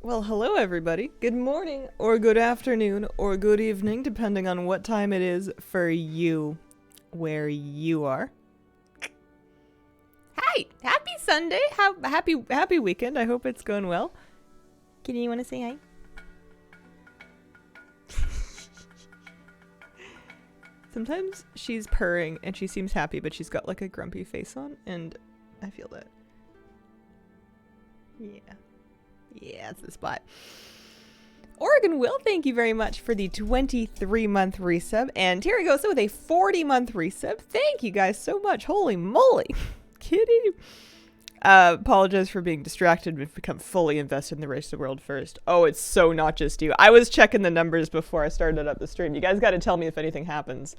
Well, hello everybody. Good morning, or good afternoon, or good evening, depending on what time it is for you, where you are. Hi! Happy Sunday! Happy weekend. I hope it's going well. Kitty, you want to say hi? Sometimes she's purring and she seems happy, but she's got like a grumpy face on, and I feel that. Yeah. Yeah, that's the spot. Oregon Will, thank you very much for the 23-month resub. And Terry Gosa with a 40-month resub. Thank you guys so much. Holy moly. Kitty. Apologize for being distracted. We've become fully invested in the race to the world first. Oh, it's so not just you. I was checking the numbers before I started up the stream. You guys got to tell me if anything happens.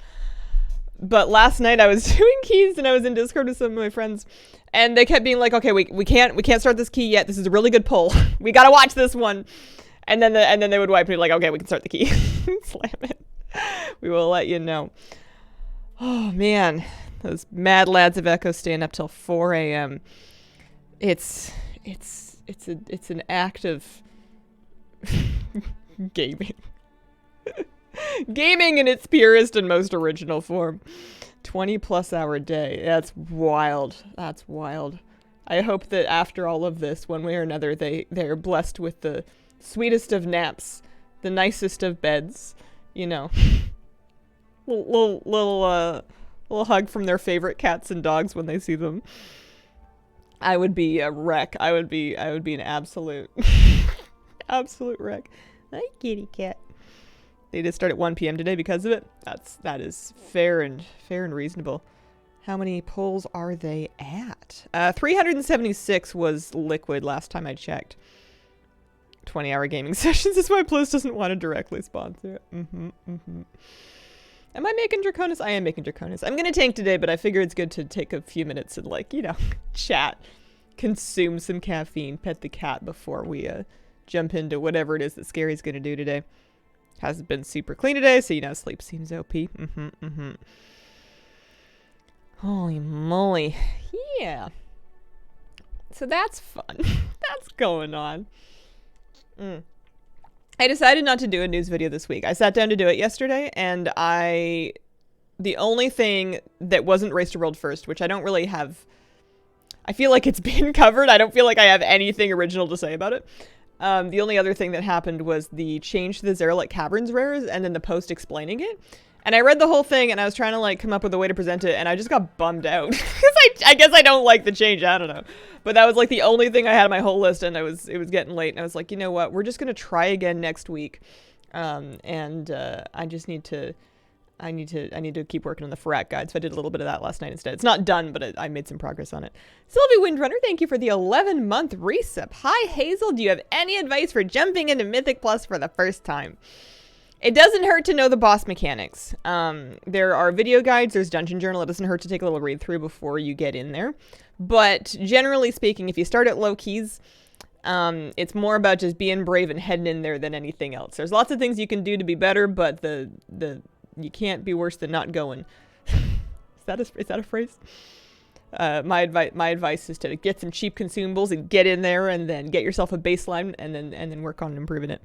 But last night I was doing keys and I was in Discord with some of my friends, and they kept being like, "Okay, we can't start this key yet. This is a really good pull. We gotta watch this one." And then they would wipe me like, "Okay, we can start the key." Slam it. We will let you know. Oh man, those mad lads of Echo staying up till 4 a.m. It's an act of gaming. Gaming in its purest and most original form. 20+ hour day. That's wild. That's wild. I hope that after all of this, one way or another, they're blessed with the sweetest of naps, the nicest of beds, you know. little hug from their favorite cats and dogs when they see them. I would be a wreck. I would be an absolute absolute wreck. Hi, kitty cat. They did start at 1 p.m. today because of it. That is fair and reasonable. How many polls are they at? 376 was liquid last time I checked. 20-hour gaming sessions is why Plus doesn't want to directly sponsor it. Am I making Draconis? I am making Draconis. I'm gonna tank today, but I figure it's good to take a few minutes and, like, you know, chat, consume some caffeine, pet the cat before we jump into whatever it is that Scary's gonna do today. Hasn't been super clean today, so you know sleep seems OP. Holy moly. Yeah. So that's fun. That's going on. I decided not to do a news video this week. I sat down to do it yesterday, and the only thing that wasn't Race to World First, which I don't really have, I feel like it's been covered. I don't feel like I have anything original to say about it. The only other thing that happened was the change to the Zaralek Caverns rares and then the post explaining it. And I read the whole thing and I was trying to like come up with a way to present it, and I just got bummed out. Because I guess I don't like the change, I don't know. But that was like the only thing I had on my whole list, and it was getting late, and I was like, you know what, we're just gonna try again next week. I just need to I need to keep working on the Ferrat guide, so I did a little bit of that last night instead. It's not done, but I made some progress on it. Sylvie Windrunner, thank you for the 11-month resub. Hi, Hazel. Do you have any advice for jumping into Mythic Plus for the first time? It doesn't hurt to know the boss mechanics. There are video guides. There's Dungeon Journal. It doesn't hurt to take a little read through before you get in there. But generally speaking, if you start at low keys, it's more about just being brave and heading in there than anything else. There's lots of things you can do to be better, but you can't be worse than not going. Is that a phrase? My advice is to get some cheap consumables and get in there, and then get yourself a baseline, and then work on improving it.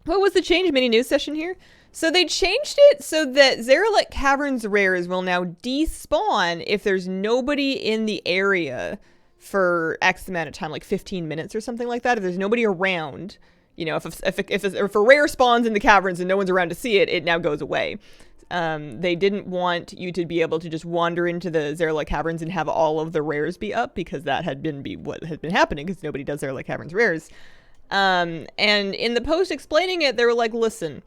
What was the change? Mini news session here. So they changed it so that Zaralek Caverns rares will now despawn if there's nobody in the area for X amount of time, like 15 minutes or something like that. If there's nobody around, you know, if a rare spawns in the caverns and no one's around to see it, it now goes away. They didn't want you to be able to just wander into the Zaralek Caverns and have all of the rares be up, because that had been what had been happening, because nobody does Zaralek Caverns rares. And in the post explaining it, they were like, listen,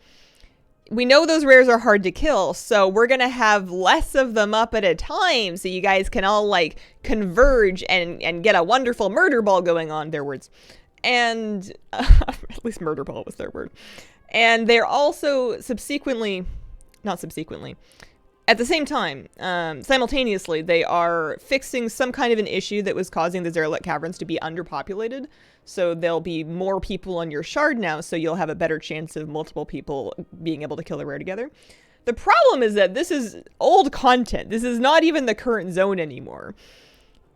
we know those rares are hard to kill, so we're gonna have less of them up at a time so you guys can all like converge and get a wonderful murder ball going on, their words. And at least murder ball was their word. And they're also at the same time, simultaneously, they are fixing some kind of an issue that was causing the Zaralek Caverns to be underpopulated. So there'll be more people on your shard now, so you'll have a better chance of multiple people being able to kill the rare together. The problem is that this is old content. This is not even the current zone anymore.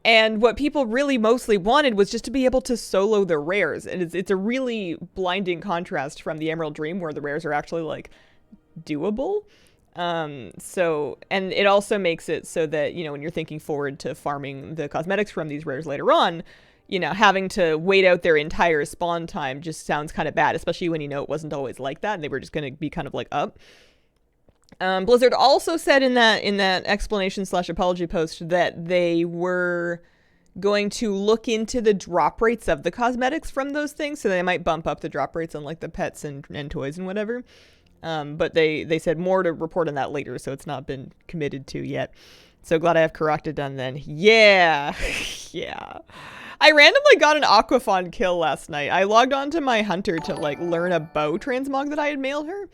And what people really mostly wanted was just to be able to solo the rares. And it's a really blinding contrast from the Emerald Dream, where the rares are actually, like, doable. And it also makes it so that, you know, when you're thinking forward to farming the cosmetics from these rares later on, you know, having to wait out their entire spawn time just sounds kind of bad, especially when you know it wasn't always like that and they were just going to be kind of like up. Blizzard also said in that explanation/apology post that they were going to look into the drop rates of the cosmetics from those things, so they might bump up the drop rates on, like, the pets and toys and whatever. But they said more to report on that later, so it's not been committed to yet. So glad I have Karakta done then. Yeah. Yeah. I randomly got an Aquafawn kill last night. I logged on to my hunter to, like, learn a bow transmog that I had mailed her.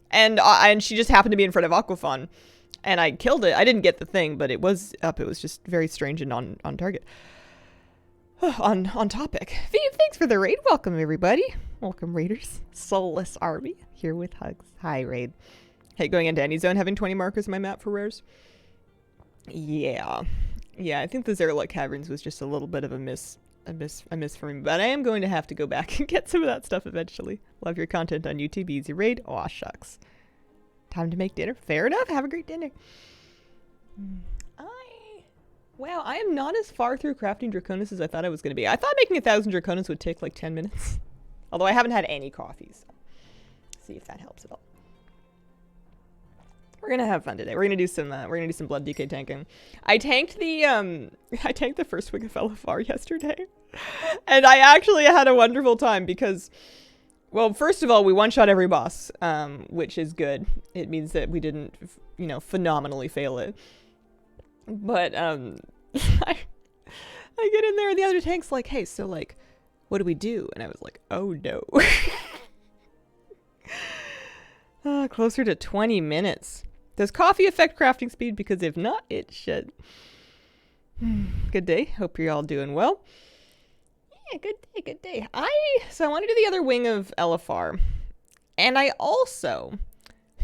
And she just happened to be in front of Aquafawn. And I killed it. I didn't get the thing, but it was up. It was just very strange and on target. on topic. Viv, thanks for the raid. Welcome, everybody. Welcome, raiders. Soulless Army here with hugs. Hi, raid. Hey, going into any zone, having 20 markers on my map for rares. Yeah. Yeah, I think the Zaralek Caverns was just a little bit of a miss for me, but I am going to have to go back and get some of that stuff eventually. Love your content on YouTube. Easy raid. Aw, shucks. Time to make dinner. Fair enough. Have a great dinner. Wow, I am not as far through crafting Draconis as I thought I was going to be. I thought making 1,000 Draconis would take like 10 minutes. Although I haven't had any coffee, so see if that helps at all. We're gonna have fun today. We're gonna do some blood DK tanking. I tanked the first week of LFR yesterday, and I actually had a wonderful time because, well, first of all, we one-shot every boss, which is good. It means that we didn't, you know, phenomenally fail it. But I get in there and the other tank's like, hey, so, like, what do we do? And I was like, oh no. Closer to 20 minutes. Does coffee affect crafting speed? Because if not, it should. Good day. Hope you're all doing well. Yeah, good day. So I want to do the other wing of LFR. And I also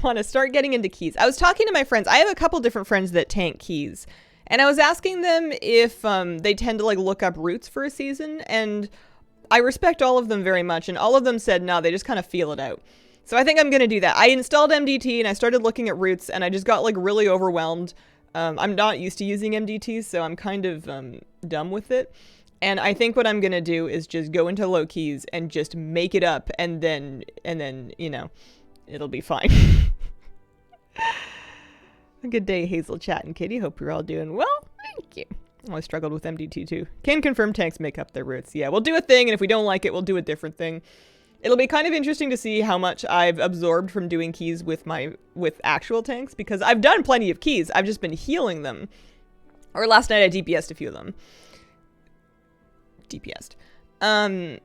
want to start getting into keys. I was talking to my friends. I have a couple different friends that tank keys. And I was asking them if they tend to, like, look up routes for a season. And I respect all of them very much. And all of them said, no, they just kind of feel it out. So I think I'm going to do that. I installed MDT and I started looking at routes and I just got, like, really overwhelmed. I'm not used to using MDT, so I'm kind of dumb with it. And I think what I'm going to do is just go into low keys and just make it up and then, you know, it'll be fine. A good day, Hazel, Chat, and Kitty. Hope you're all doing well. Thank you. I struggled with MDT too. Can confirm tanks make up their routes. Yeah, we'll do a thing, and if we don't like it, we'll do a different thing. It'll be kind of interesting to see how much I've absorbed from doing keys with actual tanks, because I've done plenty of keys. I've just been healing them. Or last night I DPS'd a few of them. DPS'd. And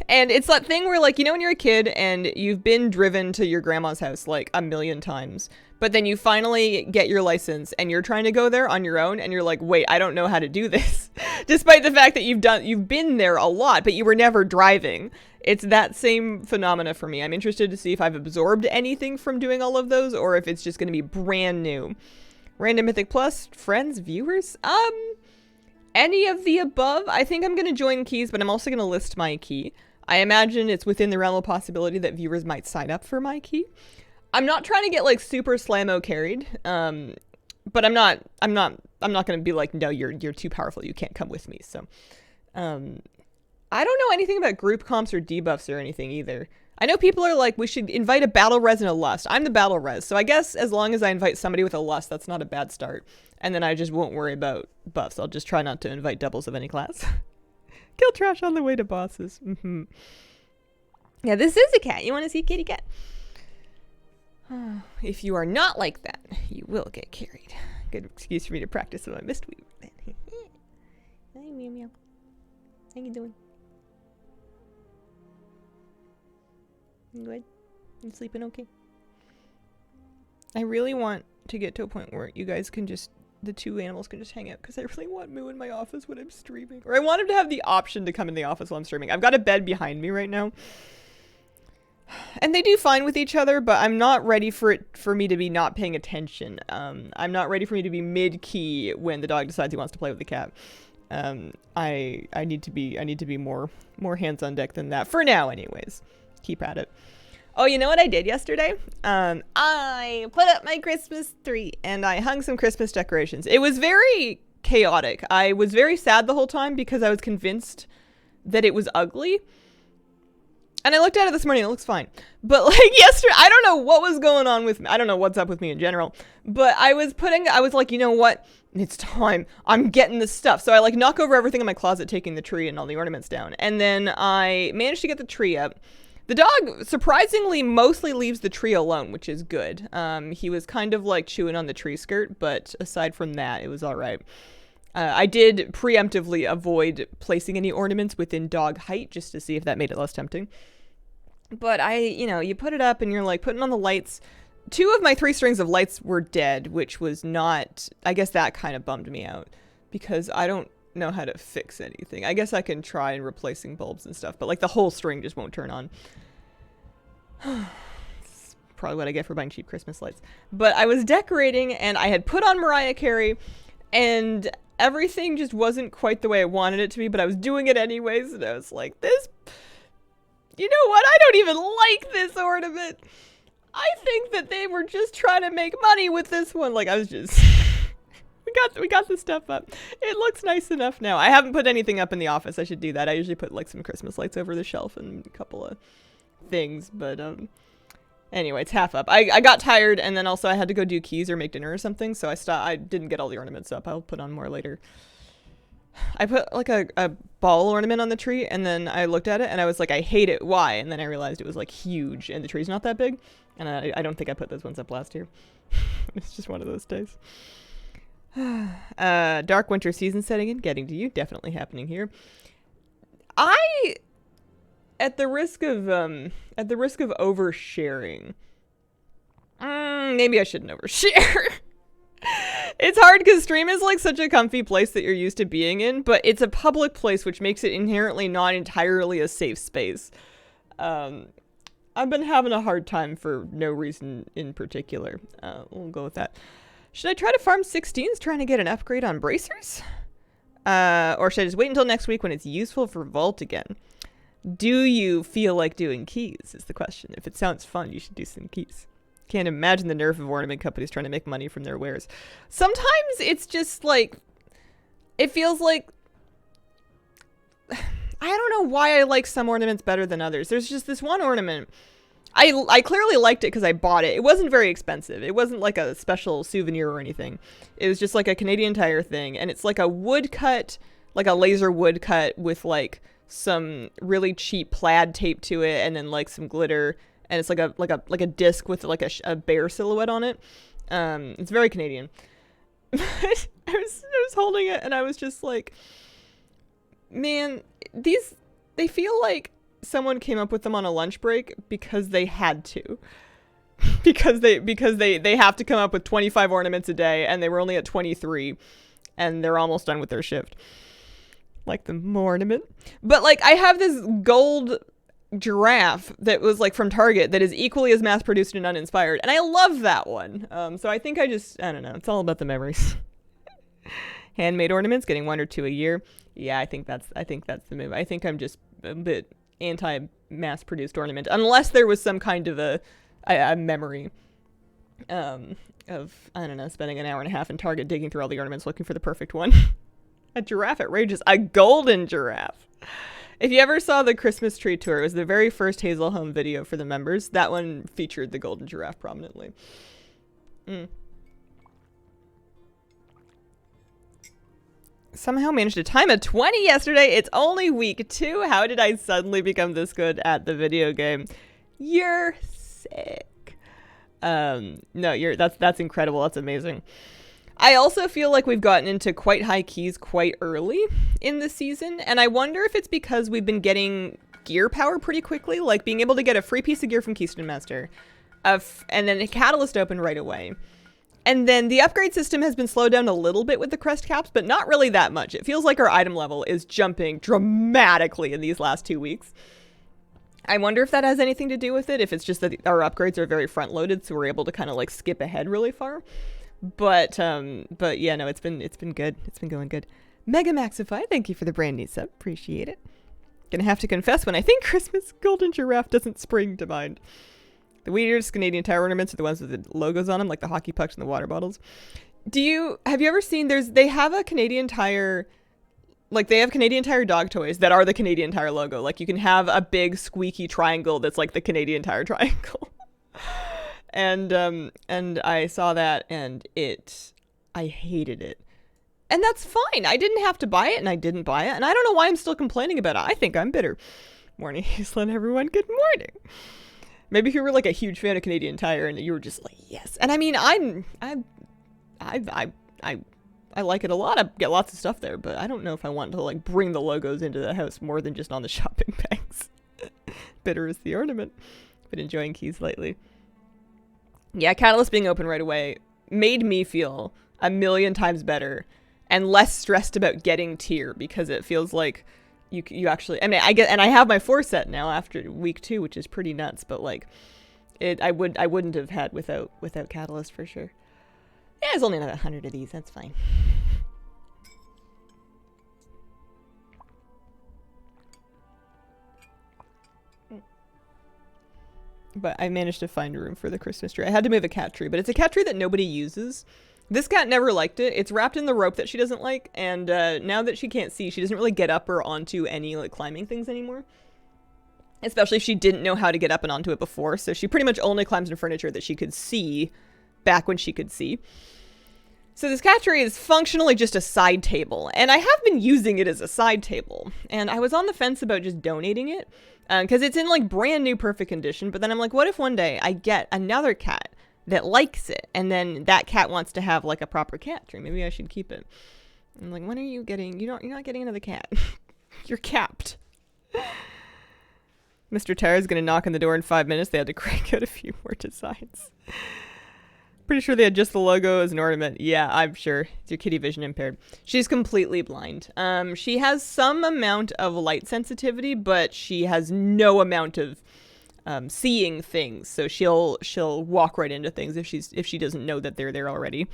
it's that thing where, like, you know when you're a kid and you've been driven to your grandma's house like a million times, but then you finally get your license and you're trying to go there on your own and you're like, wait, I don't know how to do this. Despite the fact that you've been there a lot, but you were never driving. It's that same phenomena for me. I'm interested to see if I've absorbed anything from doing all of those or if it's just going to be brand new. Random Mythic Plus, friends, viewers? Any of the above. I think I'm going to join keys, but I'm also going to list my key. I imagine it's within the realm of possibility that viewers might sign up for my key. I'm not trying to get, like, super slammo carried, but I'm not going to be like, no, you're too powerful, you can't come with me. So, I don't know anything about group comps or debuffs or anything either. I know people are like, we should invite a battle res and a lust. I'm the battle res, so I guess as long as I invite somebody with a lust, that's not a bad start. And then I just won't worry about buffs. I'll just try not to invite doubles of any class. Kill trash on the way to bosses. Mm-hmm. Yeah, this is a cat. You want to see kitty cat? If you are not like that, you will get carried. Good excuse for me to practice some of my mistweave. Hi, meow meow. How you doing? You good? You sleeping okay? I really want to get to a point where you guys can just, the two animals can just hang out, because I really want Moo in my office when I'm streaming. Or I want him to have the option to come in the office while I'm streaming. I've got a bed behind me right now. And they do fine with each other, but I'm not ready for me to be not paying attention. I'm not ready for me to be mid-key when the dog decides he wants to play with the cat. I need to be more hands on deck than that for now, anyways. Keep at it. Oh, you know what I did yesterday? I put up my Christmas tree and I hung some Christmas decorations. It was very chaotic. I was very sad the whole time because I was convinced that it was ugly. And I looked at it this morning, it looks fine. But like yesterday, I don't know what was going on with me. I don't know what's up with me in general. But I was like, you know what? It's time. I'm getting this stuff. So I like knock over everything in my closet, taking the tree and all the ornaments down. And then I managed to get the tree up. The dog surprisingly mostly leaves the tree alone, which is good. He was kind of like chewing on the tree skirt, but aside from that, it was all right. I did preemptively avoid placing any ornaments within dog height just to see if that made it less tempting. But you put it up and you're like putting on the lights. 2 of my 3 strings of lights were dead, which was not, I guess that kind of bummed me out because I don't know how to fix anything. I guess I can try and replacing bulbs and stuff, but like the whole string just won't turn on. It's probably what I get for buying cheap Christmas lights. But I was decorating and I had put on Mariah Carey and everything just wasn't quite the way I wanted it to be, but I was doing it anyways. And I was like, you know what? I don't even like this ornament. I think that they were just trying to make money with this one. Like I was just, we got the stuff up. It looks nice enough now. I haven't put anything up in the office. I should do that. I usually put like some Christmas lights over the shelf and a couple of things, but anyway, it's half up. I got tired, and then also I had to go do keys or make dinner or something, so I didn't get all the ornaments up. I'll put on more later. I put like a ball ornament on the tree, and then I looked at it and I was like, I hate it. Why? And then I realized it was like huge and the tree's not that big, and I don't think I put those ones up last year. It's just one of those days. Dark winter season setting in, getting to you, definitely happening here. At the risk of oversharing, maybe I shouldn't overshare. It's hard because stream is like such a comfy place that you're used to being in, but it's a public place, which makes it inherently not entirely a safe space. I've been having a hard time for no reason in particular. We'll go with that. Should I try to farm 16s trying to get an upgrade on bracers? Or should I just wait until next week when it's useful for Vault again? Do you feel like doing keys is the question. If it sounds fun, you should do some keys. Can't imagine the nerve of ornament companies trying to make money from their wares. Sometimes it's just like, it feels like, I don't know why I like some ornaments better than others. There's just this one ornament. I clearly liked it because I bought it. It wasn't very expensive. It wasn't like a special souvenir or anything. It was just like a Canadian Tire thing. And it's like a woodcut, like a laser woodcut with like some really cheap plaid tape to it and then like some glitter. And it's like a disc with like a bear silhouette on it. It's very Canadian. I was holding it and I was just like, man, they feel like someone came up with them on a lunch break because they had to. because they have to come up with 25 ornaments a day and they were only at 23 and they're almost done with their shift. Like the ornament. But like I have this gold giraffe that was like from Target that is equally as mass produced and uninspired, and I love that one. So I think I don't know, it's all about the memories. Handmade ornaments, getting 1 or 2 a year. Yeah, I think that's the move. I think I'm just a bit anti-mass produced ornament, unless there was some kind of a memory of, I don't know, spending an hour and a half in Target digging through all the ornaments looking for the perfect one. A giraffe outrageous, a golden giraffe. If you ever saw the Christmas tree tour, it was the very first Hazel Home video for the members. That one featured the golden giraffe prominently. Somehow managed to time a 20 yesterday. It's only week 2. How did I suddenly become this good at the video game? You're sick. No, that's incredible. That's amazing. I also feel like we've gotten into quite high keys quite early in the season, and I wonder if it's because we've been getting gear power pretty quickly, like being able to get a free piece of gear from Keystone Master, and then a catalyst open right away. And then the upgrade system has been slowed down a little bit with the crest caps, but not really that much. It feels like our item level is jumping dramatically in these last 2 weeks. I wonder if that has anything to do with it, if it's just that our upgrades are very front loaded, so we're able to kind of like skip ahead really far. But yeah, no, it's been good. It's been going good. Mega Maxify, thank you for the brand new sub. Appreciate it. Gonna have to confess, when I think Christmas, Golden Giraffe doesn't spring to mind. The weirdest Canadian Tire ornaments are the ones with the logos on them, like the hockey pucks and the water bottles. Have you ever seen, they have a Canadian Tire, like they have Canadian Tire dog toys that are the Canadian Tire logo. Like you can have a big squeaky triangle that's like the Canadian Tire triangle. And I saw that and I hated it. And that's fine. I didn't have to buy it and I didn't buy it. And I don't know why I'm still complaining about it. I think I'm bitter. Morning, Hazelin, everyone. Good morning. Maybe if you were like a huge fan of Canadian Tire and you were just like, yes. And I mean, I like it a lot. I get lots of stuff there, but I don't know if I want to like bring the logos into the house more than just on the shopping bags. Bitter is the ornament. Been enjoying keys lately. Yeah, Catalyst being open right away made me feel a million times better and less stressed about getting tier, because it feels like you actually, I mean, I have my 4 set now after week 2, which is pretty nuts, but like I wouldn't have had without Catalyst for sure. Yeah, there's only another 100 of these, that's fine. But I managed to find a room for the Christmas tree. I had to move a cat tree, but it's a cat tree that nobody uses. This cat never liked it. It's wrapped in the rope that she doesn't like, and now that she can't see, she doesn't really get up or onto any like climbing things anymore. Especially if she didn't know how to get up and onto it before, so she pretty much only climbs in furniture that she could see back when she could see. So this cat tree is functionally just a side table, and I have been using it as a side table, and I was on the fence about just donating it, because it's in like brand new perfect condition, but then I'm like, what if one day I get another cat that likes it, and then that cat wants to have like a proper cat tree? Maybe I should keep it. I'm like, when are you getting, you're not getting another cat. You're capped. Mr. Tara's gonna knock on the door in 5 minutes. They had to crank out a few more designs. Pretty sure they had just the logo as an ornament. Yeah, I'm sure. Is your kitty vision impaired? She's completely blind. She has some amount of light sensitivity, but she has no amount of seeing things. So she'll walk right into things if she doesn't know that they're there already.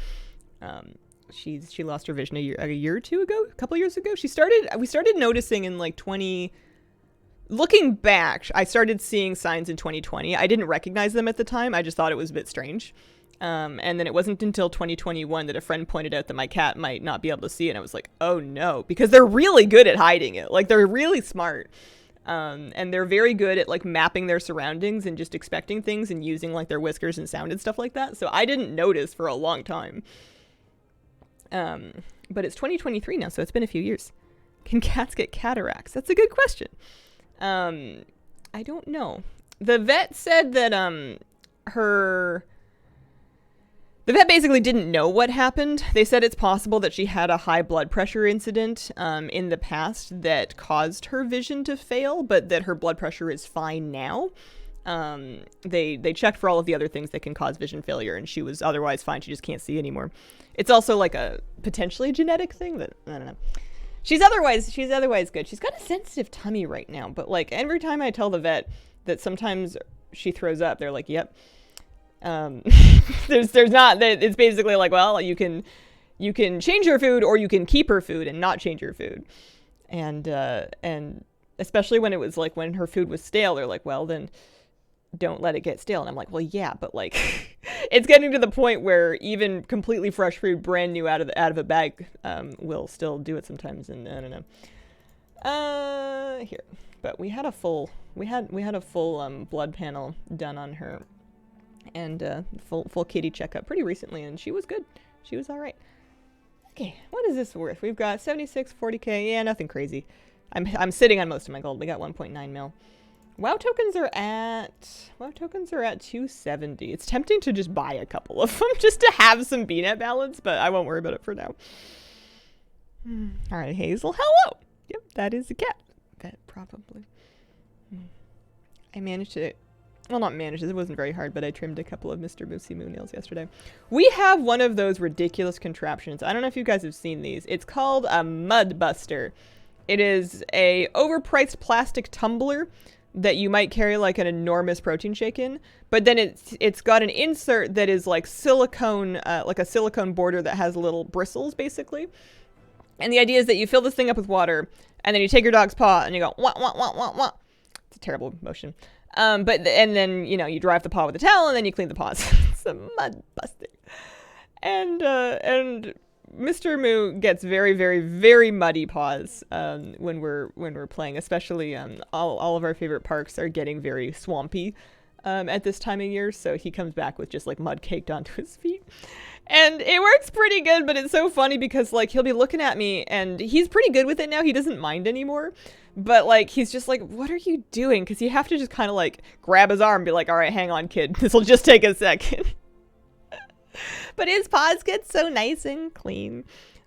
She lost her vision a year or two ago, a couple years ago. We started noticing in like looking back, I started seeing signs in 2020. I didn't recognize them at the time. I just thought it was a bit strange. And then it wasn't until 2021 that a friend pointed out that my cat might not be able to see it. And I was like, oh no, because they're really good at hiding it. Like they're really smart. And they're very good at like mapping their surroundings and just expecting things and using like their whiskers and sound and stuff like that. So I didn't notice for a long time. But it's 2023 now, so it's been a few years. Can cats get cataracts? That's a good question. I don't know. The vet said that, the vet basically didn't know what happened. They said it's possible that she had a high blood pressure incident in the past that caused her vision to fail, but that her blood pressure is fine now. They checked for all of the other things that can cause vision failure, and she was otherwise fine. She just can't see anymore. It's also like a potentially genetic thing that, I don't know. She's otherwise good. She's got a sensitive tummy right now, but like every time I tell the vet that sometimes she throws up, they're like, yep. There's not, it's basically like, well, you can change your food or you can keep her food and not change your food. And especially when it was like when her food was stale, they're like, well, then don't let it get stale. And I'm like, well, yeah, but like it's getting to the point where even completely fresh food, brand new out of a bag, will still do it sometimes. And I don't know. Here, but we had a full blood panel done on her. And full kitty checkup pretty recently, and she was good. She was all right. Okay, what is this worth? We've got 76, 40k. Yeah, nothing crazy. I'm sitting on most of my gold. We got 1.9 mil. WoW tokens are at 270. It's tempting to just buy a couple of them just to have some BNet balance, but I won't worry about it for now. All right, Hazel. Hello. Yep, that is a cat. That probably. I managed to. Well, not managed. It wasn't very hard, but I trimmed a couple of Mr. Moosey Moo nails yesterday. We have one of those ridiculous contraptions. I don't know if you guys have seen these. It's called a Mud Buster. It is a overpriced plastic tumbler that you might carry like an enormous protein shake in, but then it's got an insert that is like silicone, like a silicone border that has little bristles basically. And the idea is that you fill this thing up with water, and then you take your dog's paw and you go wah wah wah wah wah. It's a terrible motion. And then you dry off the paw with a towel, and then you clean the paws. It's a mud busting. And Mr. Moo gets very, very, very muddy paws when we're playing. Especially all of our favorite parks are getting very swampy at this time of year, so he comes back with just like mud caked onto his feet. And it works pretty good, but it's so funny because like he'll be looking at me, and he's pretty good with it now. He doesn't mind anymore. But like he's just like, what are you doing? Because you have to just kind of like grab his arm and be like, all right, hang on, kid. This will just take a second. But his paws get so nice and clean.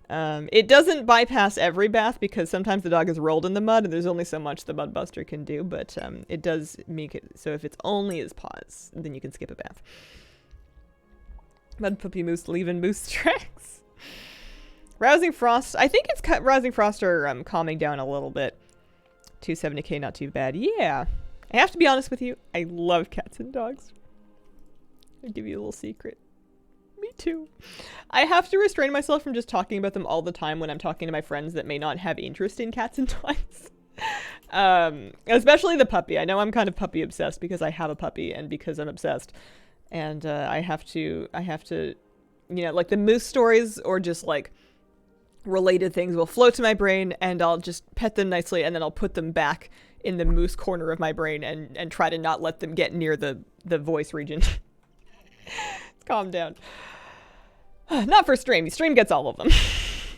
It doesn't bypass every bath because sometimes the dog is rolled in the mud and there's only so much the mud buster can do. But it does make it so if it's only his paws, then you can skip a bath. Mud puppy moose leaving moose tracks. Rousing Frost. I think it's Rousing Frost are calming down a little bit. 270k, not too bad. Yeah. I have to be honest with you. I love cats and dogs. I'll give you a little secret. Me too. I have to restrain myself from just talking about them all the time when I'm talking to my friends that may not have interest in cats and dogs. Especially the puppy. I know I'm kind of puppy obsessed because I have a puppy and because I'm obsessed. And I have to, like the moose stories or just like related things will float to my brain, and I'll just pet them nicely, and then I'll put them back in the moose corner of my brain and try to not let them get near the voice region. Calm down. Not for Stream. Stream gets all of them.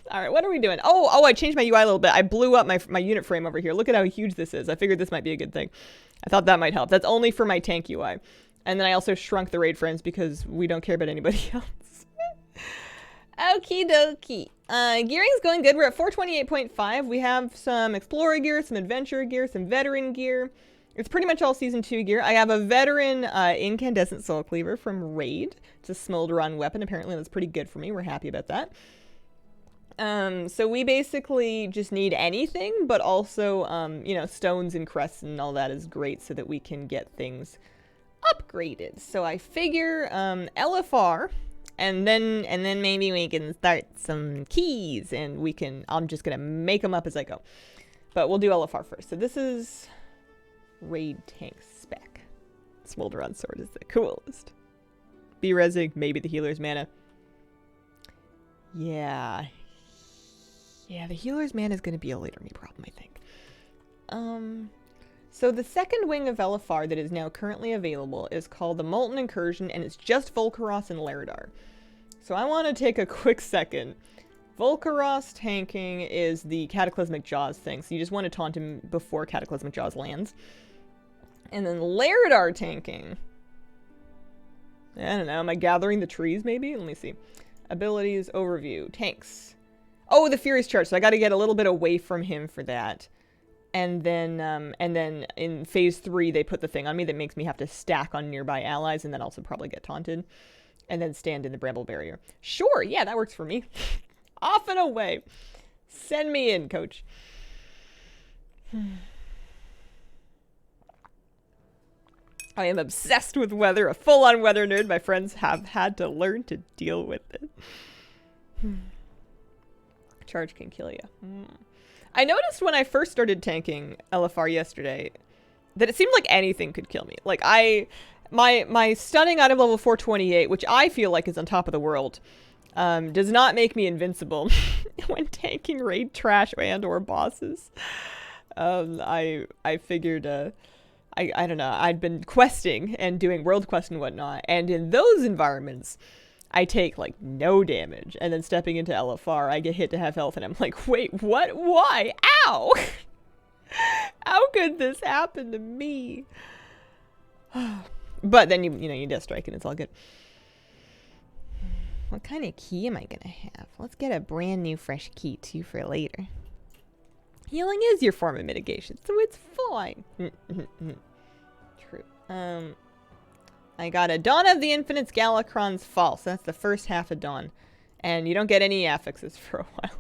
All right, what are we doing? Oh, I changed my UI a little bit. I blew up my unit frame over here. Look at how huge this is. I figured this might be a good thing. I thought that might help. That's only for my tank UI. And then I also shrunk the raid frames because we don't care about anybody else. Okie dokie. Gearing's going good. We're at 428.5. We have some Explorer gear, some Adventure gear, some Veteran gear. It's pretty much all Season 2 gear. I have a Veteran Incandescent Soul Cleaver from Raid. It's a Smolderon weapon. Apparently that's pretty good for me. We're happy about that. So we basically just need anything, but also, stones and crests and all that is great so that we can get things upgraded. So I figure LFR, and then maybe we can start some keys, and I'm just gonna make them up as I go. But we'll do LFR first. So this is Raid Tank Spec. Smolderon Sword is the coolest. B-Resig, maybe the Healer's Mana. Yeah, the Healer's Mana is gonna be a later me problem, I think. So the second wing of LFR that is now currently available is called the Molten Incursion, and it's just Volcaros and Laredar. So I want to take a quick second. Volcaros tanking is the Cataclysmic Jaws thing, so you just want to taunt him before Cataclysmic Jaws lands. And then Laredar tanking. I don't know, am I gathering the trees maybe? Let me see. Abilities, overview, tanks. Oh, the Furious Charge, so I got to get a little bit away from him for that. And then in phase 3, they put the thing on me that makes me have to stack on nearby allies and then also probably get taunted. And then stand in the Bramble Barrier. Sure, yeah, that works for me. Off and away. Send me in, coach. I am obsessed with weather, a full-on weather nerd. My friends have had to learn to deal with it. Charge can kill you. I noticed when I first started tanking LFR yesterday that it seemed like anything could kill me. Like my stunning item level 428, which I feel like is on top of the world, does not make me invincible when tanking raid trash and or bosses. I figured, I don't know, I'd been questing and doing world quest and whatnot, and in those environments, I take, like, no damage, and then stepping into LFR, I get hit to half health, and I'm like, wait, what? Why? Ow! How could this happen to me? But then, you death strike, and it's all good. What kind of key am I gonna have? Let's get a brand new fresh key, too, for later. Healing is your form of mitigation, so it's fine. True. I got a Dawn of the Infinites Galakron's Fall, so that's the first half of Dawn. And you don't get any affixes for a while.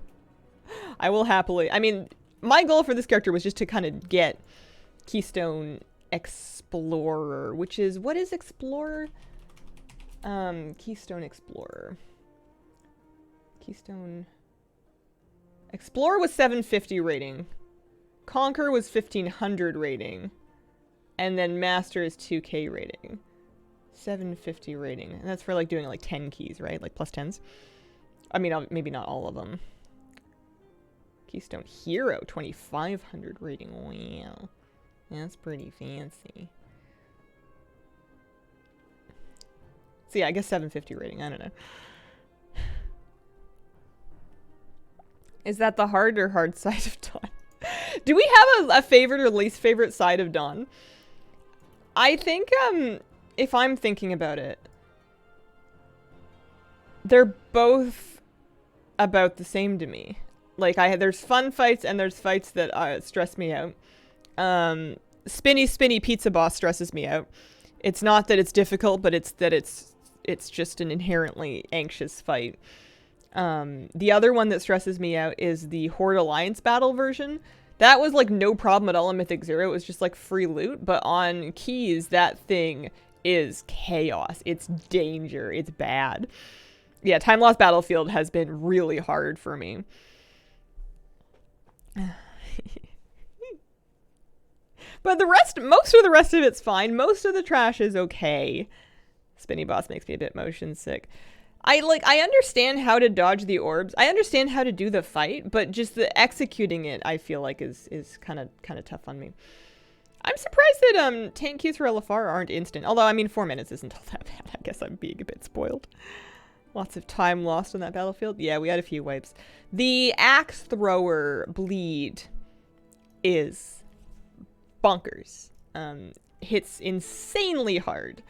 I will happily... I mean, my goal for this character was just to kind of get Keystone Explorer, which is, what is Explorer? Keystone Explorer. Keystone Explorer was 750 rating. Conquer was 1500 rating. And then Master is 2k rating. 750 rating. And that's for like doing like 10 keys, right? Like plus 10s. I mean, maybe not all of them. Keystone Hero, 2500 rating. Wow. That's pretty fancy. So yeah, I guess 750 rating. I don't know. Is that the hard or hard side of Dawn? Do we have a favorite or least favorite side of Dawn? I think, if I'm thinking about it, they're both about the same to me. Like, there's fun fights and there's fights that stress me out. Spinny Pizza Boss stresses me out. It's not that it's difficult, but it's that it's just an inherently anxious fight. The other one that stresses me out is the Horde Alliance battle version. That was like no problem at all in Mythic 0. It was just like free loot, but on keys, that thing is chaos. It's danger. It's bad. Yeah, Time Lost Battlefield has been really hard for me. But most of the rest of it's fine. Most of the trash is okay. Spinny Boss makes me a bit motion sick. I understand how to dodge the orbs. I understand how to do the fight, but just the executing it, I feel like is kind of tough on me. I'm surprised that tank keys for LFR aren't instant. Although, I mean, 4 minutes isn't all that bad. I guess I'm being a bit spoiled. Lots of time lost on that battlefield. Yeah, we had a few wipes. The axe thrower bleed is bonkers. Hits insanely hard.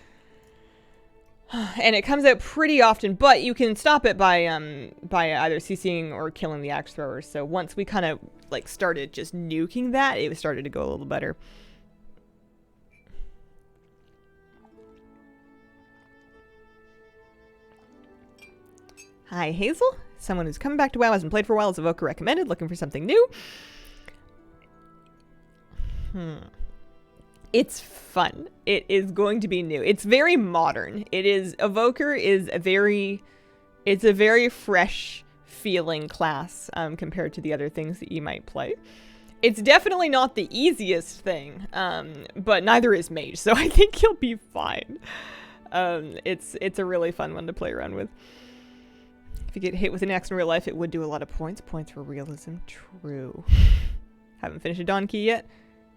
And it comes out pretty often, but you can stop it by either CCing or killing the axe thrower. So once we kind of like started just nuking that, it started to go a little better. Hi, Hazel. Someone who's coming back to WoW, hasn't played for a while, is Evoker recommended, looking for something new. It's fun. It is going to be new. It's very modern. Evoker is it's a very fresh feeling class compared to the other things that you might play. It's definitely not the easiest thing, but neither is Mage, so I think you'll be fine. It's a really fun one to play around with. If you get hit with an axe in real life, it would do a lot of points. Points for realism. True. Haven't finished a Dawn key yet.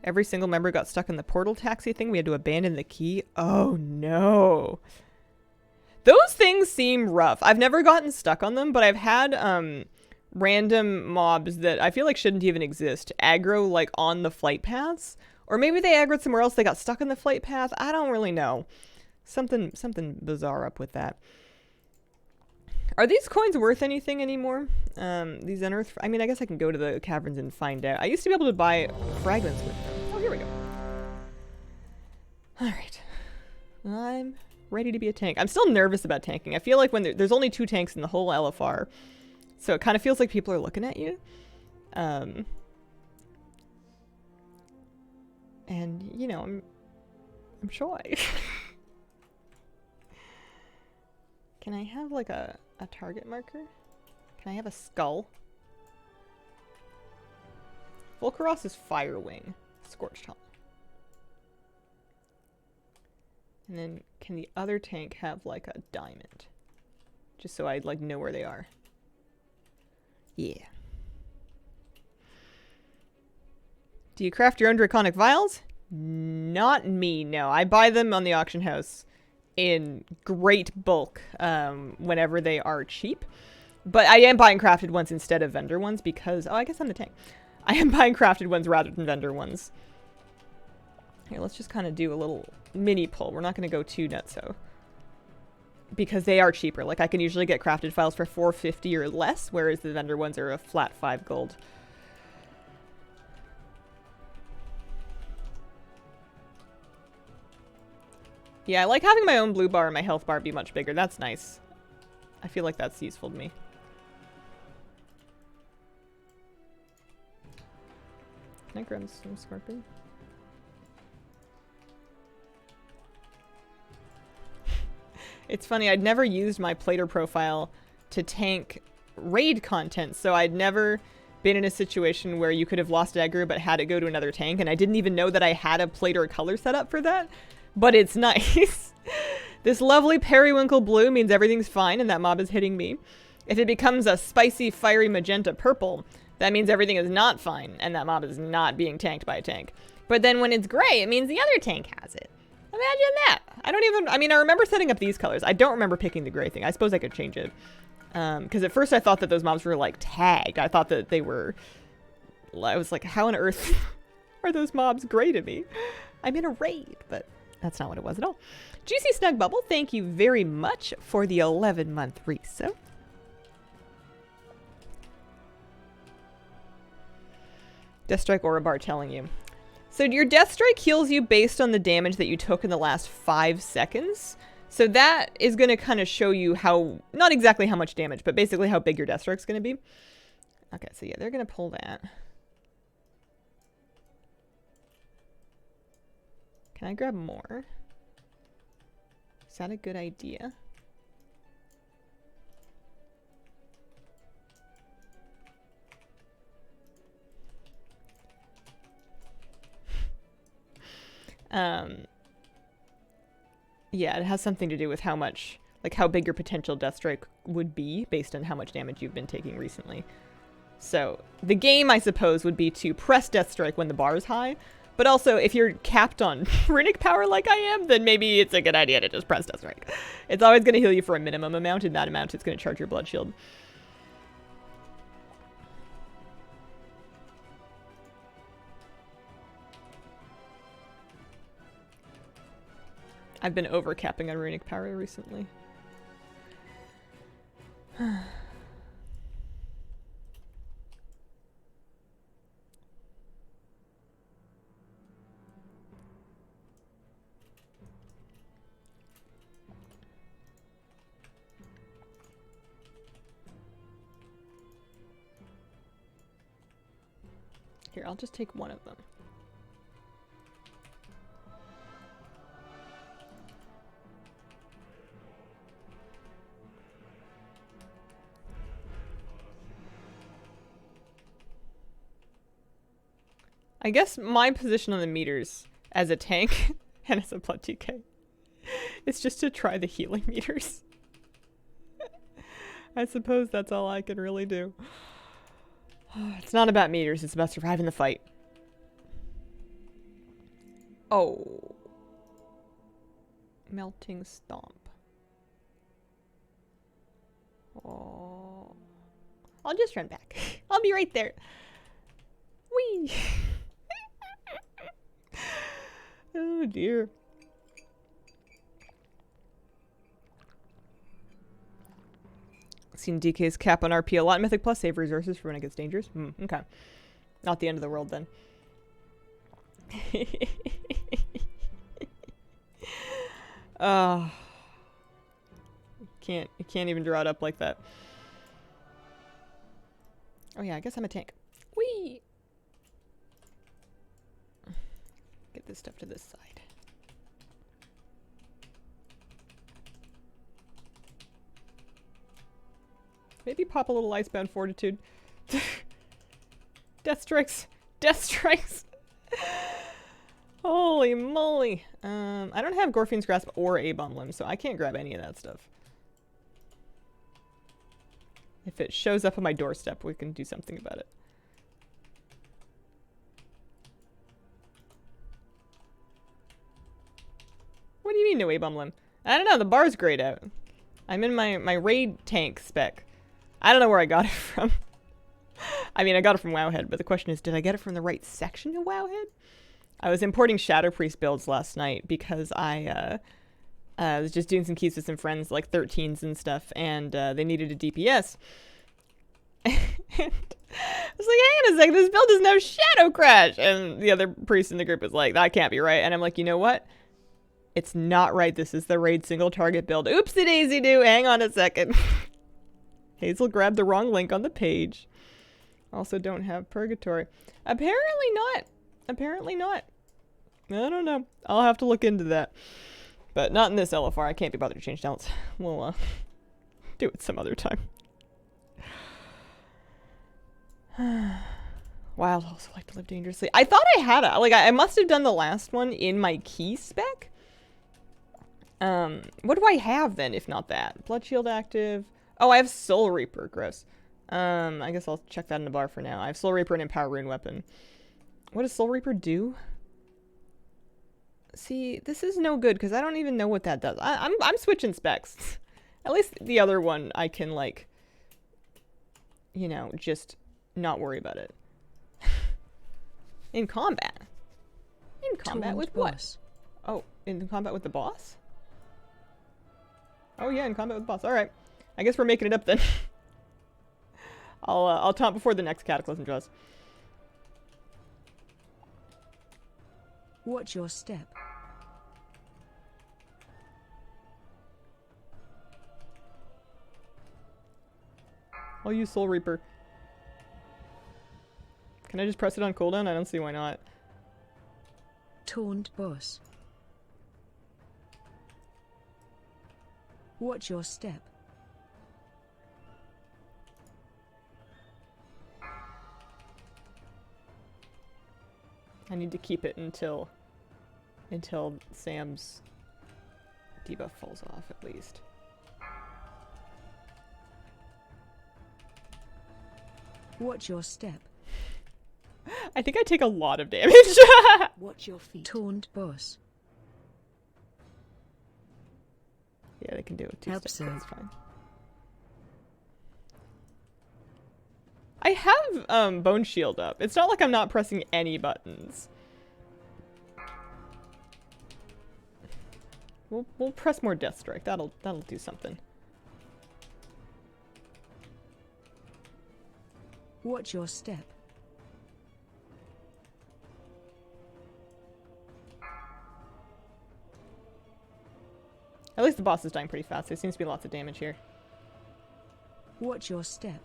Every single member got stuck in the portal taxi thing. We had to abandon the key. Oh, no. Those things seem rough. I've never gotten stuck on them, but I've had random mobs that I feel like shouldn't even exist aggro, like, on the flight paths. Or maybe they aggroed somewhere else. They got stuck in the flight path. I don't really know. Something bizarre up with that. Are these coins worth anything anymore? These unearthed... I mean, I guess I can go to the caverns and find out. I used to be able to buy fragments with them. Oh, here we go. Alright. I'm ready to be a tank. I'm still nervous about tanking. I feel like when there's only 2 tanks in the whole LFR. So it kind of feels like people are looking at you. And, you know, I'm shy. Can I have, like, a target marker? Can I have a skull? Volcaros is Firewing. Scorched Helm. And then, can the other tank have, like, a diamond? Just so I'd, like, know where they are. Yeah. Do you craft your own draconic vials? Not me, no. I buy them on the auction house in great bulk whenever they are cheap. But I am buying crafted ones instead of vendor ones because... Oh, I guess I'm the tank. I am buying crafted ones rather than vendor ones. Here, let's just kind of do a little mini pull. We're not going to go too nutso. Because they are cheaper. Like, I can usually get crafted files for $4.50 or less, whereas the vendor ones are a flat 5 gold. Yeah, I like having my own blue bar and my health bar be much bigger. That's nice. I feel like that's useful to me. Can I grab some scorpion? It's funny, I'd never used my plater profile to tank raid content, so I'd never been in a situation where you could have lost aggro but had it go to another tank, and I didn't even know that I had a plater color set up for that. But it's nice. This lovely periwinkle blue means everything's fine and that mob is hitting me. If it becomes a spicy, fiery magenta purple, that means everything is not fine and that mob is not being tanked by a tank. But then when it's gray, it means the other tank has it. Imagine that. I mean, I remember setting up these colors. I don't remember picking the gray thing. I suppose I could change it. Because at first I thought that those mobs were, like, tagged. I thought that they were... I was like, how on earth are those mobs gray to me? I'm in a raid, but that's not what it was at all. Juicy Snug Bubble, thank you very much for the 11-month resub. Deathstrike Aura Bar telling you. So your Deathstrike heals you based on the damage that you took in the last 5 seconds. So that is going to kind of show you how, not exactly how much damage, but basically how big your Deathstrike's going to be. Okay, so yeah, they're going to pull that. Can I grab more? Is that a good idea? Yeah, it has something to do with how much, like how big your potential Deathstrike would be based on how much damage you've been taking recently. So the game, I suppose, would be to press Deathstrike when the bar is high, but also if you're capped on runic power like I am, then maybe it's a good idea to just press Deathstrike. It's always going to heal you for a minimum amount, and that amount it's going to charge your blood shield. I've been overcapping on runic power recently. Here, I'll just take one of them. I guess my position on the meters as a tank and as a blood TK is just to try the healing meters. I suppose that's all I can really do. It's not about meters, it's about surviving the fight. Oh. Melting Stomp. Oh. I'll just run back. I'll be right there. Whee! Oh dear. Seen DK's cap on RP a lot. Mythic Plus save resources for when it gets dangerous. Okay. Not the end of the world then. You can't even draw it up like that. Oh yeah, I guess I'm a tank. Whee! Get this stuff to this side. Maybe pop a little Icebound Fortitude. Death strikes! Death strikes! Holy moly! I don't have Gorfine's Grasp or A-Bomb Limb, so I can't grab any of that stuff. If it shows up on my doorstep, we can do something about it. What do you mean no A-Bomb Limb? I don't know, the bar's grayed out. I'm in my raid tank spec. I don't know where I got it from. I mean, I got it from Wowhead, but the question is, did I get it from the right section of Wowhead? I was importing Shadow Priest builds last night because I was just doing some keys with some friends, like 13s and stuff, and they needed a DPS. And I was like, hang on a second, this build doesn't have Shadow Crash! And the other priest in the group was like, that can't be right. And I'm like, you know what? It's not right. This is the raid single target build. Oopsie daisy do. Hang on a second. Hazel grabbed the wrong link on the page. Also don't have Purgatory. Apparently not. Apparently not. I don't know. I'll have to look into that. But not in this LFR. I can't be bothered to change talents. We'll do it some other time. Wild also like to live dangerously. I thought I had it. Like, I must have done the last one in my key spec. What do I have then, if not that? Blood Shield active. Oh, I have Soul Reaper. Gross. I guess I'll check that in the bar for now. I have Soul Reaper and Empower Rune Weapon. What does Soul Reaper do? See, this is no good because I don't even know what that does. I'm switching specs. At least the other one I can, like, you know, just not worry about it. In combat. In combat with what? Oh, in combat with the boss? Oh yeah, in combat with the boss. All right. I guess we're making it up then. I'll taunt before the next Cataclysm draws. Watch your step. I'll use Soul Reaper. Can I just press it on cooldown? I don't see why not. Taunt boss. Watch your step. I need to keep it until Sam's debuff falls off at least. Watch your step. I think I take a lot of damage. Watch your feet. Taunt boss. Yeah, they can do it too. That's fine. I have Bone Shield up. It's not like I'm not pressing any buttons. We'll press more Death Strike. That'll do something. Watch your step. At least the boss is dying pretty fast. There seems to be lots of damage here. Watch your step.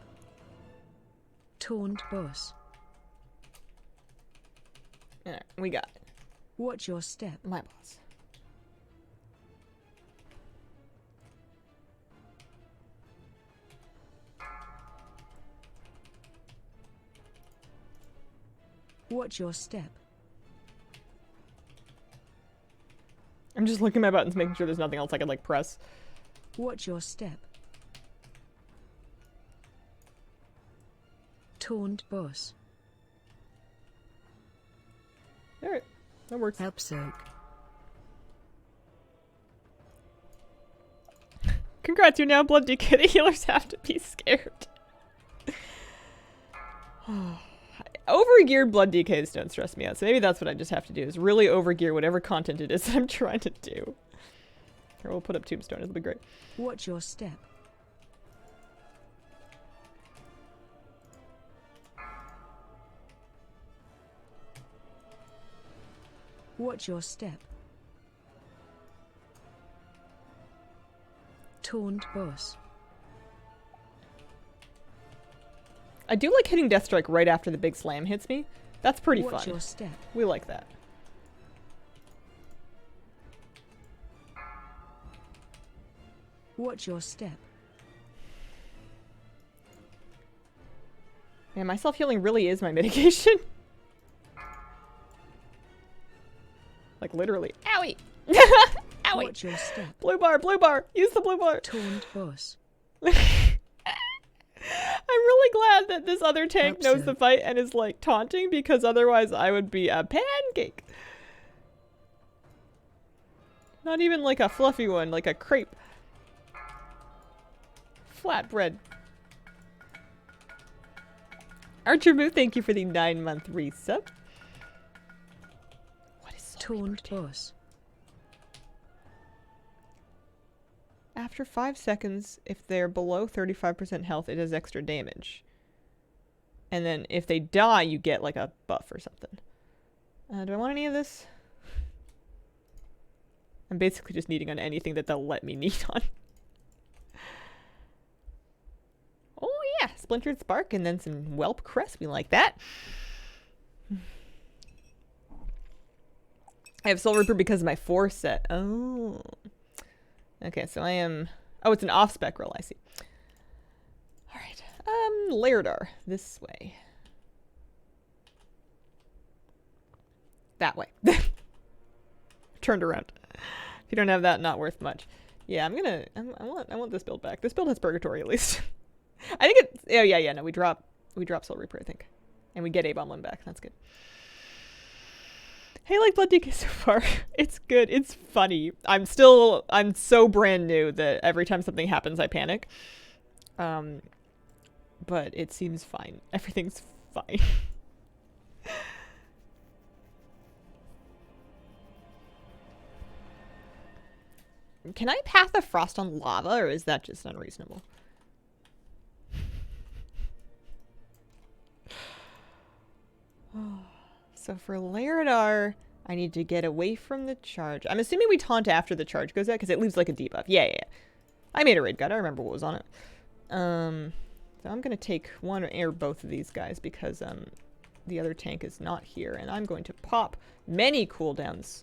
Taunt boss. Alright, we got it. Watch your step. My boss. Watch your step. I'm just looking at my buttons, making sure there's nothing else I could, like, press. Watch your step. Taunt boss. Alright, that works. Help soak. Congrats, you're now Blood DK. The healers have to be scared. Overgeared Blood DKs don't stress me out, so maybe that's what I just have to do, is really overgear whatever content it is that I'm trying to do. Here, we'll put up Tombstone, it'll be great. Watch your step. Watch your step. Taunt boss. I do like hitting Death Strike right after the big slam hits me. That's pretty Watch fun. your step. We like that. Watch your step. Man, my self-healing really is my mitigation. Like, literally. Owie! Owie! Watch your step. Blue bar, blue bar! Use the blue bar! Taunt boss. I'm really glad that this other tank knows the fight and is, like, taunting, because otherwise I would be a pancake. Not even like a fluffy one, like a crepe. Flatbread. Archer Boo, thank you for the 9-month resub. What is Taunt boss. After 5 seconds, if they're below 35% health, it does extra damage. And then if they die, you get like a buff or something. Do I want any of this? I'm basically just needing on anything that they'll let me need on. Oh yeah, Splintered Spark and then some Whelp Crest. We like that. I have Soul Reaper because of my 4 set. Oh. Okay, so I am... Oh, it's an off-spec roll, I see. Alright. Lairdar. This way. That way. Turned around. If you don't have that, not worth much. Yeah, I want this build back. This build has Purgatory at least. I think it... Oh, yeah, no, we drop Soul Reaper, I think. And we get A-Bomb back. That's good. Hey, like Blood DK so far. It's good. It's funny. I'm so brand new that every time something happens, I panic. But it seems fine. Everything's fine. Can I Path of Frost on lava, or is that just unreasonable? So for Lairdar, I need to get away from the charge. I'm assuming we taunt after the charge goes out, because it leaves like a debuff. Yeah. I made a raid guide. I remember what was on it. So I'm going to take one or both of these guys, because the other tank is not here. And I'm going to pop many cooldowns.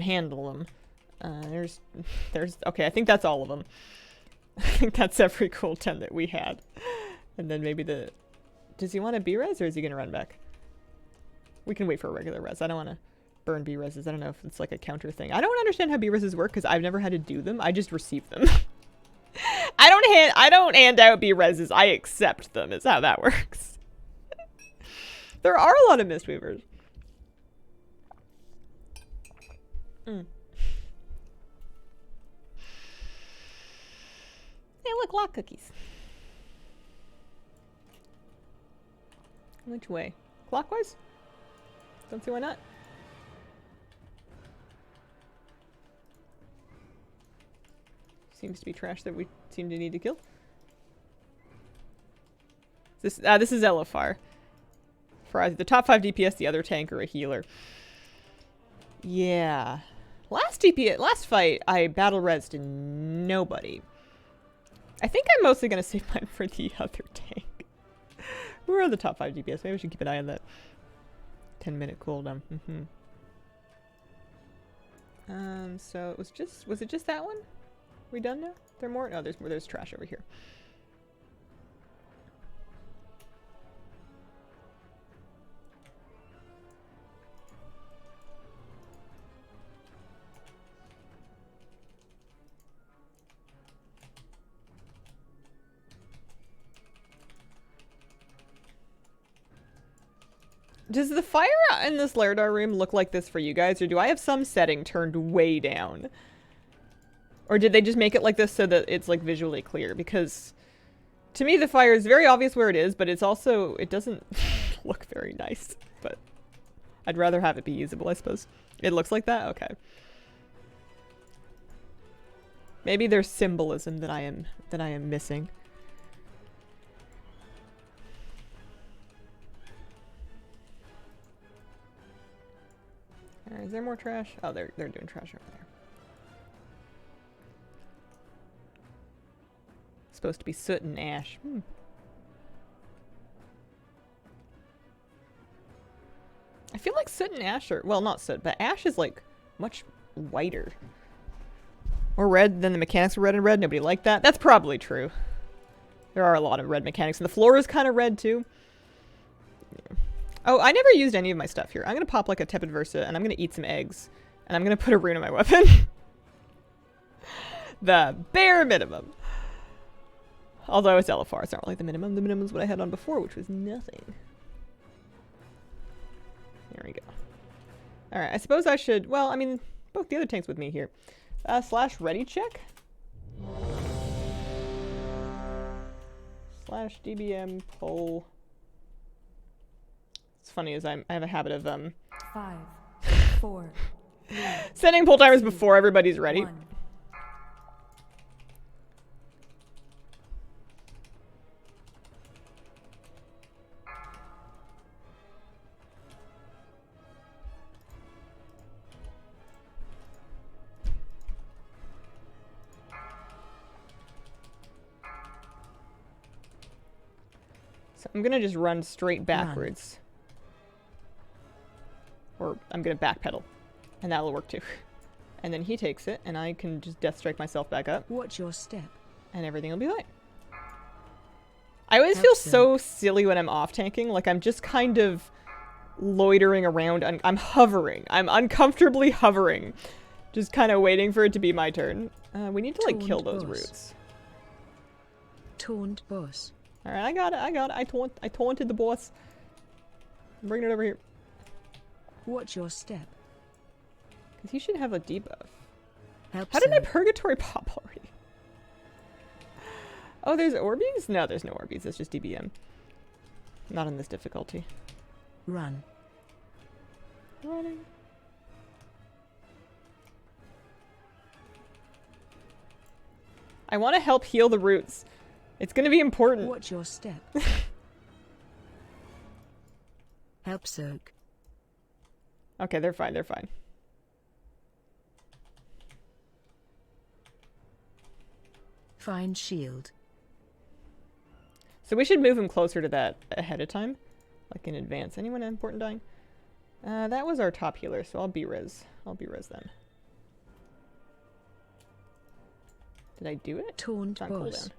Handle them. There's okay, I think that's all of them. I think that's every cooldown that we had. And then maybe does he want a B-res, or is he going to run back? We can wait for a regular res. I don't want to burn B-reses. I don't know if it's like a counter thing. I don't understand how B-reses work because I've never had to do them. I just receive them. I don't hand out B-reses. I accept them is how that works. There are a lot of Mistweavers. Hey, look, lock cookies. Which way? Clockwise? Don't see why not. Seems to be trash that we seem to need to kill. This is Elefar. For either the top 5 DPS, the other tank, or a healer. Yeah. Last fight, I battle resed nobody. I think I'm mostly going to save mine for the other tank. Who are the top 5 DPS? Maybe we should keep an eye on that. 10-minute cooldown. So was it just that one? We done now? There more? No, there's trash over here. Does the fire in this Lairdar room look like this for you guys, or do I have some setting turned way down? Or did they just make it like this so that it's like visually clear? Because to me the fire is very obvious where it is, but it's also, it doesn't look very nice. But I'd rather have it be usable, I suppose. It looks like that? Okay. Maybe there's symbolism that I am missing. Alright, is there more trash? Oh, they're doing trash over there. Supposed to be soot and ash. I feel like soot and ash are, well, not soot, but ash is like much whiter. Or red than the mechanics were red and red. Nobody liked that. That's probably true. There are a lot of red mechanics, and the floor is kind of red too. Yeah. Oh, I never used any of my stuff here. I'm going to pop like a tepid Versa, and I'm going to eat some eggs. And I'm going to put a rune on my weapon. The bare minimum. Although it's Elefar, it's not really the minimum. The minimum is what I had on before, which was nothing. There we go. Alright, I suppose I should... Well, I mean, both the other tanks with me here. Slash ready check. Slash DBM pull... It's funny as I have a habit of 5, 4, 3, setting pull timers before everybody's ready. 1. So I'm gonna just run straight backwards. Or I'm gonna backpedal. And that'll work too. And then he takes it, and I can just death strike myself back up. Watch your step. And everything will be fine. I always feel so silly when I'm off tanking. Like I'm just kind of loitering around. I'm hovering. I'm uncomfortably hovering. Just kind of waiting for it to be my turn. We need to like kill those roots. Taunt boss. Alright, I got it. I taunted the boss. I'm bringing it over here. Watch your step. Because he should have a debuff. Help How did my Zerg. purgatory pop already? Oh, there's Orbeez? No, there's no Orbeez. It's just DBM. Not in this difficulty. Run. Running. I want to help heal the roots. It's going to be important. Watch your step. Help Zerg. Okay, they're fine. They're fine. Find shield. So we should move him closer to that ahead of time. Like in advance. Anyone important dying? That was our top healer, so I'll B-res. I'll B-res them. Did I do it? Taunt It's on boss. cooldown.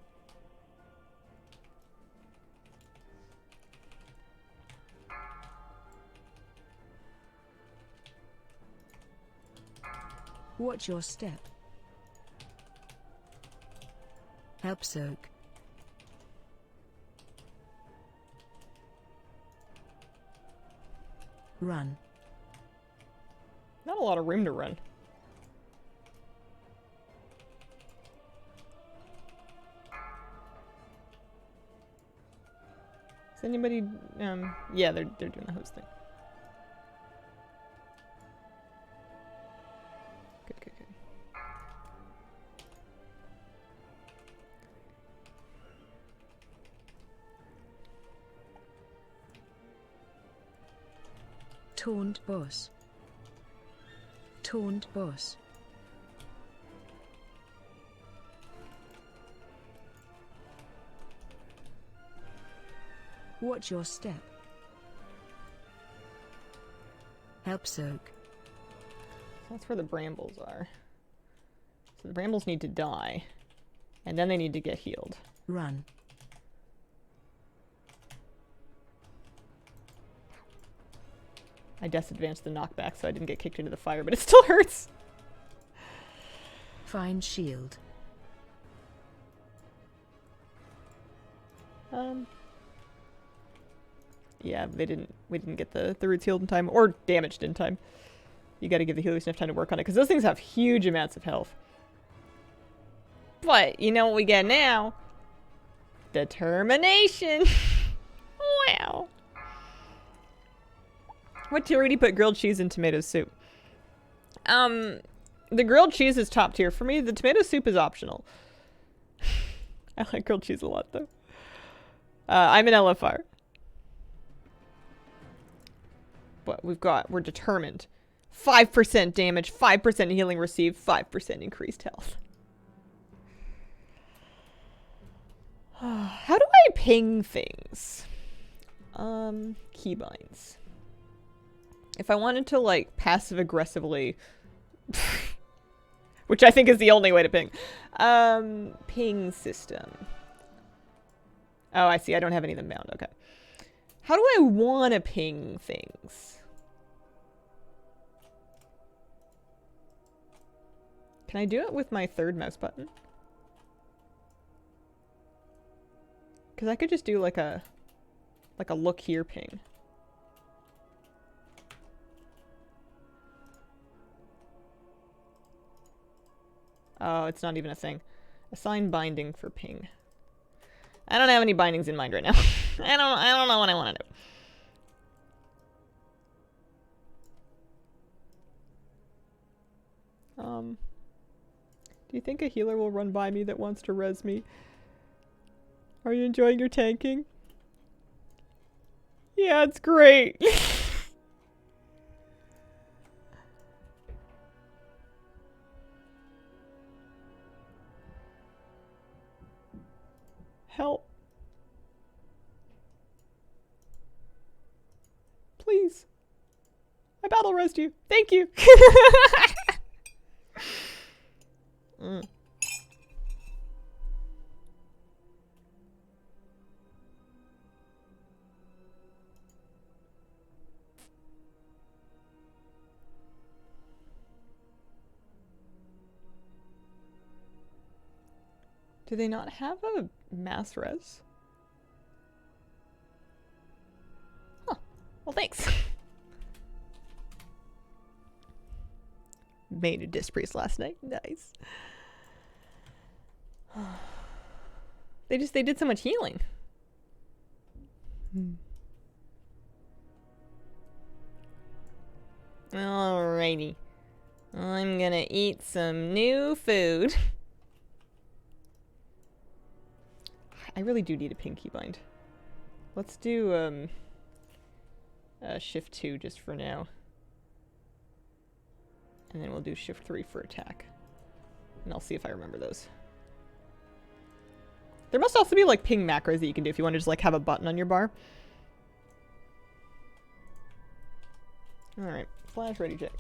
Watch your step. Help Zerg. Run. Not a lot of room to run. Is anybody, yeah, they're doing the host thing. Good, good, good. Taunt boss. Taunt boss. Watch your step. Help Zerg. That's where the brambles are. So the brambles need to die. And then they need to get healed. Run. I disadvantaged the knockback so I didn't get kicked into the fire, but it still hurts! Find shield. Yeah, we didn't get the roots healed in time, or damaged in time. You gotta give the healers enough time to work on it, because those things have huge amounts of health. But, you know what we get now? Determination! Wow. What tier would you put grilled cheese in tomato soup? The grilled cheese is top tier. For me, the tomato soup is optional. I like grilled cheese a lot, though. I'm an LFR. But we're determined. 5% damage, 5% healing received, 5% increased health. How do I ping things? Keybinds. If I wanted to, like, passive aggressively, which I think is the only way to ping. Ping system. Oh, I see. I don't have any of them bound. Okay. How do I want to ping things? Can I do it with my third mouse button? Because I could just do like a look here ping. Oh, it's not even a thing. Assign binding for ping. I don't have any bindings in mind right now. I don't know what I want to do. Do you think a healer will run by me that wants to res me? Are you enjoying your tanking? Yeah, it's great. Help. Please. My battle res roast you. Thank you. Mm. Do they not have a mass res? Huh. Well, thanks. Made a disc priest last night. Nice. They did so much healing. Alrighty. I'm gonna eat some new food. I really do need a ping keybind. Let's do shift 2 just for now. And then we'll do shift 3 for attack. And I'll see if I remember those. There must also be like ping macros that you can do if you want to just like have a button on your bar. Alright, flash ready check.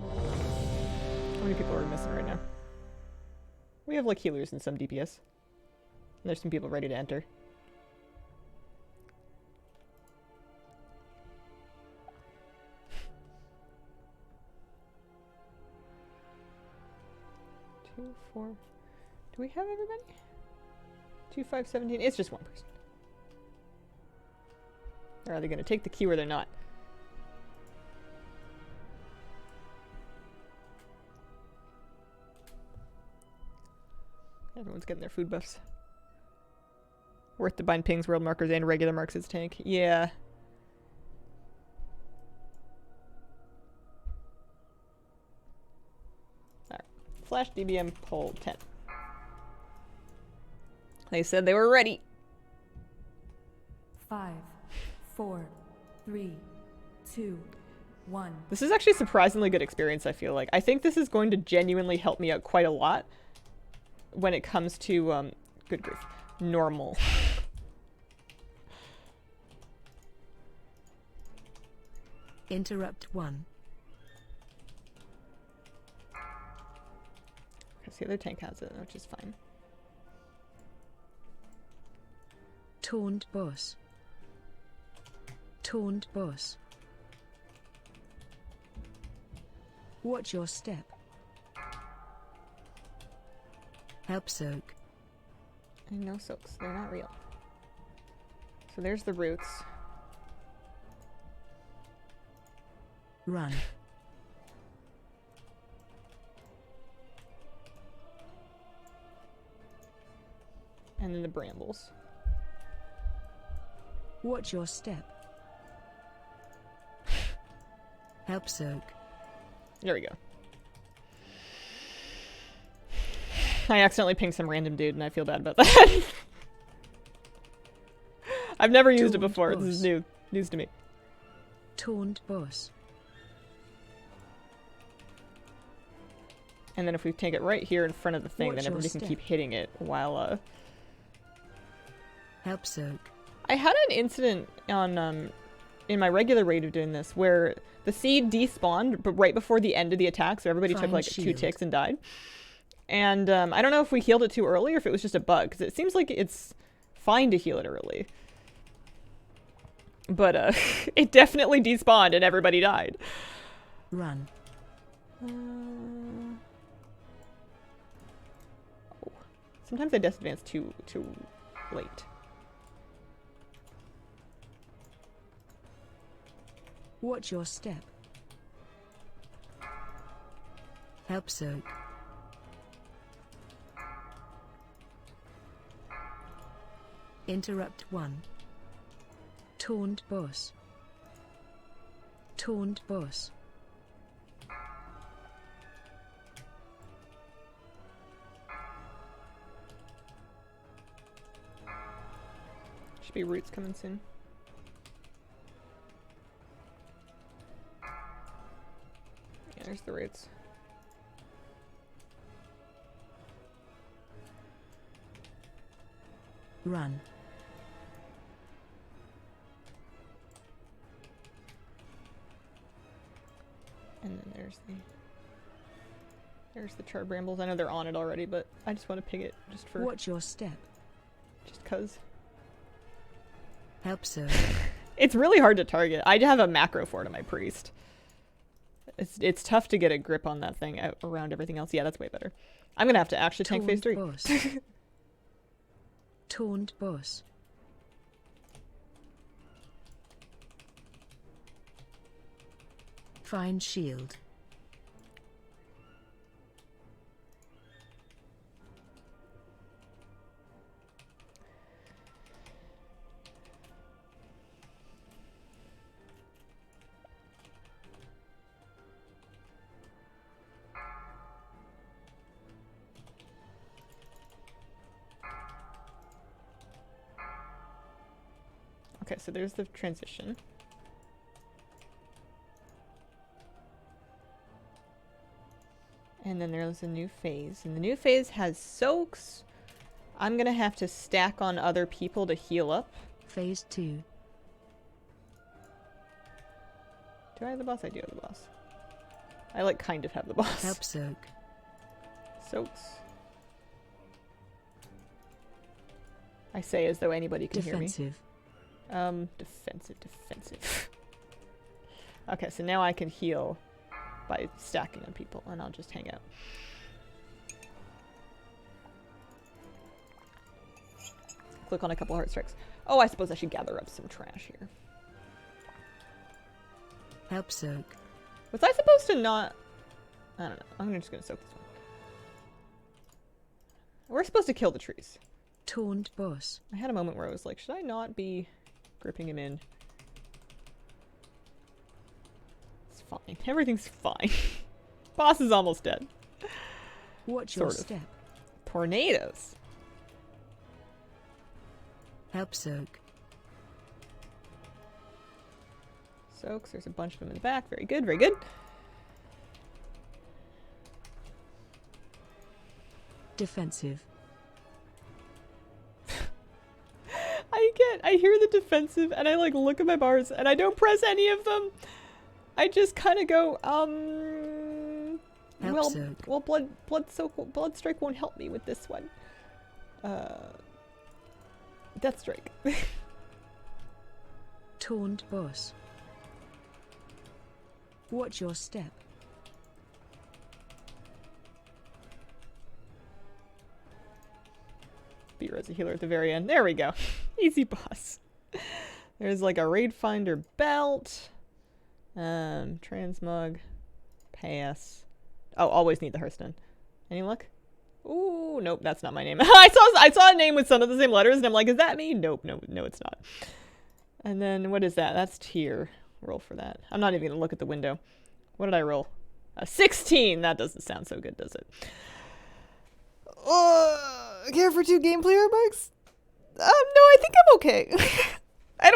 How many people are we missing right now? We have like healers and some DPS. And there's some people ready to enter. Two, 4. Do we have everybody? 2, 5, 17. It's just one person. Or are they going to take the key where they're not? Everyone's getting their food buffs. Worth to bind pings, world markers, and regular marks as tank. Yeah. Alright. Flash DBM pull 10. They said they were ready. 5, 4, 3, 2, 1. This is actually a surprisingly good experience, I feel like. I think this is going to genuinely help me out quite a lot when it comes to, good grief, normal. Interrupt 1. Because the other tank has it, which is fine. Taunt boss. Taunt boss. Watch your step. Help soak. I know soaks, they're not real. So there's the roots. Run. And then the brambles. Watch your step. Help soak. There we go. I accidentally pinged some random dude and I feel bad about that. I've never used it before. This is news to me. Taunt boss. And then if we take it right here in front of the thing, Watch then your everybody can step. keep hitting it while, Help soak. I had an incident on, in my regular rate of doing this where the seed despawned, but right before the end of the attack, so everybody took Find like 2 shield. ticks and died. And I don't know if we healed it too early or if it was just a bug, because it seems like it's fine to heal it early. But it definitely despawned and everybody died. Run. Oh. Sometimes I disadvance too late. Watch your step. Help soak. Interrupt 1. Taunt boss. Taunt boss. Should be roots coming soon. Yeah, there's the roots. Run. And then there's the charred brambles. I know they're on it already, but I just want to ping it just for Watch your step. just cause. Help so. It's really hard to target. I have a macro for it on my priest. It's tough to get a grip on that thing around everything else. Yeah, that's way better. I'm gonna have to actually tank phase 3. Boss. Taunt boss. Find shield. Okay, so there's the transition. And then there's a new phase. And the new phase has soaks. I'm gonna have to stack on other people to heal up. Phase 2. Do I have the boss? I do have the boss. I like kind of have the boss. Help soak. Soaks. I say as though anybody can hear me. Defensive. Defensive. Okay, so now I can heal by stacking on people, and I'll just hang out. Click on a couple heart strikes. Oh, I suppose I should gather up some trash here. Help soak. Was I supposed to not... I don't know. I'm just gonna soak this one. We're supposed to kill the trees. Taunt boss. I had a moment where I was like, should I not be gripping him in? It's fine. Everything's fine. Boss is almost dead. Watch your Sort of. step. Tornadoes. Help soak. Soaks. There's a bunch of them in the back. Very good. Very good. Defensive. I hear the defensive and I like look at my bars and I don't press any of them. I just kind of go, Help soak. well, blood strike won't help me with this one. Death strike. Taunt boss. Watch your step. Beer as a healer at the very end. There we go. Easy boss. There's like a raid finder belt. Transmog. Pass. Oh, always need the Hearthstone. Any luck? Ooh, nope, that's not my name. I saw a name with some of the same letters and I'm like, is that me? Nope, no, it's not. And then what is that? That's tier. Roll for that. I'm not even gonna look at the window. What did I roll? A 16! That doesn't sound so good, does it? Care for 2 gameplay bugs? No, I think I'm okay. I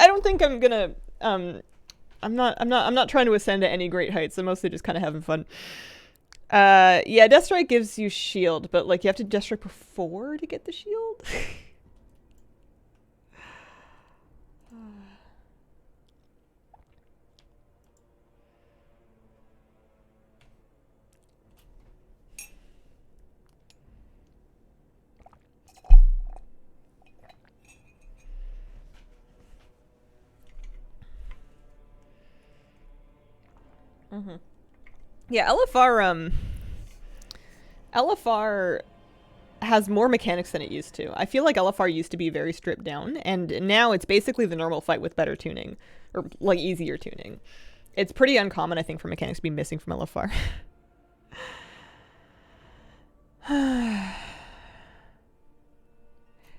don't think I'm gonna, I'm not trying to ascend to any great heights. I'm mostly just kind of having fun. Yeah, Death Strike gives you shield, but like you have to Death Strike before to get the shield. Yeah, LFR has more mechanics than it used to. I feel like LFR used to be very stripped down, and now it's basically the normal fight with better tuning, or like easier tuning. It's pretty uncommon, I think, for mechanics to be missing from LFR.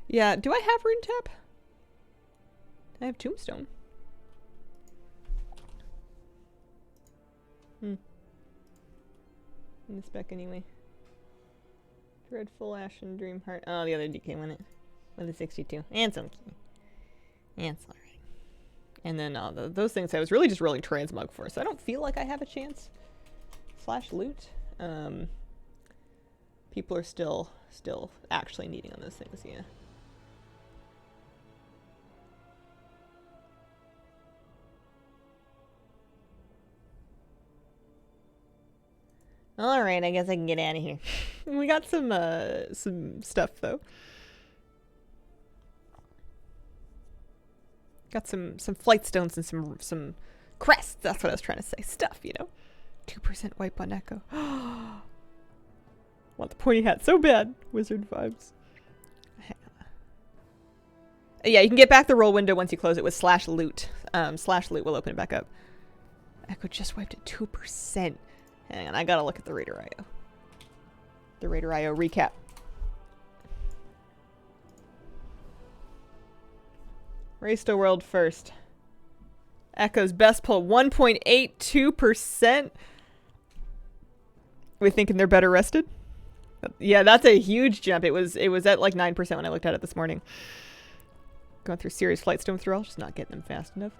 Yeah, do I have Rune Tap? I have Tombstone. In the spec anyway. Dreadful Ashen Dream Heart. Oh, the other DK won it. With a 62. And some key. And it's alright. And then those things I was really just rolling transmog for, so I don't feel like I have a chance. Slash loot. People are still actually needing on those things, yeah. All right, I guess I can get out of here. We got some stuff though. Got some flight stones and some crests. That's what I was trying to say. Stuff, you know. 2% wipe on Echo. Want the pointy hat so bad. Wizard vibes. Yeah, you can get back the roll window once you close it with /loot. /loot will open it back up. Echo just wiped at 2%. Hang on, I gotta look at the Raider IO. The Raider IO recap. Race to world first. Echo's best pull, 1.82%. We thinking they're better rested? Yeah, that's a huge jump. It was at like 9% when I looked at it this morning. Going through serious flight stone withdrawal, just not getting them fast enough.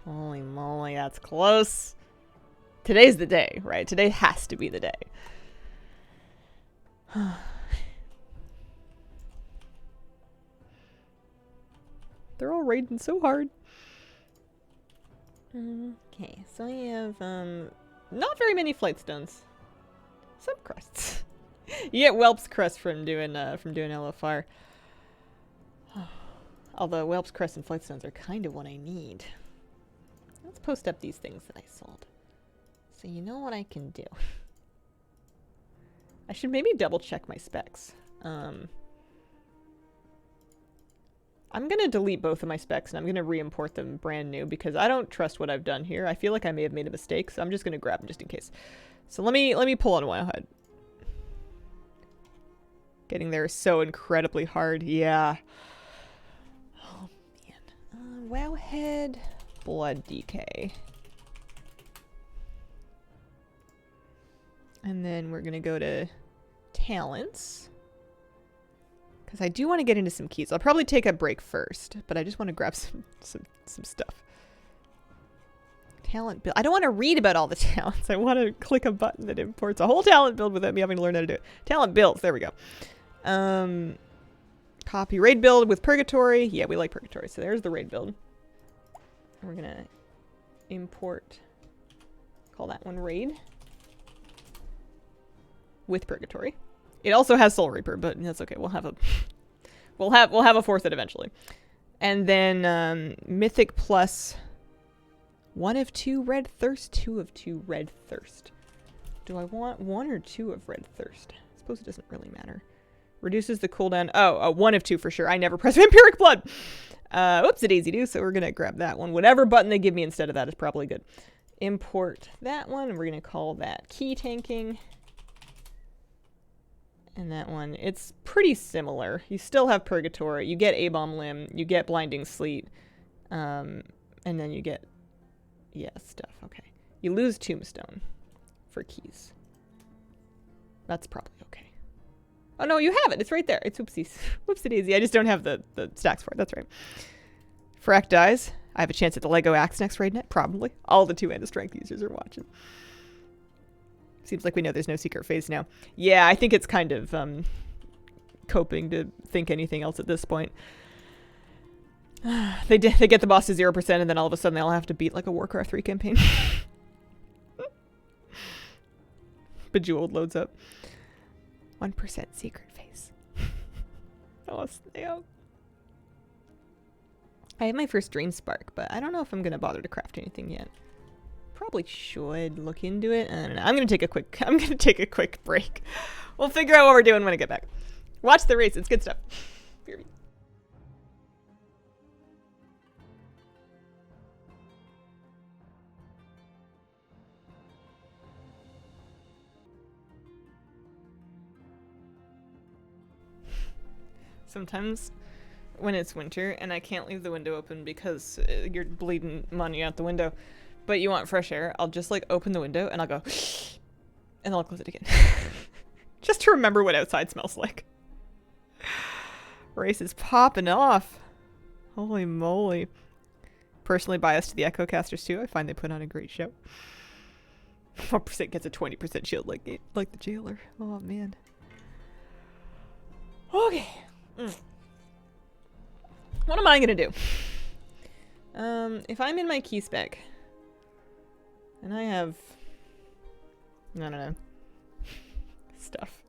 Holy moly, that's close. Today's the day, right? Today has to be the day. They're all raiding so hard. Okay, so I have not very many flight stones. Some crests. You get Whelp's crest from doing LFR. Although Whelp's crest and flight stones are kind of what I need. Let's post up these things that I sold. So you know what I can do. I should maybe double check my specs. I'm going to delete both of my specs and I'm going to re-import them brand new because I don't trust what I've done here. I feel like I may have made a mistake, so I'm just going to grab them just in case. So let me pull on Wowhead. Getting there is so incredibly hard. Yeah. Oh, man. Wowhead, Blood Decay. And then we're going to go to Talents. Because I do want to get into some keys. I'll probably take a break first, but I just want to grab some stuff. Talent build. I don't want to read about all the talents. I want to click a button that imports a whole talent build without me having to learn how to do it. Talent builds. There we go. Copy raid build with Purgatory. Yeah, we like Purgatory. So there's the raid build. We're going to import. Call that one raid. With Purgatory. It also has Soul Reaper, but that's okay. We'll have a fourth it eventually. And then Mythic plus 1 of 2 Red Thirst, 2 of 2 Red Thirst. Do I want 1 or 2 of Red Thirst? I suppose it doesn't really matter. Reduces the cooldown. Oh, 1 of 2 for sure. I never press Vampiric Blood. Oops, a daisy do. So we're gonna grab that one. Whatever button they give me instead of that is probably good. Import that one, and we're gonna call that key tanking. And that one, it's pretty similar. You still have Purgatory. You get A-Bomb Limb. You get Blinding Sleet. And then you get... Yeah, stuff. Okay. You lose Tombstone for keys. That's probably okay. Oh, no, you have it. It's right there. It's oopsies. Whoopsie-daisy. I just don't have the stacks for it. That's right. Frack dies. I have a chance at the Lego Axe next raid net. Probably. All the 2 strength users are watching. Seems like we know there's no secret phase now. Yeah, I think it's kind of coping to think anything else at this point. They get the boss to 0% and then all of a sudden they all have to beat like a Warcraft 3 campaign. Bejeweled loads up. 1% secret phase. Oh, snap. I have my first Dream Spark, but I don't know if I'm going to bother to craft anything yet. Probably should look into it. I don't know. I'm gonna take a quick break. We'll figure out what we're doing when I get back. Watch the race. It's good stuff. Sometimes when it's winter and I can't leave the window open because you're bleeding money out the window, but you want fresh air, I'll just like open the window and I'll go and then I'll close it again. Just to remember what outside smells like. Race is popping off. Holy moly. Personally biased to the Echo Casters too. I find they put on a great show. 1% gets a 20% shield like the jailer. Oh man. Okay. What am I gonna do? If I'm in my key spec and I have I don't know. Stuff.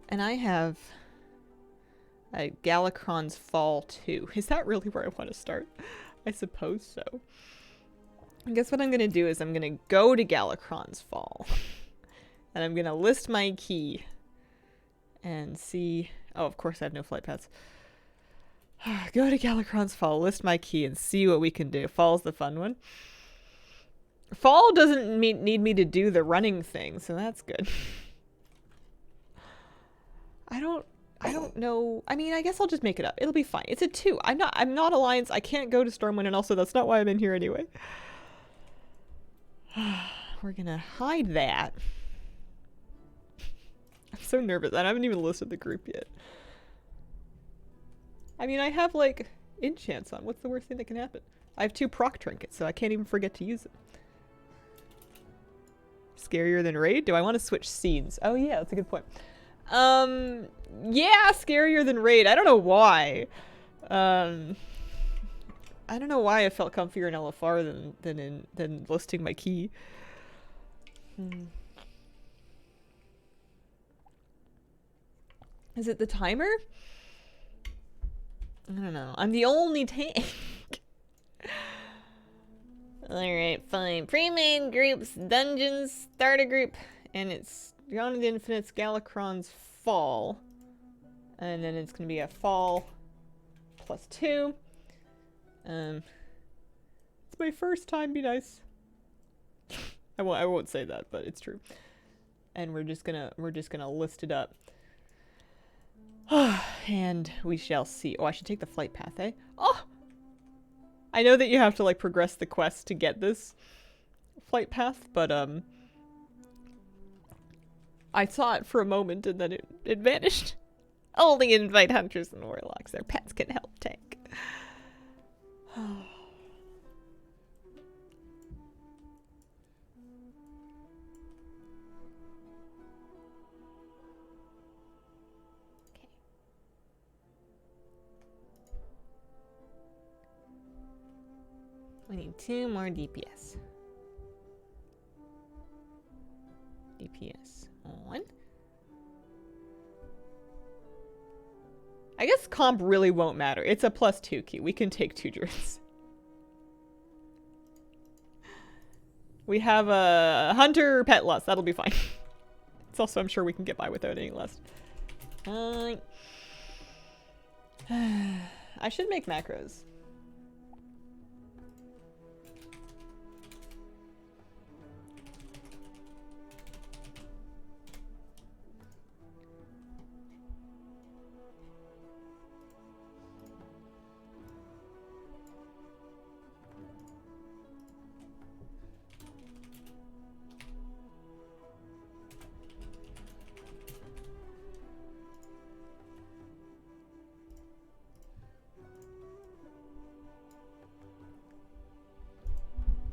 And I have a Galakron's Fall 2. Is that really where I want to start? I suppose so. I guess what I'm going to do is I'm going to go to Galakron's Fall. And I'm going to list my key. And see... Oh, of course I have no flight paths. Go to Galakron's Fall, list my key, and see what we can do. Fall's the fun one. Fall doesn't need me to do the running thing, so that's good. I don't know. I mean, I guess I'll just make it up. It'll be fine. It's a 2. I'm not Alliance. I can't go to Stormwind, and also that's not why I'm in here anyway. We're gonna hide that. I'm so nervous. I haven't even listed the group yet. I mean, I have, like, enchants on. What's the worst thing that can happen? I have 2 proc trinkets, so I can't even forget to use them. Scarier than Raid? Do I want to switch scenes? Oh, yeah, that's a good point. Yeah, scarier than Raid. I don't know why. I don't know why I felt comfier in LFR than listing my key. Is it the timer? I don't know. I'm the only tank. Alright, fine. Pre-main groups, dungeons, start a group, and it's Beyond the Infinites, Galakron's Fall. And then it's going to be a Fall +2. It's my first time, be nice. I won't say that, but it's true. And we're just gonna list it up. And we shall see. Oh, I should take the flight path, eh? Oh! I know that you have to, like, progress the quest to get this flight path, but, I saw it for a moment and then it vanished. Only invite hunters and warlocks. Their pets can help tank. We need 2 more DPS. DPS on. I guess comp really won't matter. It's a +2 key. We can take 2 druids. We have a hunter pet lust. That'll be fine. It's also, I'm sure we can get by without any lust. I should make macros.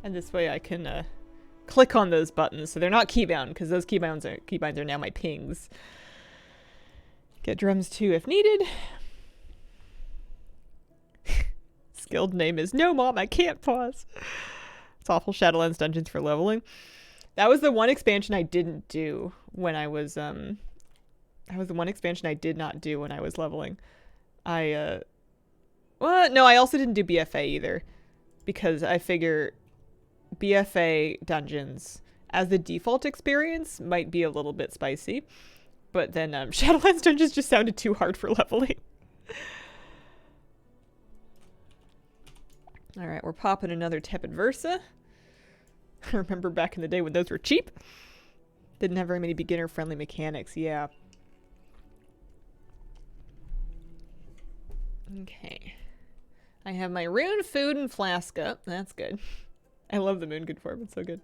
And this way I can click on those buttons so they're not keybound, because those keybinds are now my pings. Get drums too if needed. Skilled name is No Mom, I can't pause. It's awful. Shadowlands Dungeons for leveling. That was the one expansion I didn't do when I was that was the one expansion I did not do when I was leveling. Well, no, I also didn't do BFA either, because I figure BFA dungeons as the default experience might be a little bit spicy, but then Shadowlands dungeons just sounded too hard for leveling. Alright, we're popping another Tepid Versa. I remember back in the day when those were cheap. Didn't have very many beginner-friendly mechanics, yeah. Okay. I have my rune, food, and flask up. That's good. I love the moon good form. It's so good.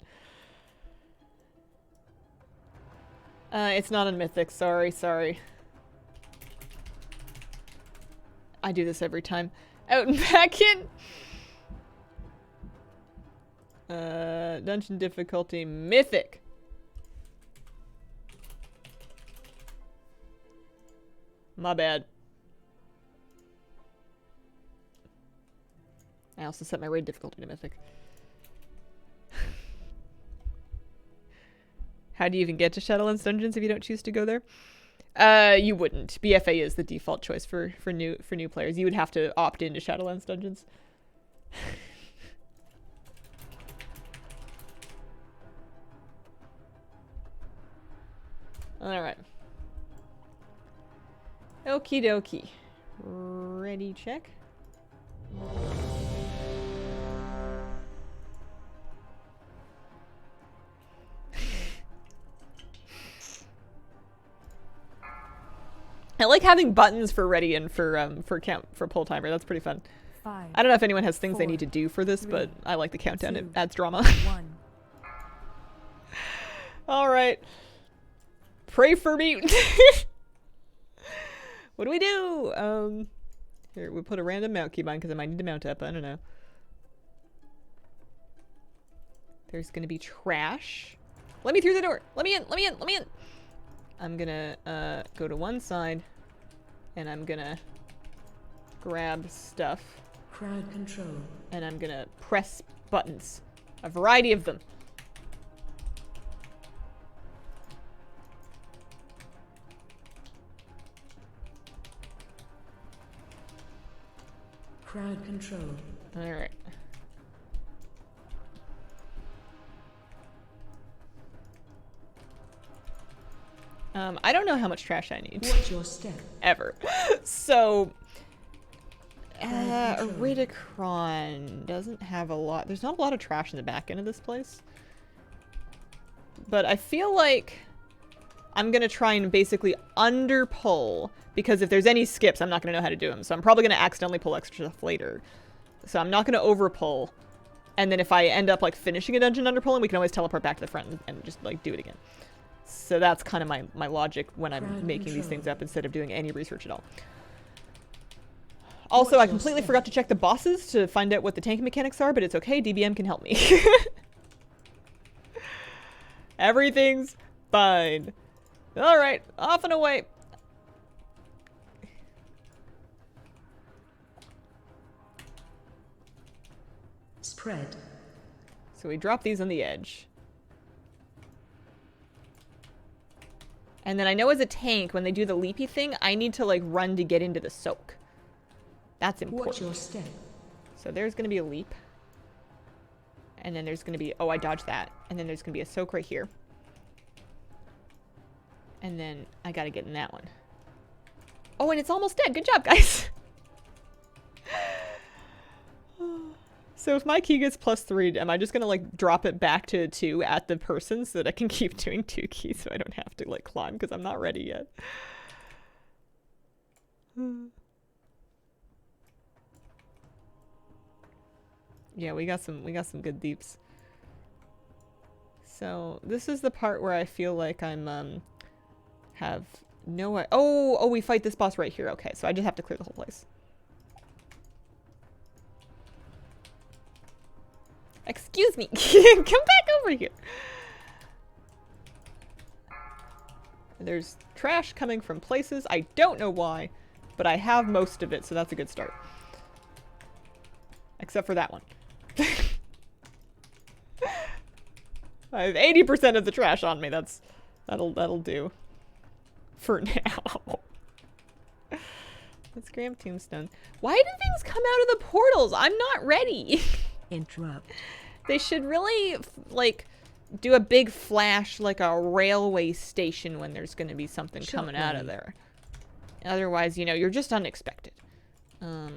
It's not on mythic. Sorry. I do this every time. Out and back in. Dungeon difficulty mythic. My bad. I also set my raid difficulty to mythic. How do you even get to Shadowlands Dungeons if you don't choose to go there? You wouldn't. BFA is the default choice for new players. You would have to opt into Shadowlands Dungeons. All right. Okie dokie. Ready, check. I like having buttons for ready and for pull timer. That's pretty fun. 5. I don't know if anyone has things they 4, need to do for this, 3, but I like the countdown. It 2, adds drama. 1. All right. Pray for me. What do we do? Here, we put a random mount keybind because I might need to mount up. I don't know. There's going to be trash. Let me through the door. Let me in. Let me in. Let me in. I'm going to go to one side and I'm going to grab stuff. Crowd control. And I'm going to press buttons. A variety of them. Crowd control. All right. I don't know how much trash I need. Watch your step. Ever. So, Crowd control. Iridacron doesn't have a lot. There's not a lot of trash in the back end of this place. But I feel like I'm going to try and basically underpull, because if there's any skips, I'm not going to know how to do them. So I'm probably going to accidentally pull extra stuff later. So I'm not going to overpull. And then if I end up like finishing a dungeon underpulling, we can always teleport back to the front and just like do it again. So that's kind of my logic when I'm Crowd making these control. things up instead of doing any research at all. Also, I completely forgot to check the bosses to find out what the tank mechanics are, but it's okay. DBM can help me. Everything's fine. All right, off and away. Spread. So we drop these on the edge. And then I know as a tank, when they do the leapy thing, I need to like run to get into the soak. That's important. Watch your step. So there's going to be a leap. And then there's going to be... Oh, I dodged that. And then there's going to be a soak right here. And then I got to get in that one. Oh, and it's almost dead. Good job, guys. So if my key gets +3, am I just going to like drop it back to 2 at the person so that I can keep doing 2 keys so I don't have to like climb because I'm not ready yet? Yeah, we got some good deeps. So this is the part where I feel like I'm have no... Oh, we fight this boss right here. Okay, so I just have to clear the whole place. Excuse me. Come back over here. There's trash coming from places. I don't know why, but I have most of it, so that's a good start. Except for that one. I have 80% of the trash on me. That'll do. For now. Let's grab tombstone. Why do things come out of the portals? I'm not ready. Interrupt. They should really, like, do a big flash like a railway station when there's going to be something coming out of there. Otherwise, you know, you're just unexpected. Or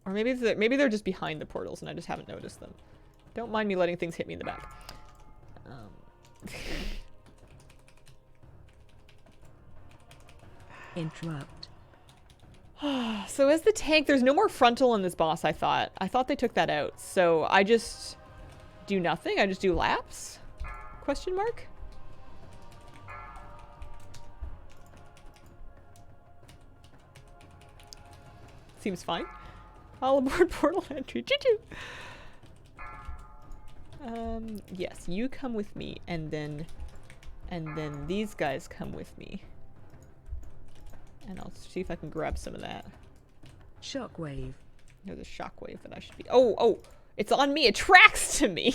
maybe they're just behind the portals and I just haven't noticed them. Don't mind me letting things hit me in the back. Interrupt. So as the tank, there's no more frontal in this boss, I thought. I thought they took that out. So I just do nothing? I just do laps? Question mark? Seems fine. All aboard portal entry. Choo-choo! Yes, you come with me, and then these guys come with me. And I'll see if I can grab some of that. Shockwave. There's a shockwave that I should be. Oh, oh, it's on me. It tracks to me.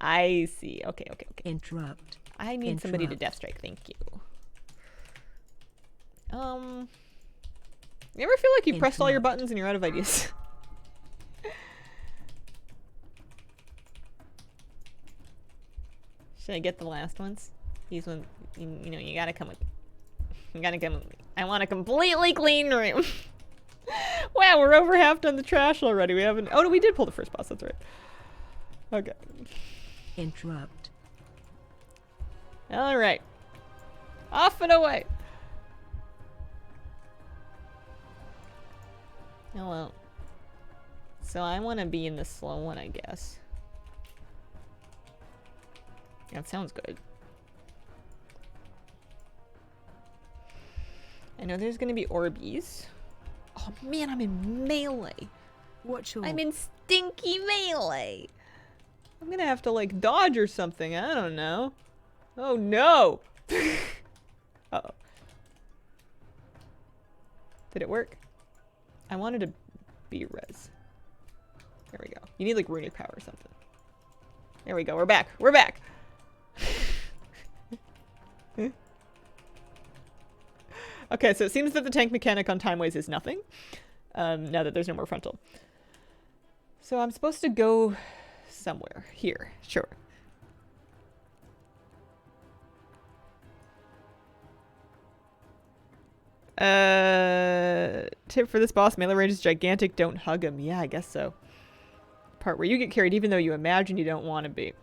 I see. Okay, okay, okay. Interrupt. I need somebody to Interrupt. death strike. Thank you. You ever feel like you pressed all your Interrupt. buttons and you're out of ideas? Should I get the last ones? These ones, you know, you gotta come with me. You gotta come with me. I want a completely clean room. Wow, we're over half done the trash already. We haven't. Oh no, we did pull the first boss. That's right. Okay. Interrupt. All right. Off and away. Hello. So I want to be in the slow one, I guess. That sounds good. I know there's gonna be Orbeez. Oh man, I'm in melee. Watch your I'm in stinky melee. I'm gonna have to like dodge or something. I don't know. Oh no. Uh-oh. Did it work? I wanted to be res. There we go. You need like runic power or something. There we go. We're back. We're back. Okay, so it seems that the tank mechanic on timeways is nothing. Now that there's no more frontal. So I'm supposed to go somewhere. Here. Sure. Tip for this boss, melee range is gigantic, don't hug him. Yeah, I guess so. Part where you get carried even though you imagine you don't want to be.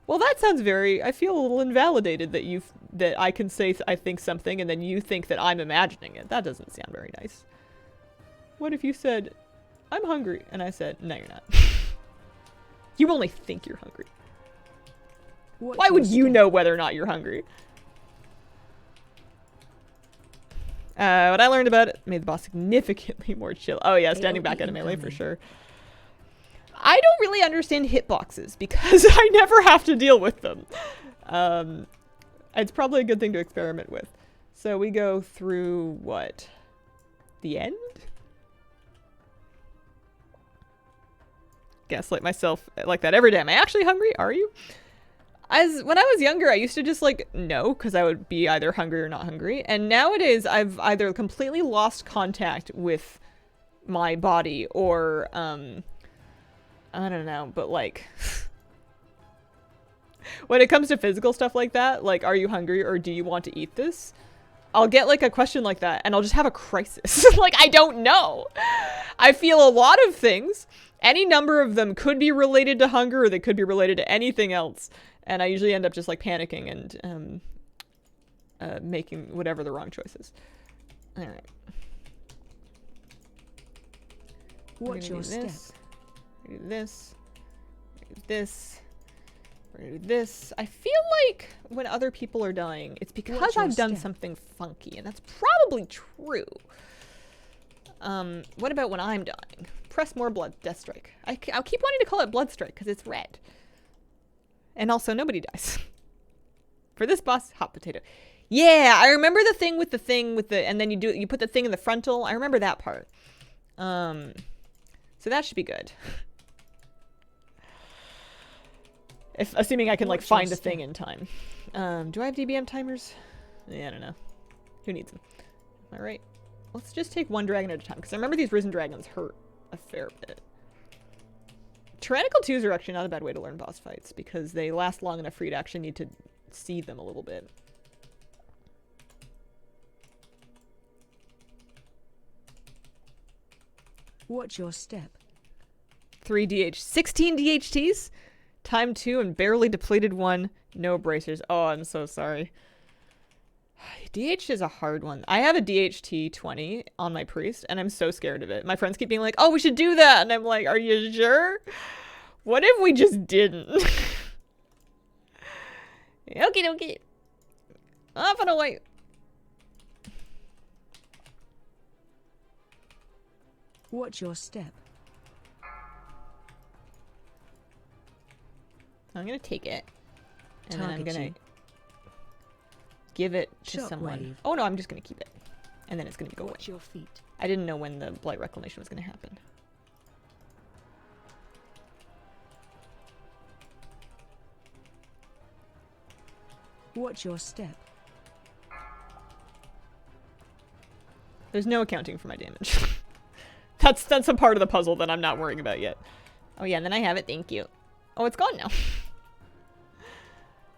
Well, that sounds very, I feel a little invalidated that I can say I think something and then you think that I'm imagining it. That doesn't sound very nice. What if you said, I'm hungry, and I said, no, you're not. You only think you're hungry. watch Why would your you step. know whether or not you're hungry? What I learned about it made the boss significantly more chill. Oh yeah, standing back at a melee for incoming. sure. I don't really understand hitboxes because I never have to deal with them. It's probably a good thing to experiment with. So we go through what? The end? Gaslight myself like that every day. Am I actually hungry? Are you? When I was younger, I used to just like no, because I would be either hungry or not hungry. And nowadays, I've either completely lost contact with my body or I don't know, but like when it comes to physical stuff like that, like are you hungry or do you want to eat this? I'll get like a question like that and I'll just have a crisis. Like I don't know. I feel a lot of things. Any number of them could be related to hunger or they could be related to anything else. And I usually end up just like panicking and making whatever the wrong choice is. All right. Watch your step. We're gonna do this. We're gonna do this. We're gonna do this. I feel like when other people are dying, it's because Watch your I've done step. something funky, and that's probably true. What about when I'm dying? Press more blood. Death strike. I'll keep wanting to call it blood strike because it's red. And also, nobody dies. For this boss, hot potato. Yeah, I remember the thing with the, and then you put the thing in the frontal. I remember that part. So that should be good. Assuming I can like Watch your find the step. thing in time. Do I have DBM timers? Yeah, I don't know. Who needs them? All right. Let's just take one dragon at a time because I remember these risen dragons hurt a fair bit. Tyrannical 2s are actually not a bad way to learn boss fights because they last long enough for you to actually need to see them a little bit. Watch your step. 16 DHTs? Time 2 and barely depleted 1. No bracers. Oh, I'm so sorry. DH is a hard one. I have a DHT 20 on my priest, and I'm so scared of it. My friends keep being like, oh, we should do that. And I'm like, are you sure? What if we just didn't? Okie dokie. Off and away. Watch your step. I'm going to take it. And then I'm Target going you. to give it to someone. Shockwave. Oh, no, I'm just going to keep it. And then it's going to go away. Watch your feet. I didn't know when the Blight Reclamation was going to happen. Watch your step. There's no accounting for my damage. That's a part of the puzzle that I'm not worrying about yet. Oh yeah, and then I have it. Thank you. Oh, it's gone now.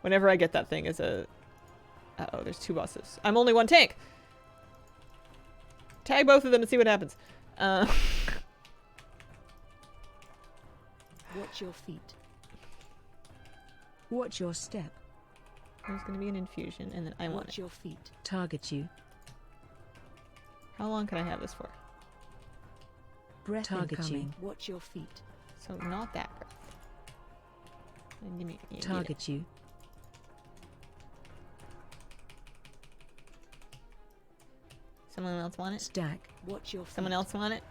Whenever I get that thing as a... Uh-oh, there's 2 bosses. I'm only 1 tank. Tag both of them and see what happens. Watch your feet. Watch your step. There's gonna be an infusion, and then I want Watch it. your feet. Target you. How long can I have this for? Breath target incoming. You. Watch your feet. So not that breath. And give me, target you. Someone else want it? Stack. Watch your feet. Someone else want it?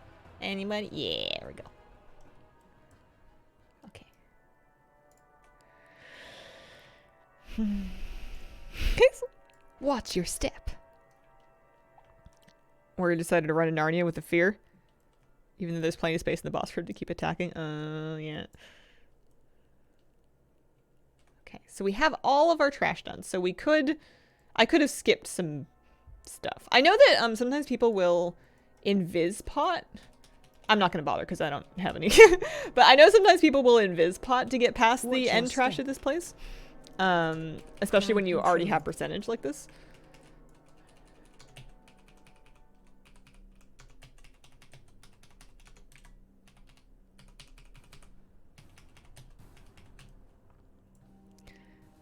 Anybody? Yeah, there we go. Okay. Okay, so watch your step. Or you decided to run a Narnia with a fear? Even though there's plenty of space in the boss for him to keep attacking? Yeah. Okay, so we have all of our trash done. So we could... I could have skipped some stuff. I know that sometimes people will invis pot. I'm not going to bother because I don't have any. But I know sometimes people will invis pot to get past the end trash of this place. Especially when you already have percentage like this.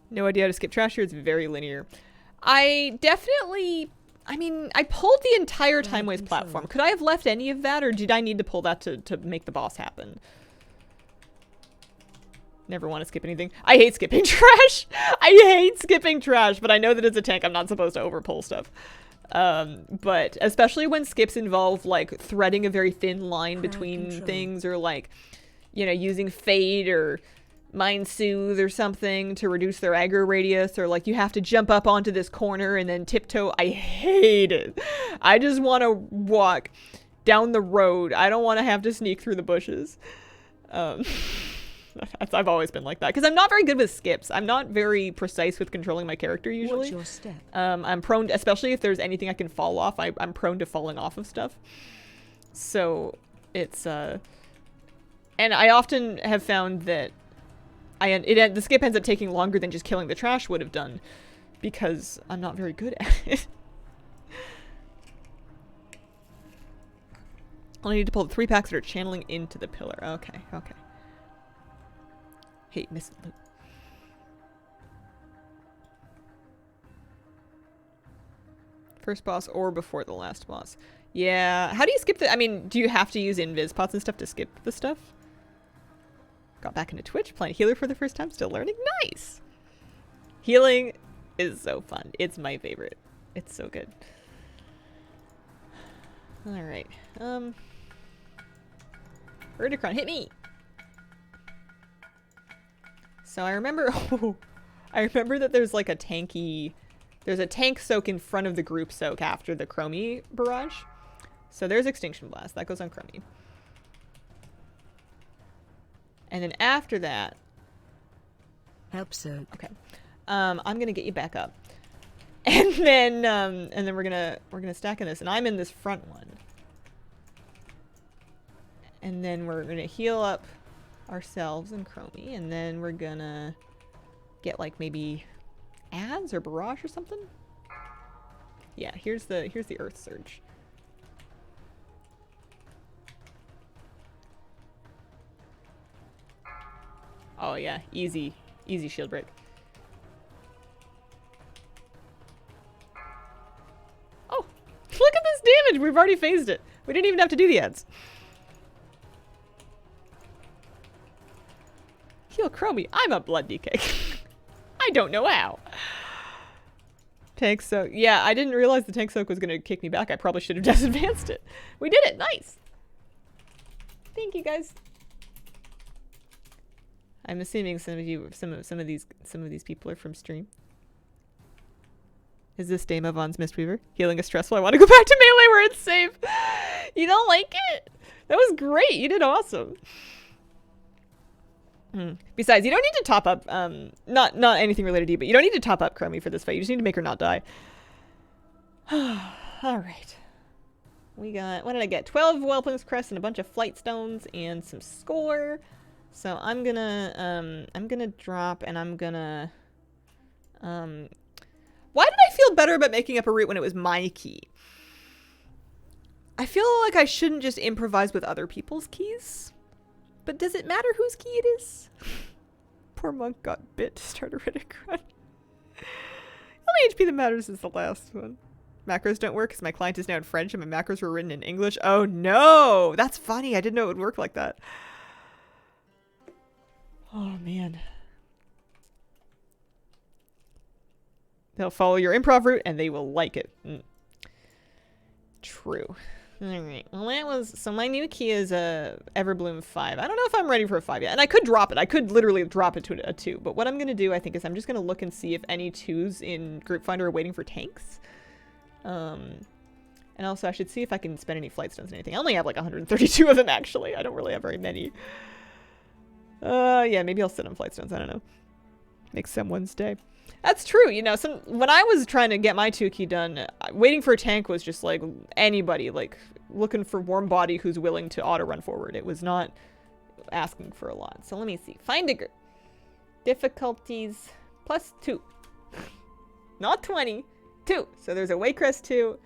No idea how to skip trash here. It's very linear. I definitely... I mean, I pulled the entire Time Waste platform. Could I have left any of that, or did I need to pull that to make the boss happen? Never want to skip anything. I hate skipping trash. I hate skipping trash, but I know that as a tank, I'm not supposed to overpull stuff. But especially when skips involve, like, threading a very thin line between things, or, like, you know, using Fade or Mind Soothe or something to reduce their aggro radius, or like you have to jump up onto this corner and then tiptoe. I hate it. I just want to walk down the road. I don't want to have to sneak through the bushes. I've always been like that because I'm not very good with skips. I'm not very precise with controlling my character usually. Watch your step. I'm prone to, especially if there's anything I can fall off, I'm prone to falling off of stuff. So it's and I often have found that the skip ends up taking longer than just killing the trash would have done because I'm not very good at it. I need to pull the 3 packs that are channeling into the pillar. Okay, okay. Hate missing loot. First boss or before the last boss. Yeah, how do you skip the... I mean, do you have to use invis pots and stuff to skip the stuff? Got back into Twitch, playing healer for the first time, still learning. Nice! Healing is so fun. It's my favorite. It's so good. Alright. Verticron, hit me! So I remember... I remember that there's like a tanky... There's a tank soak in front of the group soak after the Chromie barrage. So there's Extinction Blast. That goes on Chromie. And then after that... Help soak. Okay. I'm gonna get you back up. And then we're gonna stack in this. And I'm in this front one. And then we're gonna heal up ourselves and Chromie. And then we're gonna get like maybe ads or barrage or something. Yeah, here's the Earth Surge. Oh yeah, easy shield break. Oh, look at this damage! We've already phased it. We didn't even have to do the ads. Heal Chromie. I'm a blood DK. I don't know how. Tank soak. Yeah, I didn't realize the tank soak was going to kick me back. I probably should have just advanced it. We did it. Nice. Thank you, guys. I'm assuming some of these people are from stream. Is this Dame Avon's Mistweaver? Healing is stressful. I want to go back to melee where it's safe. You don't like it? That was great. You did awesome. Besides, you don't need to top up, not anything related to you, but you don't need to top up Chromie for this fight. You just need to make her not die. Alright. We got, what did I get? 12 Whelpling's Crest and a bunch of Flight Stones and some score. So I'm gonna drop and I'm gonna, why did I feel better about making up a route when it was my key? I feel like I shouldn't just improvise with other people's keys. But does it matter whose key it is? Poor monk got bit to start a Reddit run. The only HP that matters is the last one. Macros don't work because my client is now in French and my macros were written in English. Oh no! That's funny. I didn't know it would work like that. Oh man. They'll follow your improv route and they will like it. True. Alright, well that was, so my new key is a Everbloom 5. I don't know if I'm ready for a 5 yet, and I could drop it. I could literally drop it to a 2, but what I'm going to do, I think, is I'm just going to look and see if any 2s in Group Finder are waiting for tanks. And also I should see if I can spend any flight stones or anything. I only have like 132 of them, actually. I don't really have very many. Yeah, maybe I'll sit on flight stones, I don't know. Make someone's day. That's true, you know, when I was trying to get my 2 key done, waiting for a tank was just like anybody, like looking for warm body who's willing to auto run forward. It was not asking for a lot. So let me see. Find a group. Difficulties +2. Not 20. 2. So there's a Waycrest 2.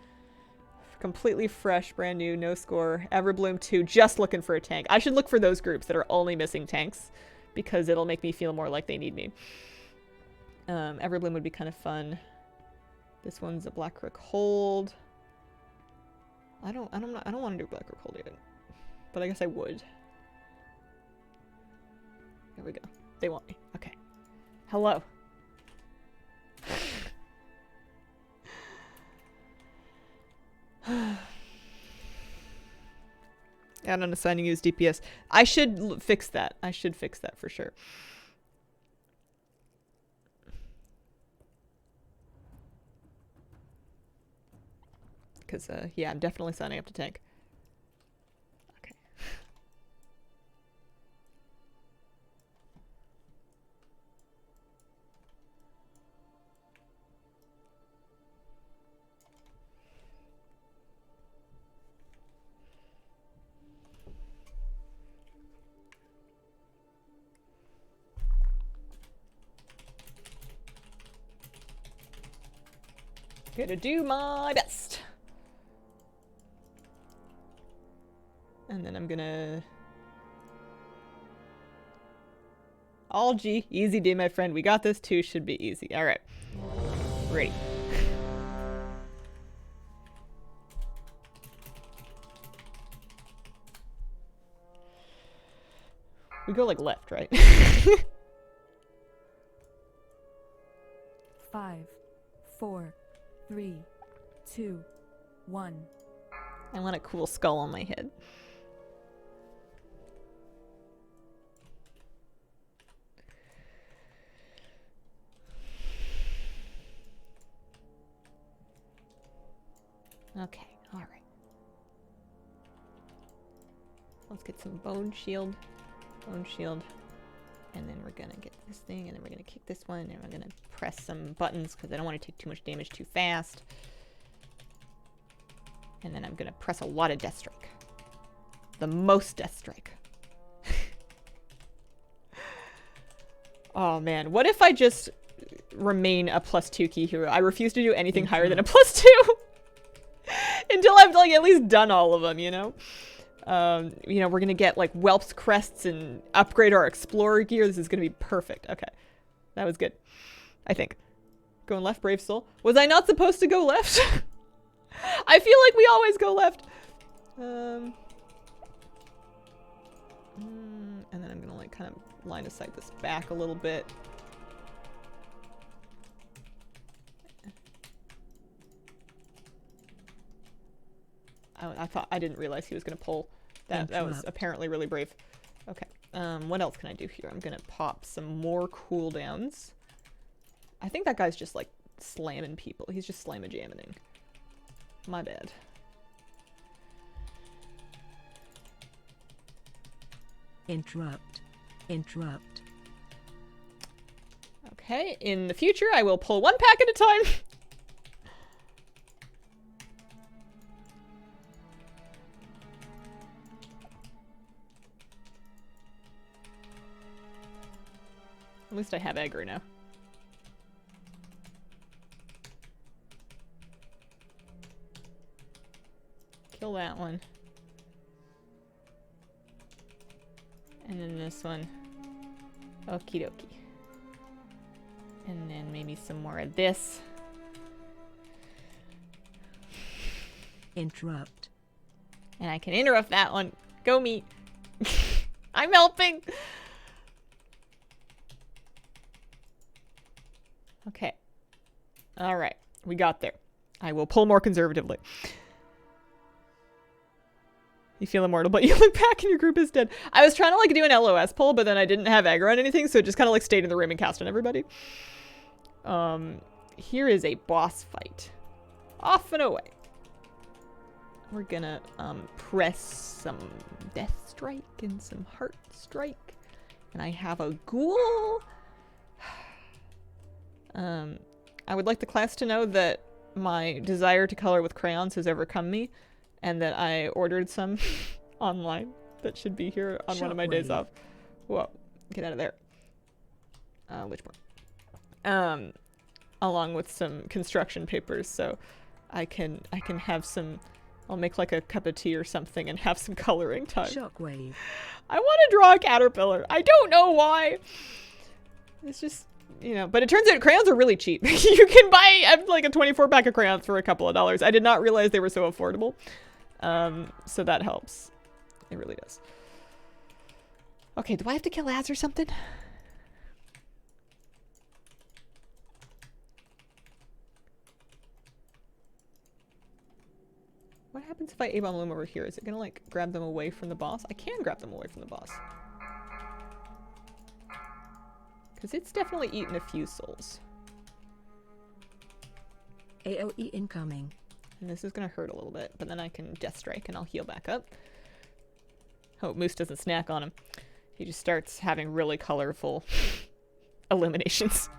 Completely fresh, brand new, no score. Everbloom 2, just looking for a tank. I should look for those groups that are only missing tanks because it'll make me feel more like they need me. Everbloom would be kind of fun. This one's a Black Rook hold. I don't want to do Black Rook hold yet, but I guess I would. There we go. They want me. Okay. Hello. Add on assigning use DPS. I should fix that. I should fix that for sure. Because, yeah, I'm definitely signing up to tank. Okay. Gonna do my best. And then I'm gonna... All G. Easy day, my friend. We got this too. Should be easy. Alright. Ready. We go like left, right? 5, 4, 3, 2, 1. I want a cool skull on my head. Okay, alright. Let's get some bone shield. Bone shield. And then we're gonna get this thing, and then we're gonna kick this one, and we're gonna press some buttons because I don't want to take too much damage too fast. And then I'm gonna press a lot of Death Strike. The most Death Strike. Oh man, what if I just remain a +2 key hero? I refuse to do anything higher than a +2 until I've like at least done all of them, you know? You know, we're gonna get like Whelp's crests and upgrade our explorer gear. This is gonna be perfect. Okay, that was good, I think. Going left, brave soul. Was I not supposed to go left? I feel like we always go left. And then I'm gonna like kind of line of sight this back a little bit. Oh, I didn't realize he was gonna pull. That was apparently really brave. Okay. What else can I do here? I'm gonna pop some more cooldowns. I think that guy's just like slamming people. He's just slam-a-jamming. My bad. Interrupt. Interrupt. Okay, in the future, I will pull one pack at a time. At least I have aggro now. Kill that one. And then this one. Okie dokie. And then maybe some more of this. Interrupt. And I can interrupt that one. Go me. I'm helping. Okay. All right. We got there. I will pull more conservatively. You feel immortal, but you look back and your group is dead. I was trying to like do an LOS pull, but then I didn't have aggro on anything, so it just kind of like stayed in the room and cast on everybody. Here is a boss fight. Off and away. We're gonna press some Death Strike and some Heart Strike. And I have a ghoul. I would like the class to know that my desire to color with crayons has overcome me, and that I ordered some online that should be here on one of my days off. Whoa, get out of there. Which one? Along with some construction papers, so I can have some. I'll make like a cup of tea or something and have some coloring time. Shockwave. I want to draw a caterpillar. I don't know why. It's just, you know, but it turns out crayons are really cheap. You can buy like a 24 pack of crayons for a couple of dollars. I did not realize they were so affordable. So that helps. It really does. Okay, do I have to kill Az or something? What happens if I A-bomb Loom over here? Is it gonna like grab them away from the boss? I can grab them away from the boss. Because it's definitely eaten a few souls. AoE incoming. And this is gonna hurt a little bit, but then I can Death Strike and I'll heal back up. Hope Moose doesn't snack on him. He just starts having really colorful eliminations.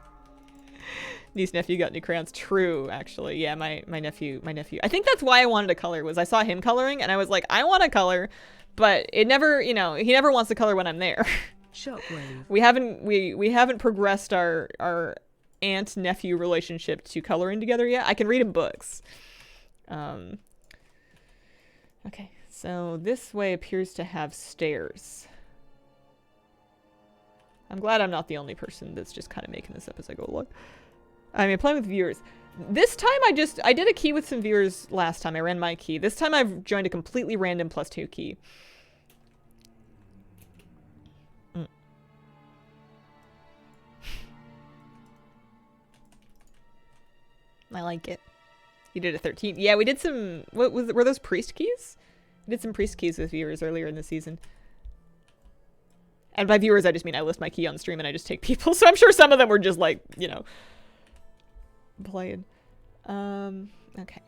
Niece nephew got new crayons. True, actually. Yeah, my nephew. I think that's why I wanted to color, was I saw him coloring and I was like, I want to color, but it never, you know, he never wants to color when I'm there. Shockwave. We haven't progressed our aunt nephew relationship to coloring together yet. I can read him books. Okay, so this way appears to have stairs. I'm glad I'm not the only person that's just kind of making this up as I go along. I mean, playing with viewers. This time I did a key with some viewers last time. I ran my key. This time I've joined a completely random +2 key. I like it. You did a 13. Yeah, we did some, were those priest keys? We did some priest keys with viewers earlier in the season. And by viewers, I just mean I list my key on stream and I just take people. So I'm sure some of them were just like, you know, playing. Okay.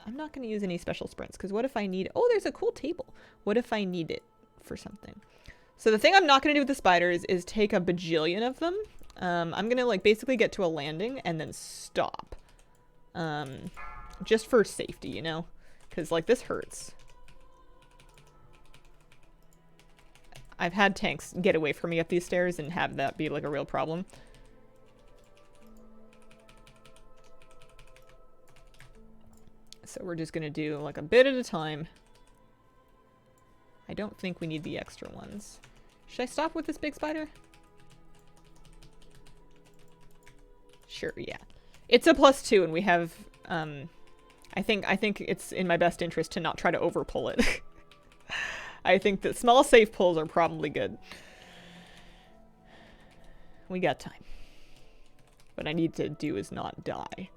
I'm not going to use any special sprints because what if I need, oh, there's a cool table. What if I need it for something? So the thing I'm not going to do with the spiders is take a bajillion of them. I'm going to like basically get to a landing and then stop. Just for safety, you know, because like this hurts. I've had tanks get away from me up these stairs and have that be like a real problem. So we're just gonna do like a bit at a time. I don't think we need the extra ones. Should I stop with this big spider? Sure, yeah. It's a +2 and we have, I think it's in my best interest to not try to overpull it. I think that small safe pulls are probably good. We got time. What I need to do is not die.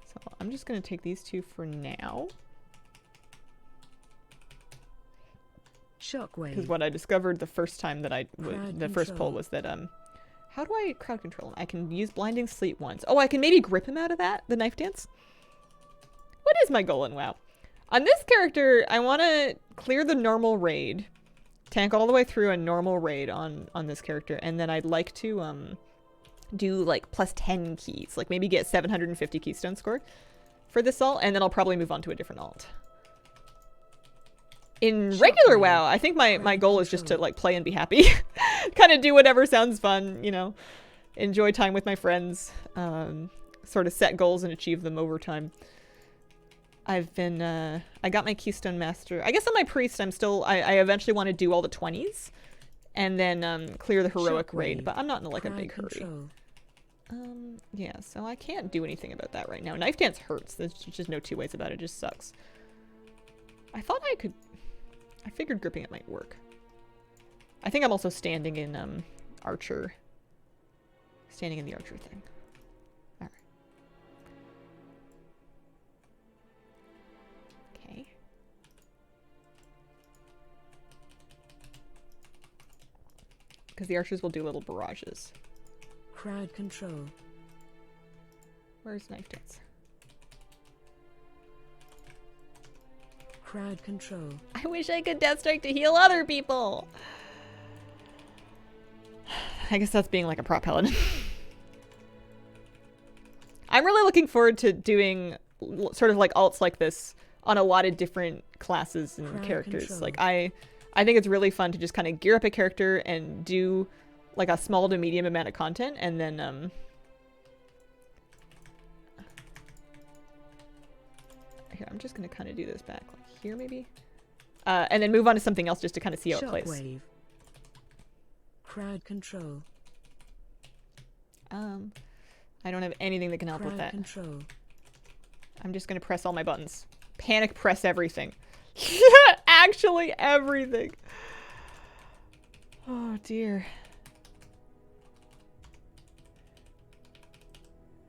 So I'm just going to take these two for now. Shockwave. Because what I discovered the first time that the first pull was that, how do I crowd control him? I can use Blinding Sleep once. Oh, I can maybe grip him out of that, the knife dance? What is my goal in WoW? On this character, I want to clear the normal raid tank all the way through a normal raid on this character, and then I'd like to do like plus 10 keys, like maybe get 750 keystone score for this alt, and then I'll probably move on to a different alt. In regular WoW, I think my goal is just to like play and be happy. Kind of do whatever sounds fun, you know, enjoy time with my friends, sort of set goals and achieve them over time. I've been, I got my Keystone Master. I guess on my Priest, I eventually want to do all the 20s and then clear the Heroic raid, but I'm not in like a big hurry. Yeah, so I can't do anything about that right now. Knife Dance hurts. There's just no two ways about it. It just sucks. I thought I could... I figured gripping it might work. I think I'm also standing in Archer. Standing in the Archer thing. Alright. Okay. Because the Archers will do little barrages. Crowd control. Where's Knife Dance? Crowd control. I wish I could Death Strike to heal other people. I guess that's being like a prop paladin. I'm really looking forward to doing sort of like alts like this on a lot of different classes and Crowd characters. control. Like I think it's really fun to just kind of gear up a character and do like a small to medium amount of content, and then here, I'm just gonna kind of do this back like here maybe, and then move on to something else just to kind of see how it plays. Shockwave. Crowd control. I don't have anything that can help with Crowd that. control. I'm just gonna press all my buttons. Panic press everything. Actually everything. Oh dear.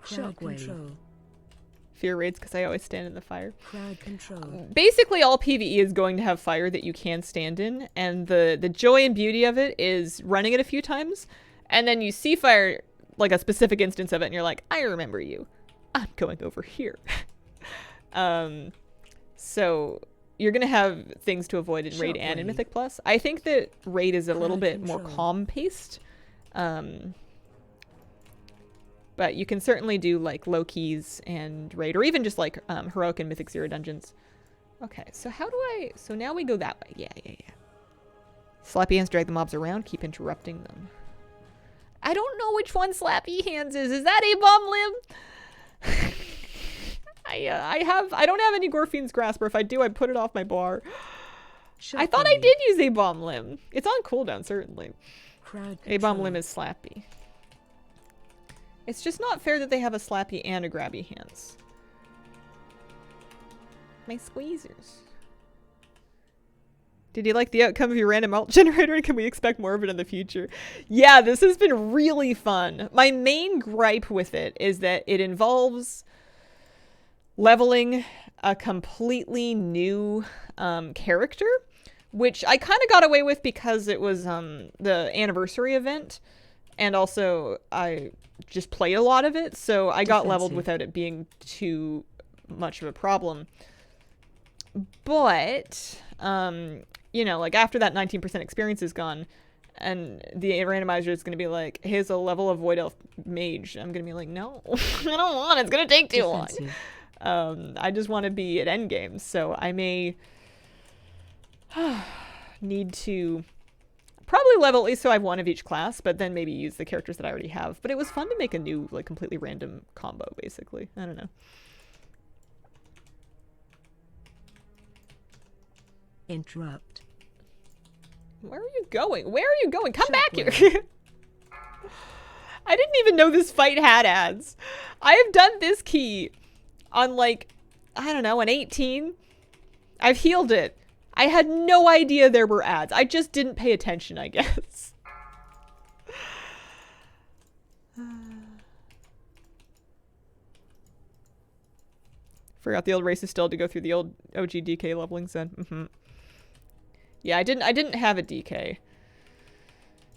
Crowd control. Fear raids because I always stand in the fire. Crowd control. Basically all PvE is going to have fire that you can stand in, and the joy and beauty of it is running it a few times, and then you see fire, like a specific instance of it, and you're like, I remember you. I'm going over here. So you're going to have things to avoid in Raid and in Shockwave. Mythic Plus. I think that Raid is a little Crowd bit more control. calm-paced. But you can certainly do like low keys and Raid, or even just like Heroic and Mythic Zero dungeons. Okay, so how do I... So now we go that way. Yeah. Slappy Hands drag the mobs around, keep interrupting them. I don't know which one Slappy Hands is. Is that a bomb limb? I don't have any Gorfien's Grasp, or if I do, I put it off my bar. I thought I Shockwave. did use a bomb limb. It's on cooldown, certainly. Crowd A bomb control. limb is Slappy. It's just not fair that they have a Slappy and a Grabby Hands. My squeezers. Did you like the outcome of your random alt generator, and can we expect more of it in the future? Yeah, this has been really fun. My main gripe with it is that it involves leveling a completely new character, which I kind of got away with because it was the anniversary event, and also I just played a lot of it, so I got leveled Defensive. without it being too much of a problem. But you know, like after that 19% experience is gone, and the randomizer is going to be like, here's a level of Void Elf Mage, I'm going to be like, no, I don't want it. It's going to take too long. Defensive. I just want to be at endgame, so I may need to probably level at least so I have one of each class, but then maybe use the characters that I already have. But it was fun to make a new, like, completely random combo, basically. I don't know. Interrupt. Where are you going? Where are you going? Come back here. Shockwave. I didn't even know this fight had ads. I have done this key on, like, I don't know, an 18. I've healed it. I had no idea there were ads. I just didn't pay attention, I guess. Forgot the old races still had to go through the old OG DK leveling then. Yeah, I didn't have a DK.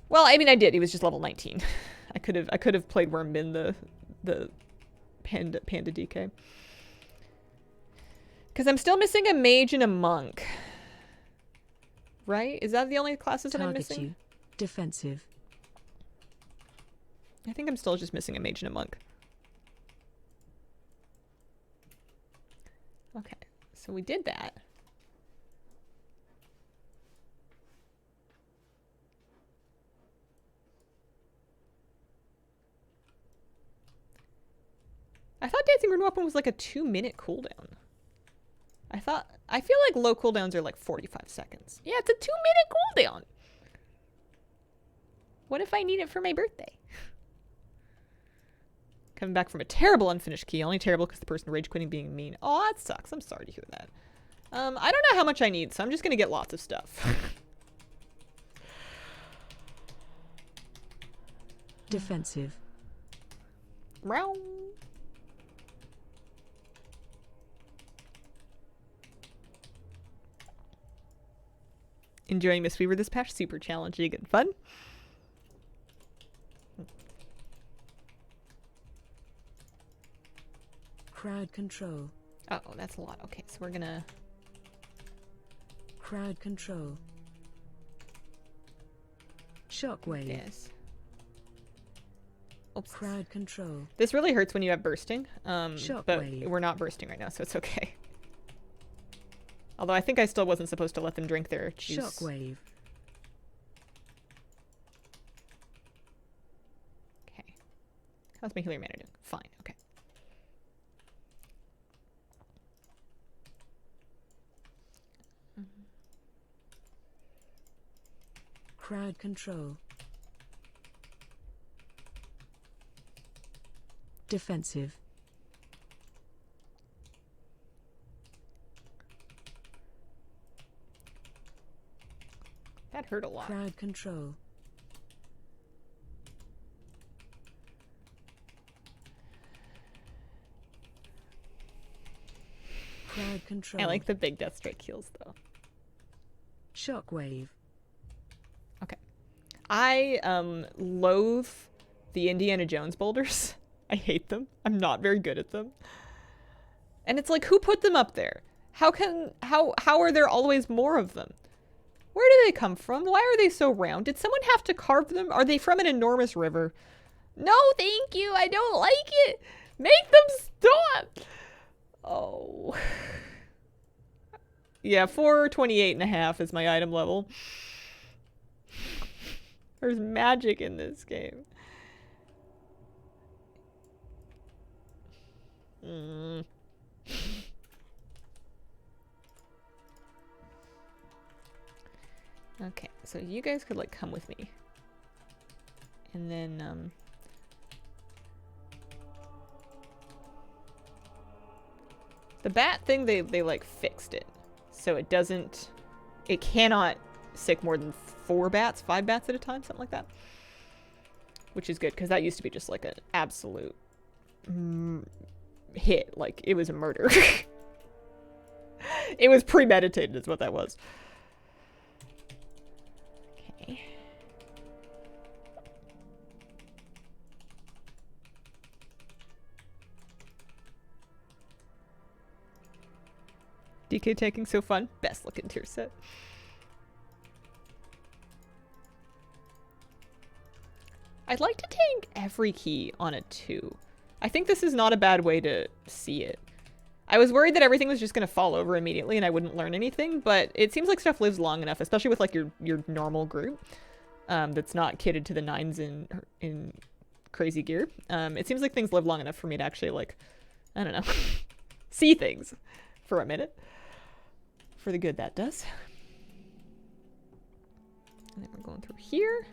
Well, I mean I did. He was just level 19. I could have played Wormbin the panda DK. Cuz I'm still missing a mage and a monk. right? Is that the only classes that I'm Target missing? you. Defensive. I think I'm still just missing a mage and a monk. Okay, so we did that. I thought Dancing Rune Weapon was like a 2-minute cooldown. I feel like low cooldowns are like 45 seconds. Yeah, it's a 2-minute cooldown. What if I need it for my birthday? Coming back from a terrible unfinished key. Only terrible because the person rage quitting being mean. Oh, that sucks. I'm sorry to hear that. I don't know how much I need, so I'm just going to get lots of stuff. Defensive. Meow. Enjoying Mistweaver this patch. Super challenging and fun. Crowd control. Oh, that's a lot. Okay, so we're gonna... Crowd control. Shockwave. Yes. Oops. Crowd control. This really hurts when you have bursting. But Shockwave. we're not bursting right now, so it's okay. Although I think I still wasn't supposed to let them drink their juice. Shockwave. Okay. How's my healer mana doing? Fine, okay. Crowd control. Defensive. That hurt a lot. Crowd control. Crowd control. I like the big death strike heals though. Shockwave. Okay. I loathe the Indiana Jones boulders. I hate them. I'm not very good at them. And it's like, who put them up there? How are there always more of them? Where do they come from? Why are they so round? Did someone have to carve them? Are they from an enormous river? No, thank you. I don't like it. Make them stop. Oh. Yeah, 428.5 is my item level. There's magic in this game. Okay, so you guys could like come with me. And then the bat thing, they like fixed it. So it cannot sick more than 5 bats at a time, something like that. Which is good, because that used to be just like an absolute hit. Like, it was a murder. It was premeditated is what that was. Okay. DK taking so fun. Best looking tier set. I'd like to tank every key on a 2. I think this is not a bad way to see it. I was worried that everything was just going to fall over immediately and I wouldn't learn anything, but it seems like stuff lives long enough, especially with like your normal group that's not kitted to the 9s in crazy gear. It seems like things live long enough for me to actually, like, I don't know, see things for a minute. For the good that does. And then we're going through here.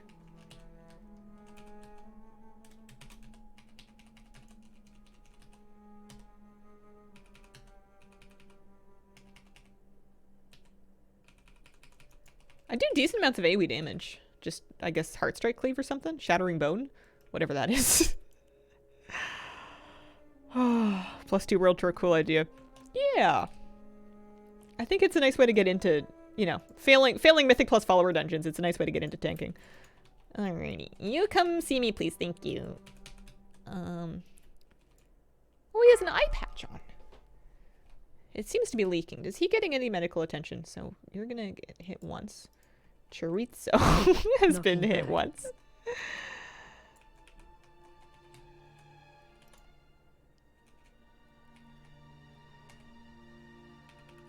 I do decent amounts of AoE damage. Just, I guess, Heart Strike Cleave or something? Shattering Bone? Whatever that is. +2 World Tour, cool idea. Yeah. I think it's a nice way to get into, you know, failing Mythic plus follower dungeons. It's a nice way to get into tanking. Alrighty. You come see me, please. Thank you. Oh, he has an eye patch on. It seems to be leaking. Is he getting any medical attention? So you're gonna get hit once. Chorizo has been Knocking hit back. once.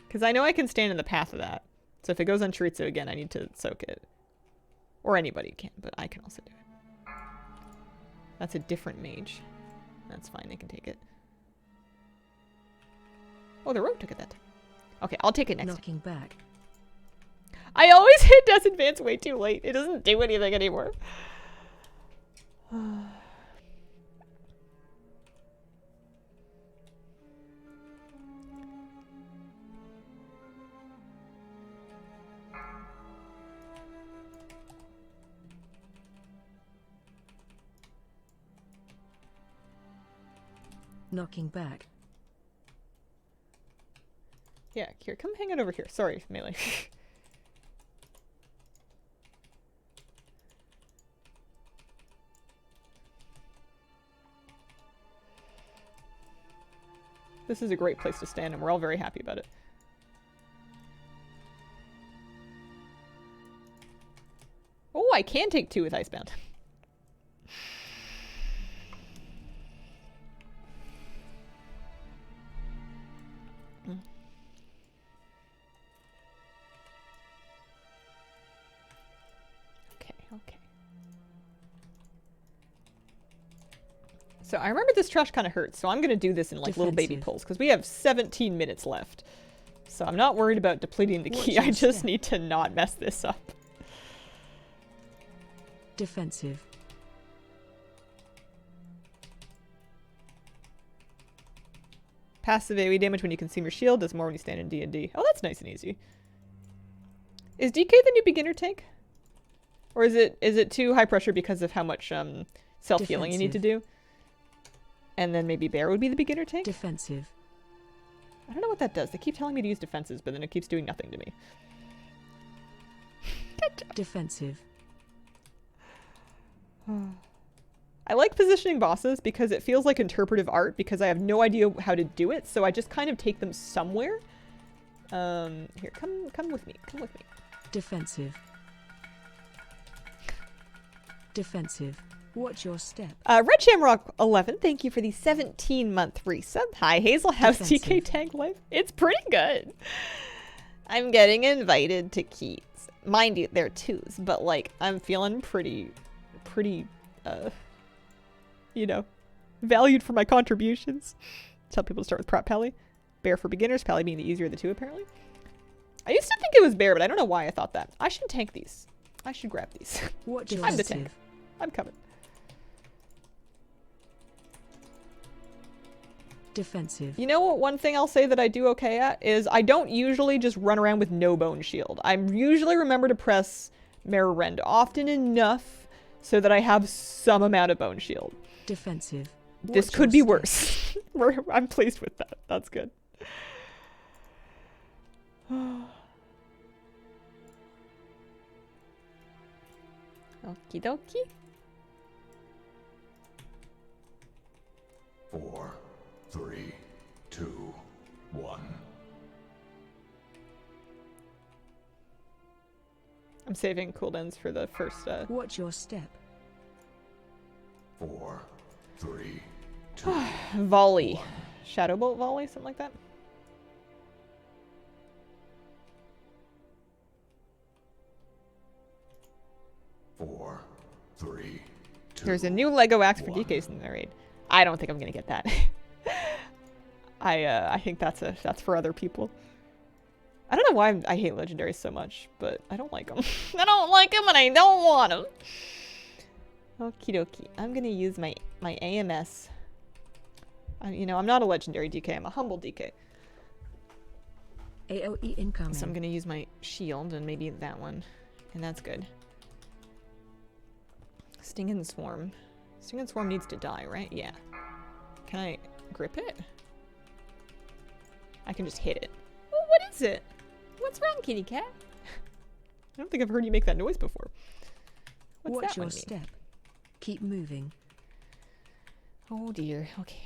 Because I know I can stand in the path of that. So if it goes on chorizo again, I need to soak it. Or anybody can, but I can also do it. That's a different mage. That's fine, they can take it. Oh, the rogue took it that time. Okay, I'll take it next time. Knocking back. I always hit Death Advance way too late. It doesn't do anything anymore. Knocking back. Yeah, here, come hang out over here. Sorry, Melee. This is a great place to stand, and we're all very happy about it. Oh, I can take 2 with Icebound. Okay. So I remember this trash kind of hurts, so I'm going to do this in like little baby Defensive. pulls, because we have 17 minutes left. So I'm not worried about depleting the key, Watch I your just step. need to not mess this up. Defensive. Passive AoE damage when you consume your shield, does more when you stand in D&D. Oh, that's nice and easy. Is DK the new beginner tank? Or is it too high pressure because of how much self-healing you need to do? And then maybe Bear would be the beginner tank? Defensive. I don't know what that does. They keep telling me to use defenses, but then it keeps doing nothing to me. Defensive. I like positioning bosses because it feels like interpretive art because I have no idea how to do it, so I just kind of take them somewhere. Here, come with me. Come with me. Defensive. Defensive. Watch your step. Red Shamrock 11, thank you for the 17-month resub. Hi, Hazel. How's Defensive. TK Tank life? It's pretty good. I'm getting invited to keys. Mind you, they're 2s, but like, I'm feeling pretty, you know, valued for my contributions. Tell people to start with Prop Pally. Bear for beginners, Pally being the easier of the 2, apparently. I used to think it was Bear, but I don't know why I thought that. I should tank these. I should grab these. Watch your I'm the step. tank. I'm coming. Defensive. You know what, one thing I'll say that I do okay at is I don't usually just run around with no bone shield. I usually remember to press Mirror Rend often enough so that I have some amount of bone shield. Defensive. This Watch could your be step. worse. I'm pleased with that. That's good. Okie dokie. 4, 3, 2, 1. I'm saving cooldowns for the first Watch your step. 4, 3, 2. volley. Shadowbolt volley, something like that. Four, 3, 2. There's a new Lego axe for 1. DKs in the raid. I don't think I'm gonna get that. I think that's for other people. I don't know why I hate legendaries so much, but I don't like them. I don't like them and I don't want them. Okie dokie. I'm gonna use my AMS. You know, I'm not a legendary DK. I'm a humble DK. AOE incoming. So I'm gonna use my shield and maybe that one, and that's good. Sting and Swarm. Sting and Swarm needs to die, right? Yeah. Can I grip it? I can just hit it. Well, what is it? What's wrong, kitty cat? I don't think I've heard you make that noise before. What's Watch that your one mean? step. Keep moving. Oh dear. Okay.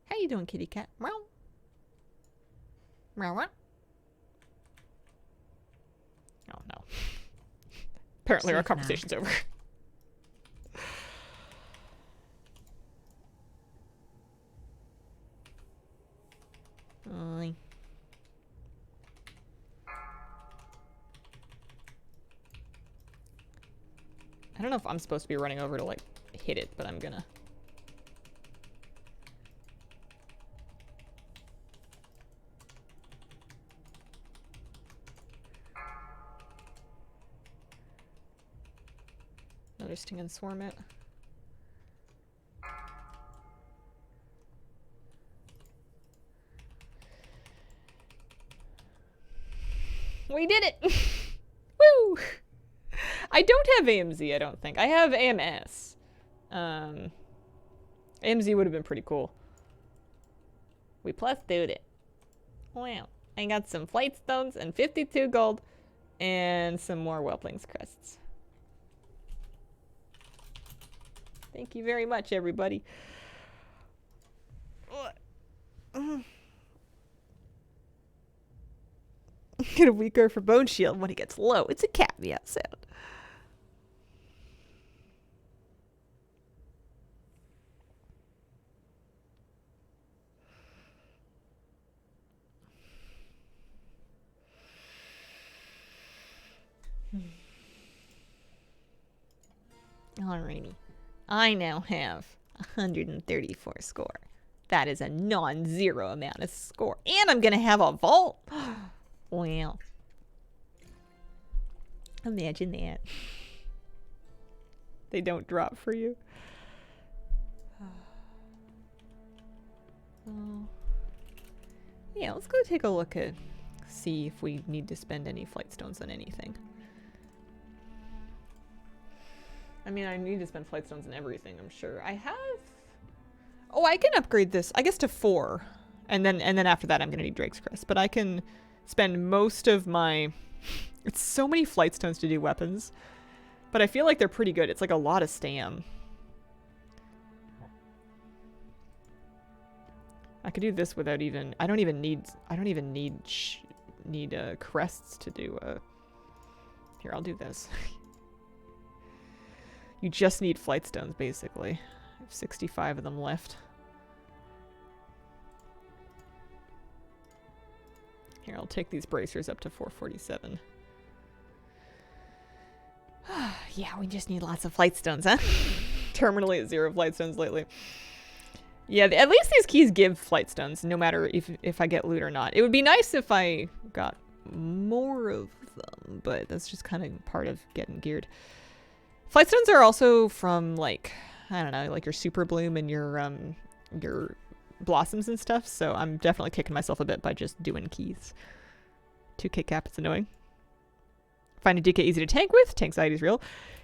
How you doing, kitty cat? Meow. Oh no. Apparently our Safe now. conversation's over. Oy. I don't know if I'm supposed to be running over to like hit it, but I'm gonna. Another sting and swarm it. We did it! Woo! I don't have AMZ, I don't think. I have AMS. AMZ would have been pretty cool. We plus dude it. Wow. I got some flight stones and 52 gold and some more Whelpling's crests. Thank you very much, everybody. Get a weaker for bone shield when he gets low. It's a caveat sound. Alrighty. I now have 134 score. That is a non-zero amount of score. And I'm gonna have a vault. Wow. Imagine that. They don't drop for you. Oh. Yeah, let's go take a look at, see if we need to spend any flight stones on anything. I mean, I need to spend flight stones on everything, I'm sure. I have... Oh, I can upgrade this, I guess, to 4. And then after that, I'm gonna need Drake's Crest. But I can spend most of my... It's so many flight stones to do weapons. But I feel like they're pretty good. It's like a lot of stam. I could do this without even... I don't even need crests to do... Here, I'll do this. You just need flight stones, basically. I have 65 of them left. Here, I'll take these bracers up to 447. Yeah, we just need lots of flight stones, huh? Terminally at 0 flight stones lately. Yeah, at least these keys give flight stones, no matter if I get loot or not. It would be nice if I got more of them, but that's just kind of part of getting geared. Flight stones are also from, like, I don't know, like your super bloom and your blossoms and stuff, so I'm definitely kicking myself a bit by just doing keys. 2k cap, it's annoying. Find a DK easy to tank with. Tanksidie's real.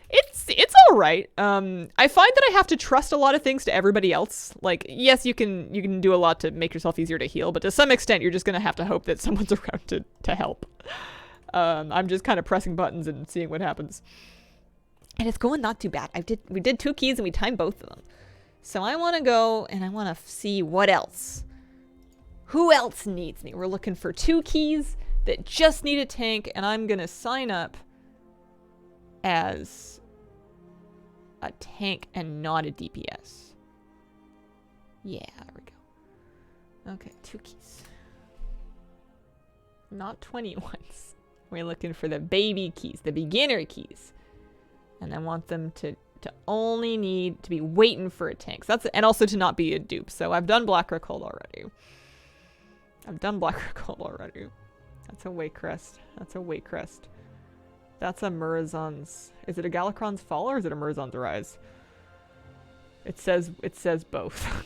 It's all right. I find that I have to trust a lot of things to everybody else. Like, yes, you can do a lot to make yourself easier to heal, but to some extent, you're just gonna have to hope that someone's around to help. I'm just kind of pressing buttons and seeing what happens. And it's going not too bad. We did 2 keys and we timed both of them. So I want to go and I want to see what else. Who else needs me? We're looking for 2 keys that just need a tank, and I'm gonna sign up as a tank and not a DPS. Yeah, there we go. Okay, 2 keys. Not 21s. We're looking for the baby keys, the beginner keys. And I want them to only need to be waiting for a tank. So and also to not be a dupe. So I've done Black Rockhold already. That's a weight crest. That's a weight crest. That's a Murazon's. Is it a Galakron's Fall or is it a Murazon's Rise? It says both.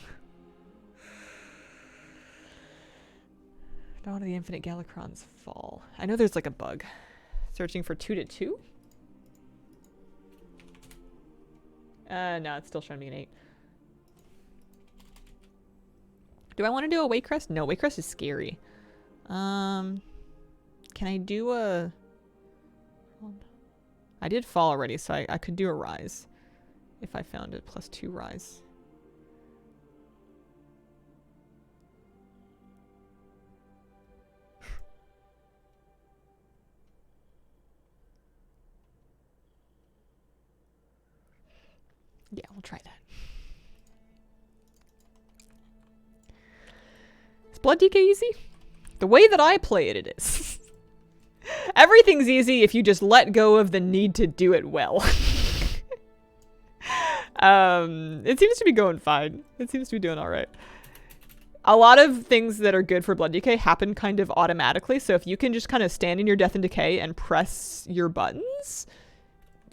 Dawn of the Infinite Galakron's Fall. I know there's like a bug. Searching for 2 to 2? No, it's still showing me an 8. Do I want to do a weight crest? No, weight crest is scary. Can I do a... I did fall already, so I could do a rise. If I found it, +2 rise. I'll try that. Is Blood DK easy? The way that I play it, it is. Everything's easy if you just let go of the need to do it well. It seems to be going fine. It seems to be doing all right. A lot of things that are good for Blood DK happen kind of automatically. So if you can just kind of stand in your Death and Decay and press your buttons,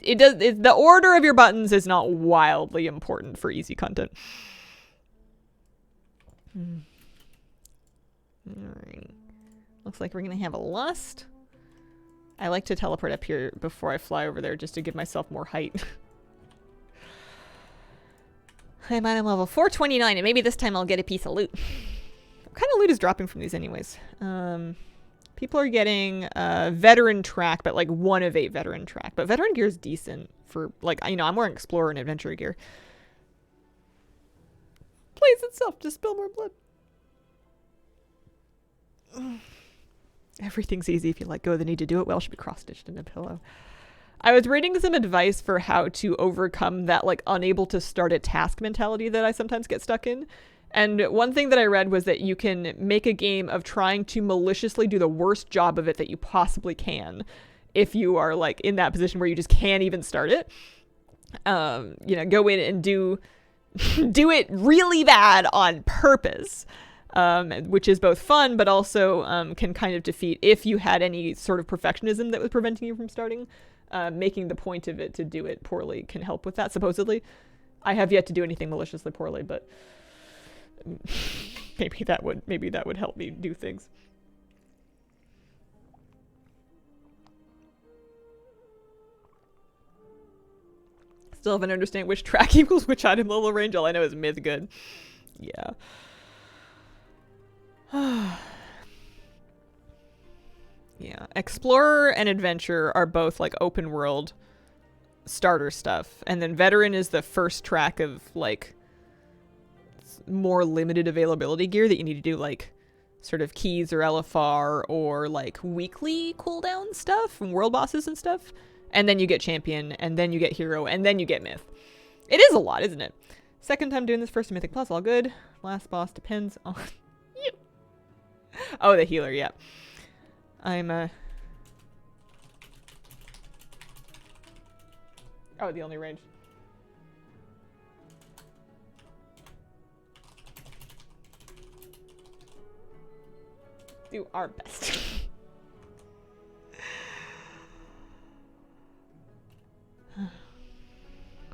the order of your buttons is not wildly important for easy content. Alright. Looks like we're gonna have a lust. I like to teleport up here before I fly over there just to give myself more height. I'm on level 429 and maybe this time I'll get a piece of loot. What kind of loot is dropping from these anyways? People are getting veteran track, but like 1 of 8 veteran track. But veteran gear is decent for, like, you know, I'm wearing explorer and adventure gear. Plays itself to spill more blood. Everything's easy if you let go of the need to do it well. Should be cross-stitched in a pillow. I was reading some advice for how to overcome that, like, unable to start a task mentality that I sometimes get stuck in. And one thing that I read was that you can make a game of trying to maliciously do the worst job of it that you possibly can if you are, like, in that position where you just can't even start it. You know, go in and do it really bad on purpose. Which is both fun, but also can kind of defeat if you had any sort of perfectionism that was preventing you from starting. Making the point of it to do it poorly can help with that, supposedly. I have yet to do anything maliciously poorly, but maybe that would help me do things. Still haven't understand which track equals which item level range. All I know is myth good. Yeah. Yeah, Explorer and Adventure are both like open world starter stuff, and then Veteran is the first track of like more limited availability gear that you need to do, like sort of keys or LFR or like weekly cooldown stuff from world bosses and stuff, and then you get Champion, and then you get Hero, and then you get Myth. It is a lot, isn't it? Second time doing this, first Mythic Plus, all good. Last boss depends on you. Oh, the healer, yeah. I'm, oh, the only range. Do our best.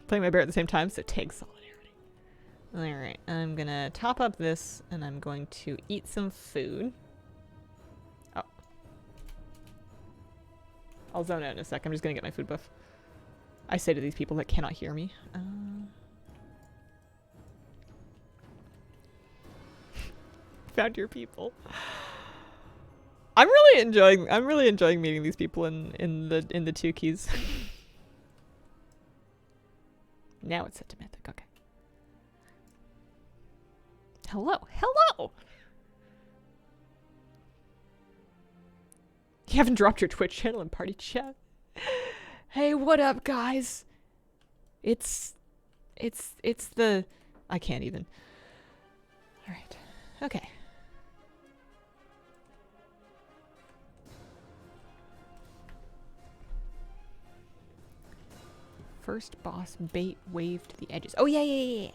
Playing my bear at the same time, so take solidarity. Alright, I'm gonna top up this, and I'm going to eat some food. Oh. I'll zone out in a sec. I'm just gonna get my food buff. I say to these people that cannot hear me. Found your people. I'm really enjoying meeting these people in the 2 keys. Now it's set to mythic. Okay. Hello. Hello. You haven't dropped your Twitch channel and party chat. Hey, what up, guys? It's the... I can't even. Alright. Okay. First boss bait waved the edges. Oh, yeah.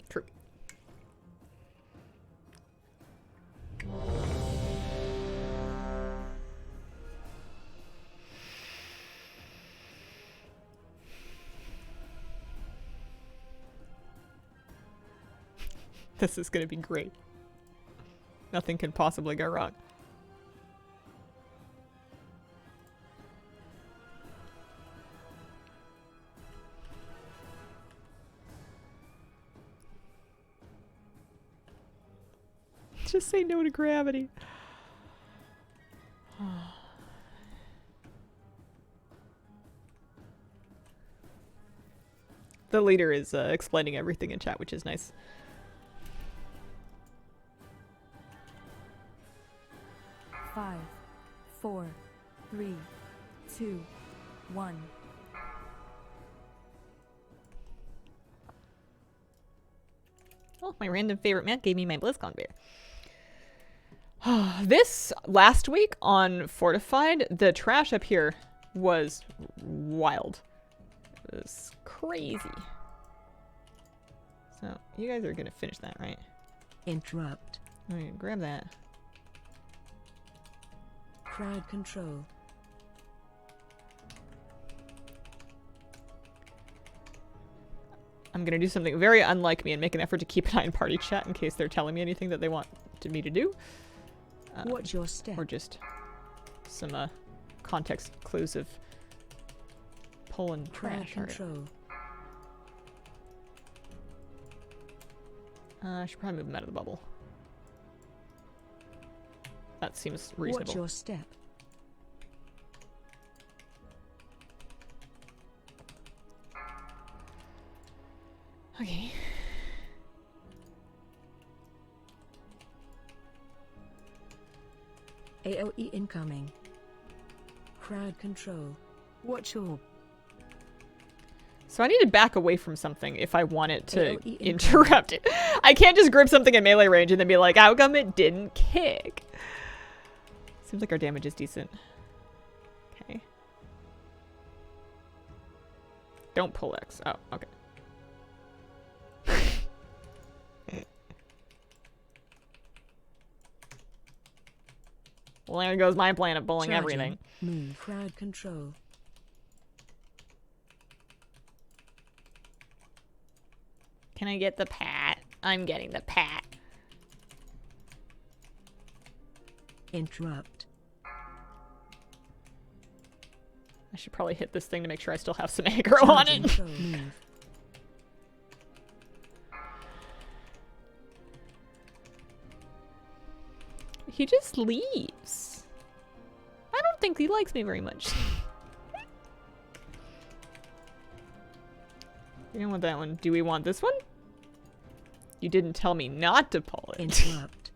True. This is gonna be great. Nothing can possibly go wrong. Just say no to gravity. The leader is explaining everything in chat, which is nice. 4, 3, 2, 1. Oh, my random favorite man gave me my BlizzCon beer. This last week on Fortified, the trash up here was wild. It was crazy. So, you guys are gonna finish that, right? Interrupt. Okay, grab that. Crowd control. I'm gonna do something very unlike me and make an effort to keep an eye on party chat in case they're telling me anything that they want me to do. Watch your step. Or just some context clues of pulling Crowd trash. All right. control. I should probably move them out of the bubble. That seems reasonable. Watch your step. Okay. AOE incoming. Crowd control. Watch your. So I need to back away from something if I want it to AOE interrupt it. I can't just grip something in melee range and then be like, how come it didn't kick? Seems like our damage is decent. Okay. Don't pull X. Oh, okay. Well, there goes my plan of pulling Charging. everything. Move. Crowd control. Can I get the pat? I'm getting the pat. Interrupt. I should probably hit this thing to make sure I still have some aggro on Charging. it. Control. Move. He just leaves. I don't think he likes me very much. You don't want that one. Do we want this one? You didn't tell me not to pull it. Interrupt.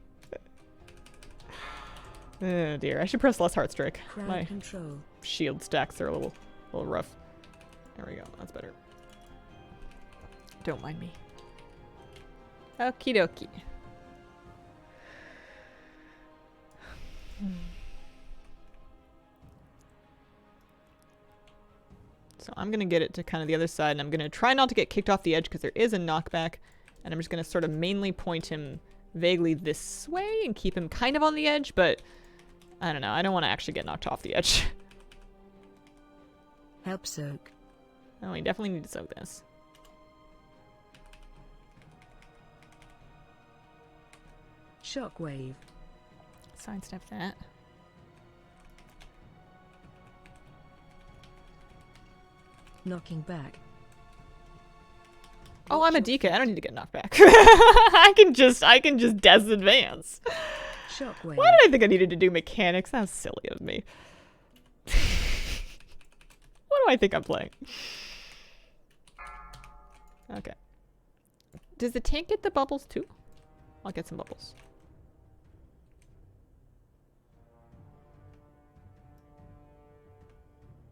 Oh dear, I should press less heart strike. Crowd My control. shield stacks are a little rough. There we go, that's better. Don't mind me. Okie dokie. So I'm gonna get it to kind of the other side, and I'm gonna try not to get kicked off the edge because there is a knockback, and I'm just gonna sort of mainly point him vaguely this way and keep him kind of on the edge, but I don't know, I don't want to actually get knocked off the edge. Help soak. Oh, we definitely need to soak this. Shockwave. Sidestep that. Knocking back. Oh, I'm a DK. I don't need to get knocked back. I can just death advance. Shockwave. Why did I think I needed to do mechanics? That was silly of me. What do I think I'm playing? Okay. Does the tank get the bubbles too? I'll get some bubbles.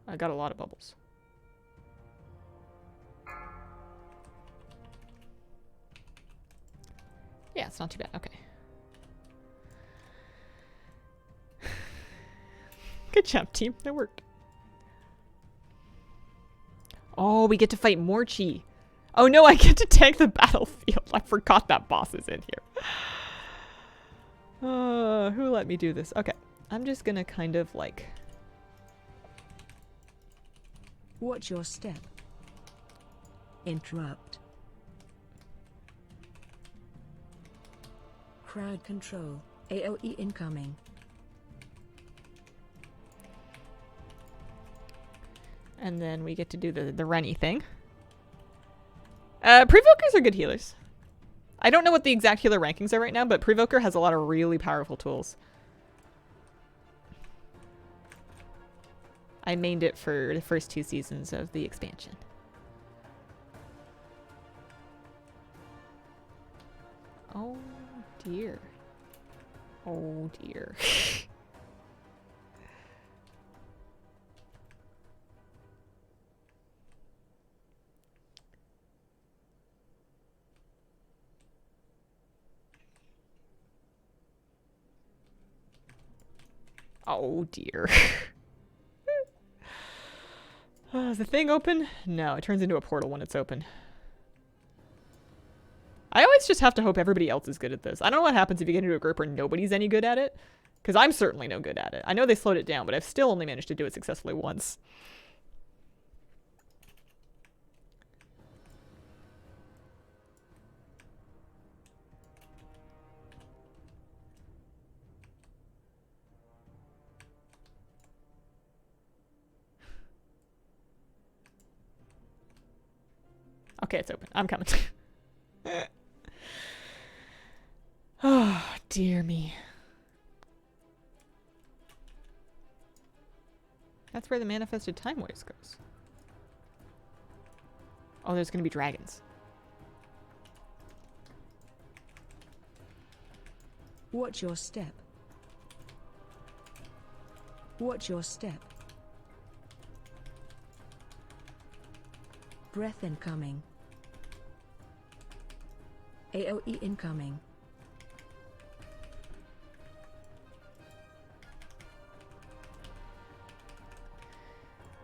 I got a lot of bubbles. Yeah, it's not too bad. Okay. Good job, team. That worked. Oh, we get to fight Morchi. Oh no, I get to tank the battlefield. I forgot that boss is in here. Who let me do this? Okay. I'm just gonna kind of like... Watch your step. Interrupt. Crowd control. AOE incoming. And then we get to do the runny thing. Prevokers are good healers. I don't know what the exact healer rankings are right now, but Prevoker has a lot of really powerful tools. I mained it for the first 2 seasons of the expansion. Oh dear. Oh dear. Oh dear. Is the thing open? No, it turns into a portal when it's open. I always just have to hope everybody else is good at this. I don't know what happens if you get into a group where nobody's any good at it. Because I'm certainly no good at it. I know they slowed it down, but I've still only managed to do it successfully once. Okay, it's open. I'm coming. Oh, dear me. That's where the manifested time waves goes. Oh, there's gonna be dragons. Watch your step. Watch your step. Breath incoming. AOE incoming.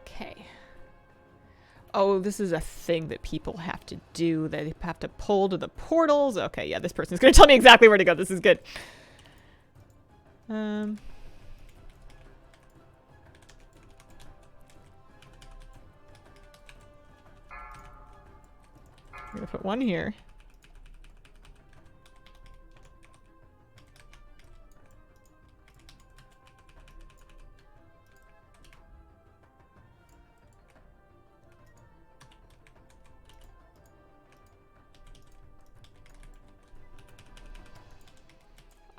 Okay. Oh, this is a thing that people have to do. They have to pull to the portals. Okay, yeah, this person's gonna tell me exactly where to go. This is good. I'm gonna put one here.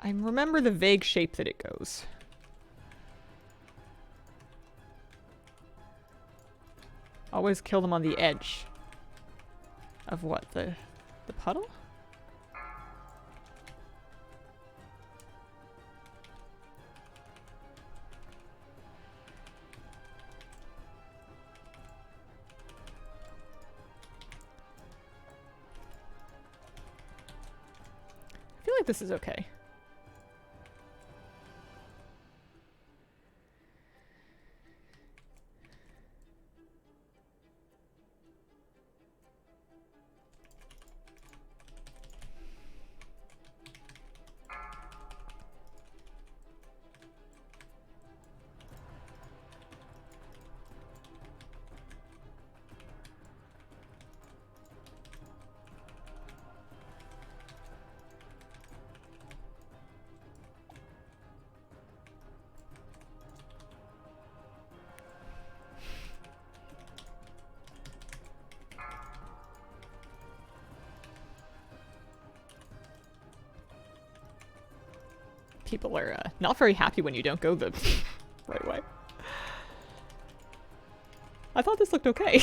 I remember the vague shape that it goes. Always kill them on the edge. Of what? The puddle? I feel like this is okay. People are not very happy when you don't go the right way. I thought this looked okay.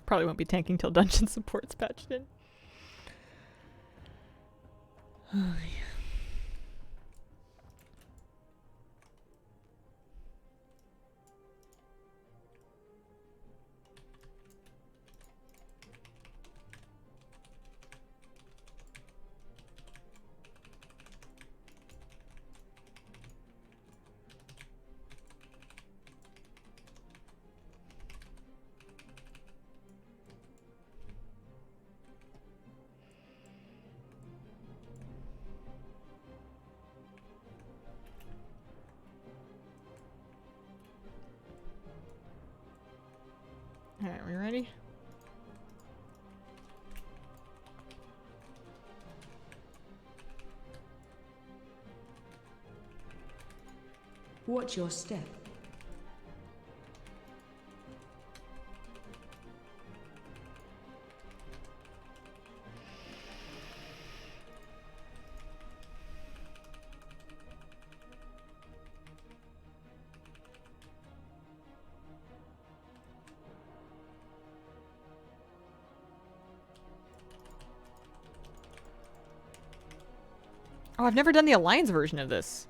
Probably won't be tanking till dungeon support's patched in. Oh, yeah. Alright, we ready? Watch your step. Oh, I've never done the Alliance version of this.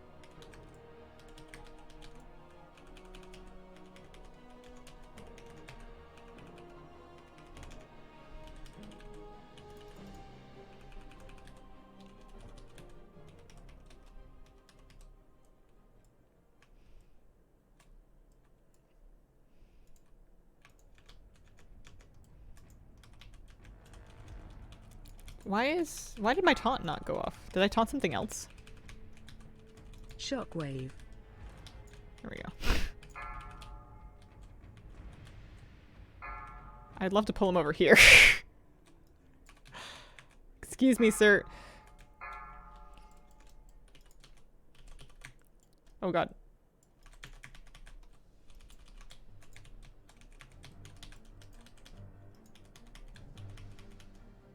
Why did my taunt not go off? Did I taunt something else? Shockwave. There we go. I'd love to pull him over here. Excuse me, sir. Oh god.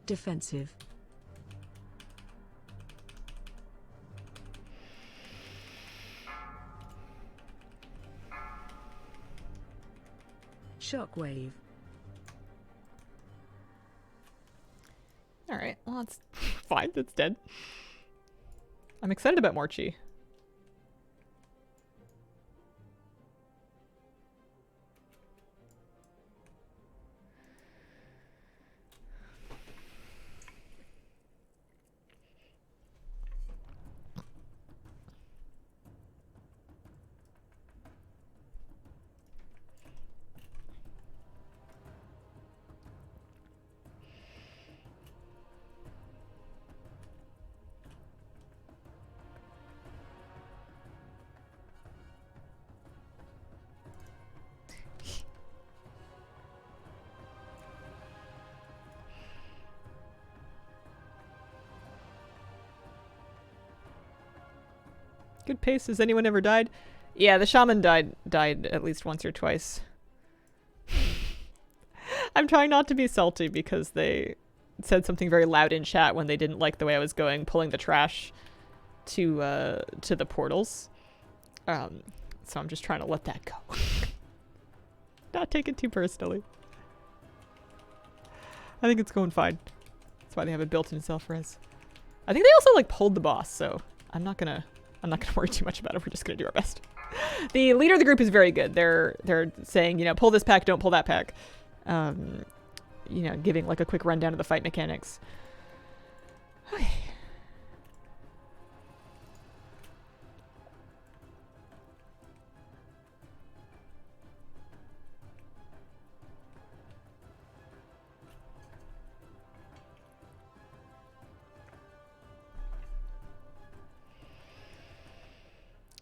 Defensive. Shockwave. Alright, well it's fine, it's dead. I'm excited about more chi. Good pace. Has anyone ever died? Yeah, the shaman died at least once or twice. I'm trying not to be salty because they said something very loud in chat when they didn't like the way I was going, pulling the trash to the portals. So I'm just trying to let that go. Not take it too personally. I think it's going fine. That's why they have it built in self-res. I think they also like pulled the boss, so I'm not gonna worry too much about it. We're just gonna do our best. The leader of the group is very good. They're saying, you know, pull this pack, don't pull that pack. You know, giving like a quick rundown of the fight mechanics. Okay.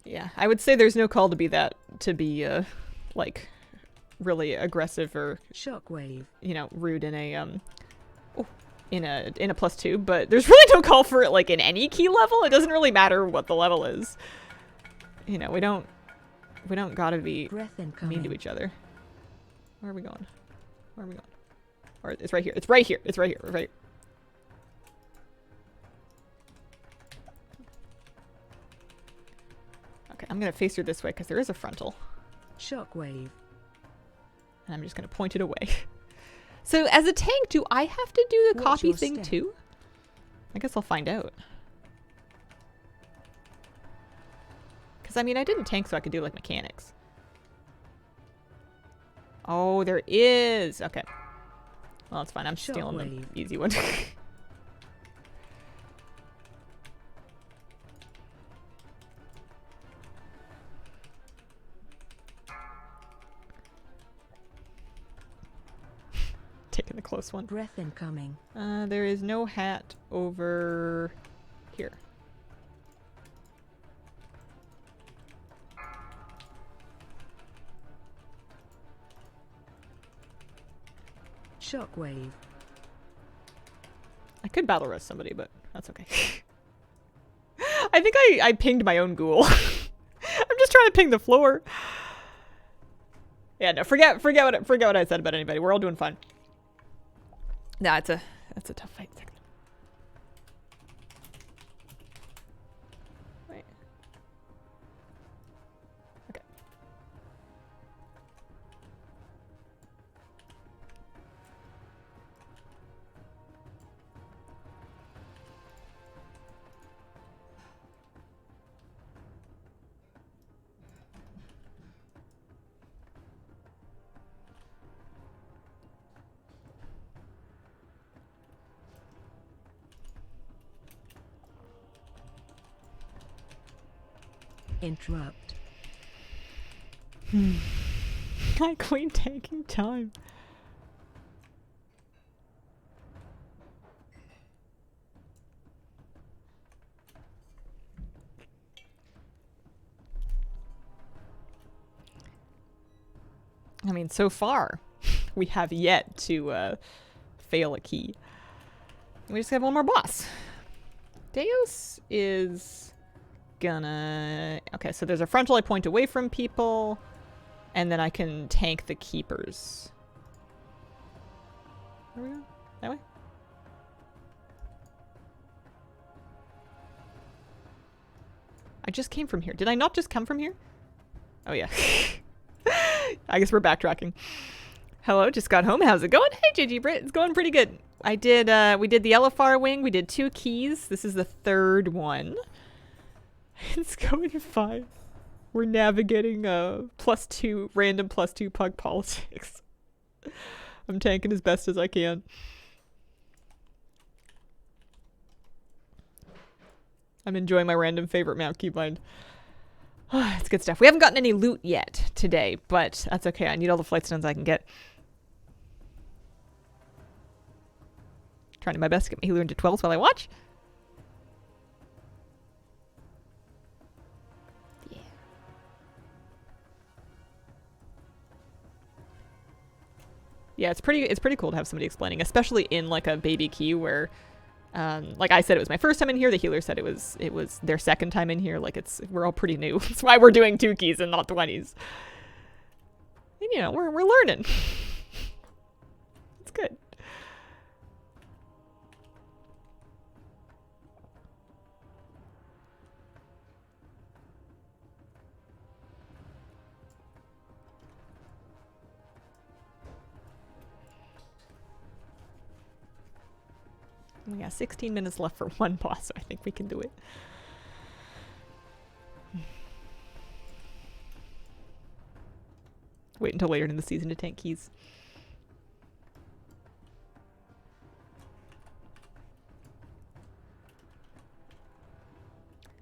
Yeah, I would say there's no call to be like really aggressive or Shockwave. You know, rude in a in a +2, but there's really no call for it like in any key level. It doesn't really matter what the level is. You know, we don't gotta be mean to each other. Where are we going? Where are we going? Or it's right here. It's right here. It's right here. Right. Okay, I'm gonna face her this way because there is a frontal. Shockwave. And I'm just gonna point it away. So as a tank, do I have to do the copy thing too? I guess I'll find out. Because I mean, I didn't tank so I could do like mechanics. Oh, there is. Okay. Well, it's fine. I'm stealing the easy one. Taking the close one. Breath incoming. There is no hat over here. Shockwave. I could battle roast somebody, but that's okay. I think I pinged my own ghoul. I'm just trying to ping the floor. Yeah, no, forget what I said about anybody. We're all doing fine. Nah, that's a tough fight. Wait. Okay. Interrupt. My queen taking time. I mean, so far, we have yet to fail a key. We just have one more boss. Deus is gonna... Okay, so there's a frontal I point away from people, and then I can tank the keepers. Where are we going? That way? I just came from here. Did I not just come from here? Oh, yeah. I guess we're backtracking. Hello, just got home. How's it going? Hey, JG Brit. It's going pretty good. We did the LFR wing. We did 2 keys. This is the 3rd one. It's going fine. We're navigating +2, random +2 pug politics. I'm tanking as best as I can. I'm enjoying my random favorite mount keybind. It's good stuff. We haven't gotten any loot yet today, but that's okay. I need all the flight stones I can get. Trying my best to get my healer into 12s while I watch. Yeah. Yeah, it's pretty cool to have somebody explaining, especially in like a baby key where like I said, it was my first time in here. The healer said it was their second time in here. Like we're all pretty new. That's why we're doing 2 keys and not 20s. And you know, we're learning. It's good. We got 16 minutes left for one boss, so I think we can do it. Wait until later in the season to tank keys.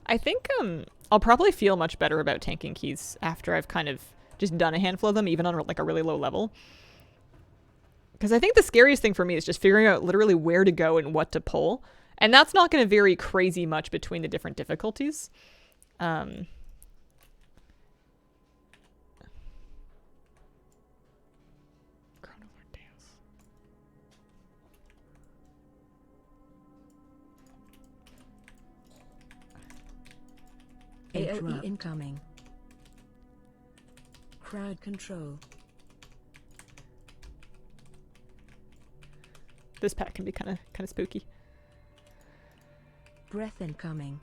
I think I'll probably feel much better about tanking keys after I've kind of just done a handful of them, even on like a really low level. Because I think the scariest thing for me is just figuring out literally where to go and what to pull. And that's not going to vary crazy much between the different difficulties. AOE incoming. Crowd control. This pack can be kind of spooky. Breath incoming.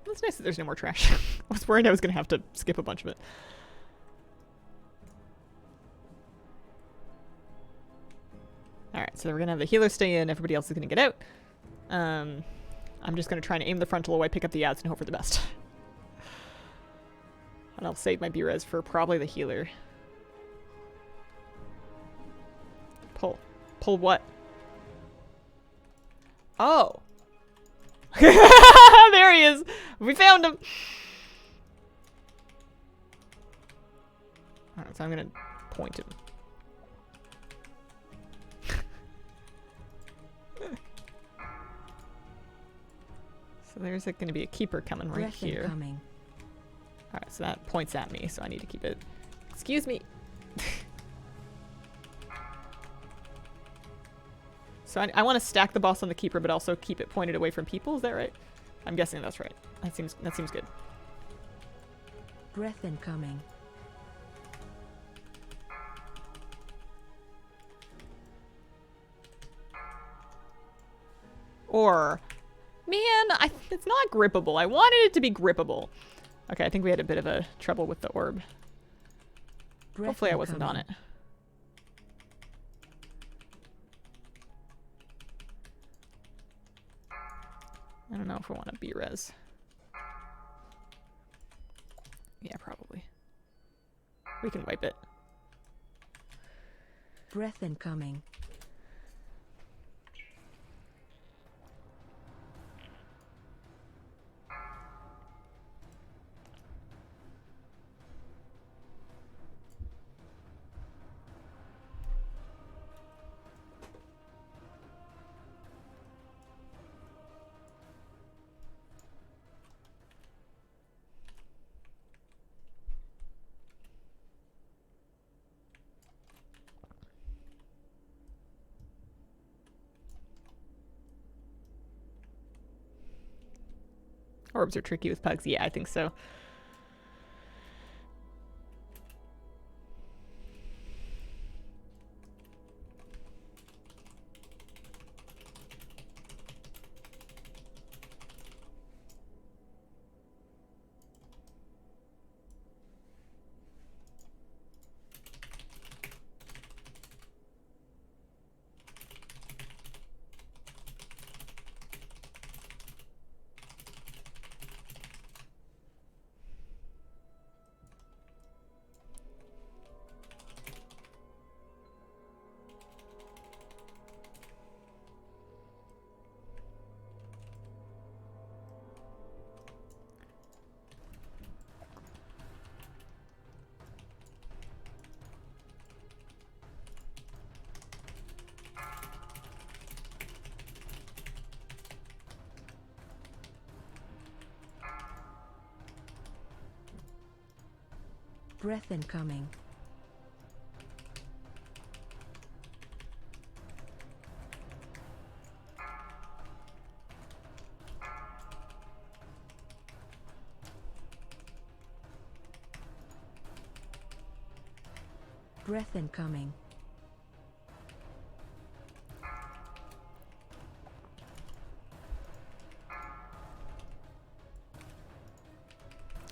It's nice that there's no more trash. I was worried I was going to have to skip a bunch of it. Alright, so we're going to have the healer stay in. Everybody else is going to get out. I'm just going to try and aim the frontal while I pick up the ads and hope for the best. And I'll save my B-res for probably the healer. Pull. Pull what? Oh. There he is. We found him. Alright, so I'm gonna point him. So there's going to be a keeper coming right Breath here. incoming. Alright, so that points at me, so I need to keep it. Excuse me. So I want to stack the boss on the keeper, but also keep it pointed away from people. Is that right? I'm guessing that's right. That seems good. Breath incoming. Or, man, it's not grippable. I wanted it to be grippable. Okay, I think we had a bit of a trouble with the orb. Breath Hopefully I wasn't on incoming. it. I don't know if I want to B-res. Yeah, probably. We can wipe it. Breath incoming. Orbs are tricky with pugs. Yeah, I think so. Breath incoming. Breath incoming.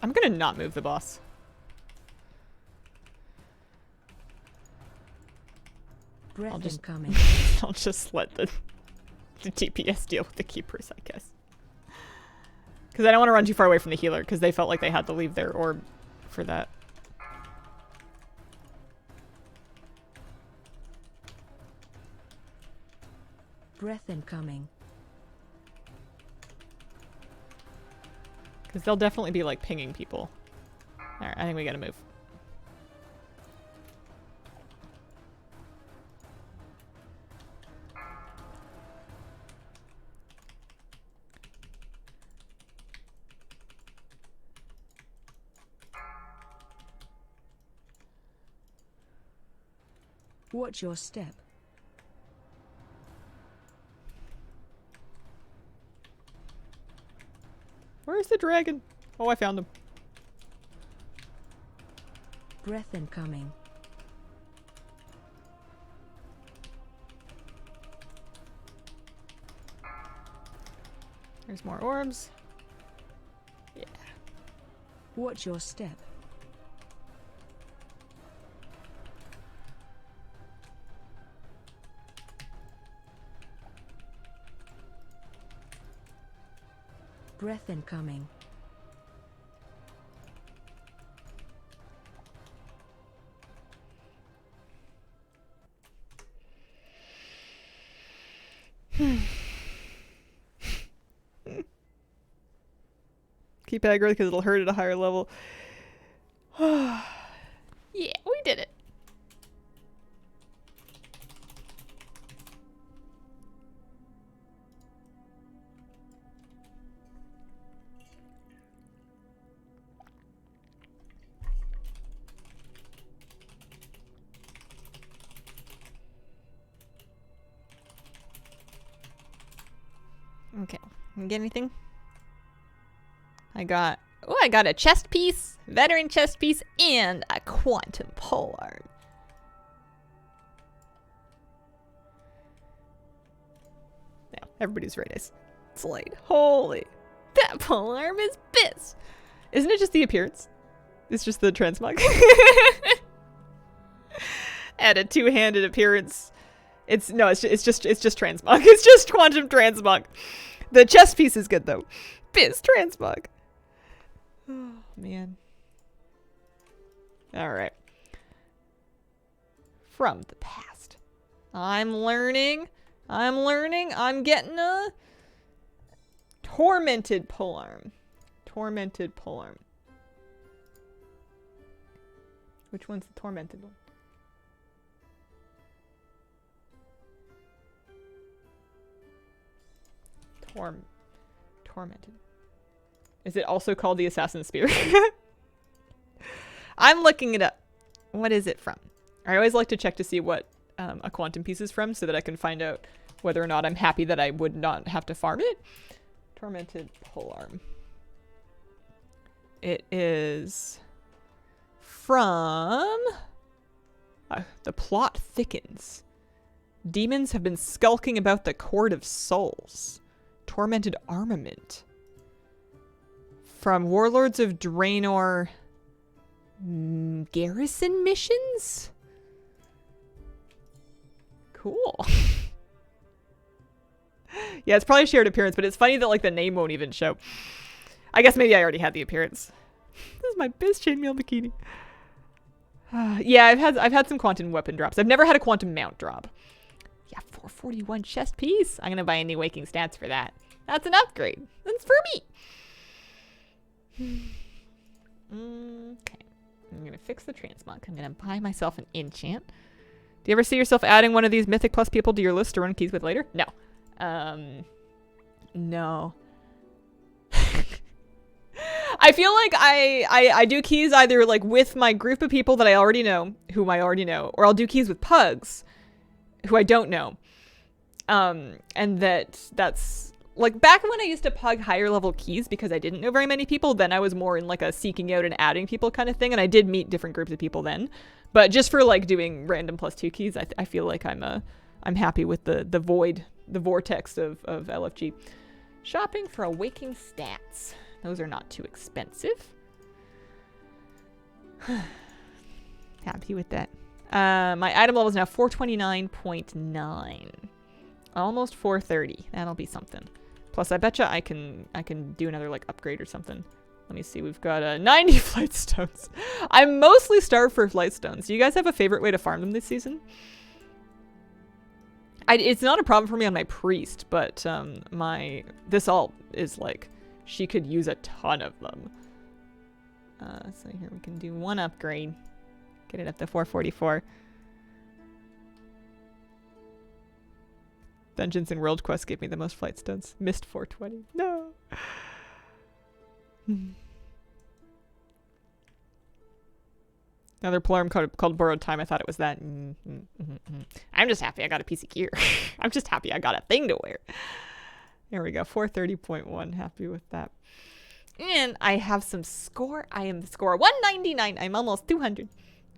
I'm gonna not move the boss. Breath I'll just- incoming. I'll just let the DPS deal with the keepers, I guess. Because I don't want to run too far away from the healer, because they felt like they had to leave their orb for that. Breath incoming. Because they'll definitely be, like, pinging people. Alright, I think we gotta move. Watch your step. Where's the dragon? Oh, I found him. Breath incoming. There's more orbs. Yeah. Watch your step. Breath incoming. Keep aggro because it'll hurt at a higher level. Yeah, we did it. Okay, get anything? I got a chest piece, veteran chest piece, and a quantum polearm. Now, everybody's very nice. Slade. Holy. That polearm is biz. Isn't it just the appearance? It's just the transmog. And a two-handed appearance. It's just transmog. It's just quantum transmog. The chest piece is good though. Biz transmog. Oh man. All right. From the past. I'm learning. I'm getting a tormented polearm. Tormented polearm. Which one's the tormented one? Tormented. Is it also called the Assassin's Spear? I'm looking it up. What is it from? I always like to check to see what a quantum piece is from so that I can find out whether or not I'm happy that I would not have to farm it. Tormented polearm. It is from... the plot thickens. Demons have been skulking about the Court of Souls. Tormented armament. From Warlords of Draenor garrison missions? Cool. Yeah, it's probably shared appearance, but it's funny that like the name won't even show. I guess maybe I already had the appearance. This is my best chainmail bikini. Yeah, I've had some quantum weapon drops. I've never had a quantum mount drop. Yeah, 441 chest piece. I'm gonna buy a new waking stats for that. That's an upgrade. That's for me. Okay. I'm gonna fix the transmog. I'm gonna buy myself an enchant. Do you ever see yourself adding one of these Mythic Plus people to your list to run keys with later? No. No. I feel like I do keys either like with my group of people that I already know, whom I already know, or I'll do keys with pugs, who I don't know. And that's like back when I used to pug higher level keys because I didn't know very many people, then I was more in like a seeking out and adding people kind of thing. And I did meet different groups of people then, but just for like doing random +2 keys, I feel like I'm happy with the vortex of LFG. Shopping for awaking stats. Those are not too expensive. Happy with that. My item level is now 429.9. Almost 430. That'll be something. Plus, I betcha I can do another like upgrade or something. Let me see. We've got 90 flight stones. I'm mostly starved for flight stones. Do you guys have a favorite way to farm them this season? It's not a problem for me on my priest, but this alt is like she could use a ton of them. So here we can do one upgrade. Get it up to 444. Dungeons and World Quest gave me the most flight stones. Missed 420. No. Another polearm called Borrowed Time. I thought it was that. I'm just happy I got a piece of gear. I'm just happy I got a thing to wear. There we go. 430.1. Happy with that. And I have some score. I am score 199. I'm almost 200.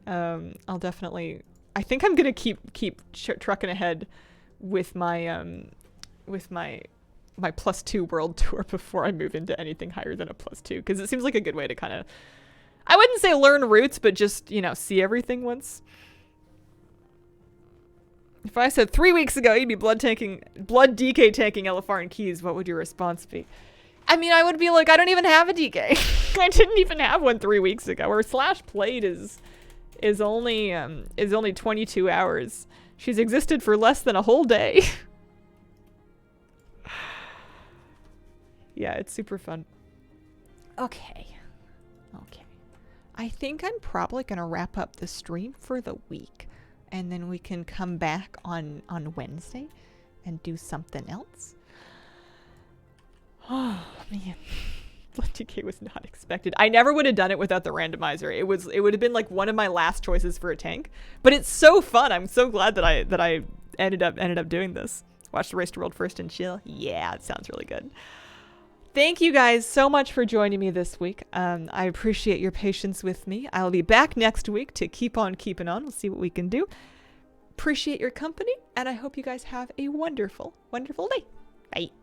I'll definitely... I think I'm going to keep trucking ahead with my my +2 world tour before I move into anything higher than a +2, because it seems like a good way to kind of, I wouldn't say learn routes, but just, you know, see everything once. If I said 3 weeks ago you'd be blood DK tanking LFR and keys, what would your response be? I mean, I would be like, I don't even have a DK. I didn't even have one 3 weeks ago. Or slash played is only 22 hours. She's existed for less than a whole day. Yeah, it's super fun. Okay. Okay. I think I'm probably going to wrap up the stream for the week. And then we can come back on Wednesday and do something else. Oh, man. Blood DK was not expected. I never would have done it without the randomizer. It would have been like one of my last choices for a tank. But it's so fun. I'm so glad that I ended up doing this. Watch the Race to World first and chill. Yeah, it sounds really good. Thank you guys so much for joining me this week. I appreciate your patience with me. I'll be back next week to keep on keeping on. We'll see what we can do. Appreciate your company, and I hope you guys have a wonderful, wonderful day. Bye.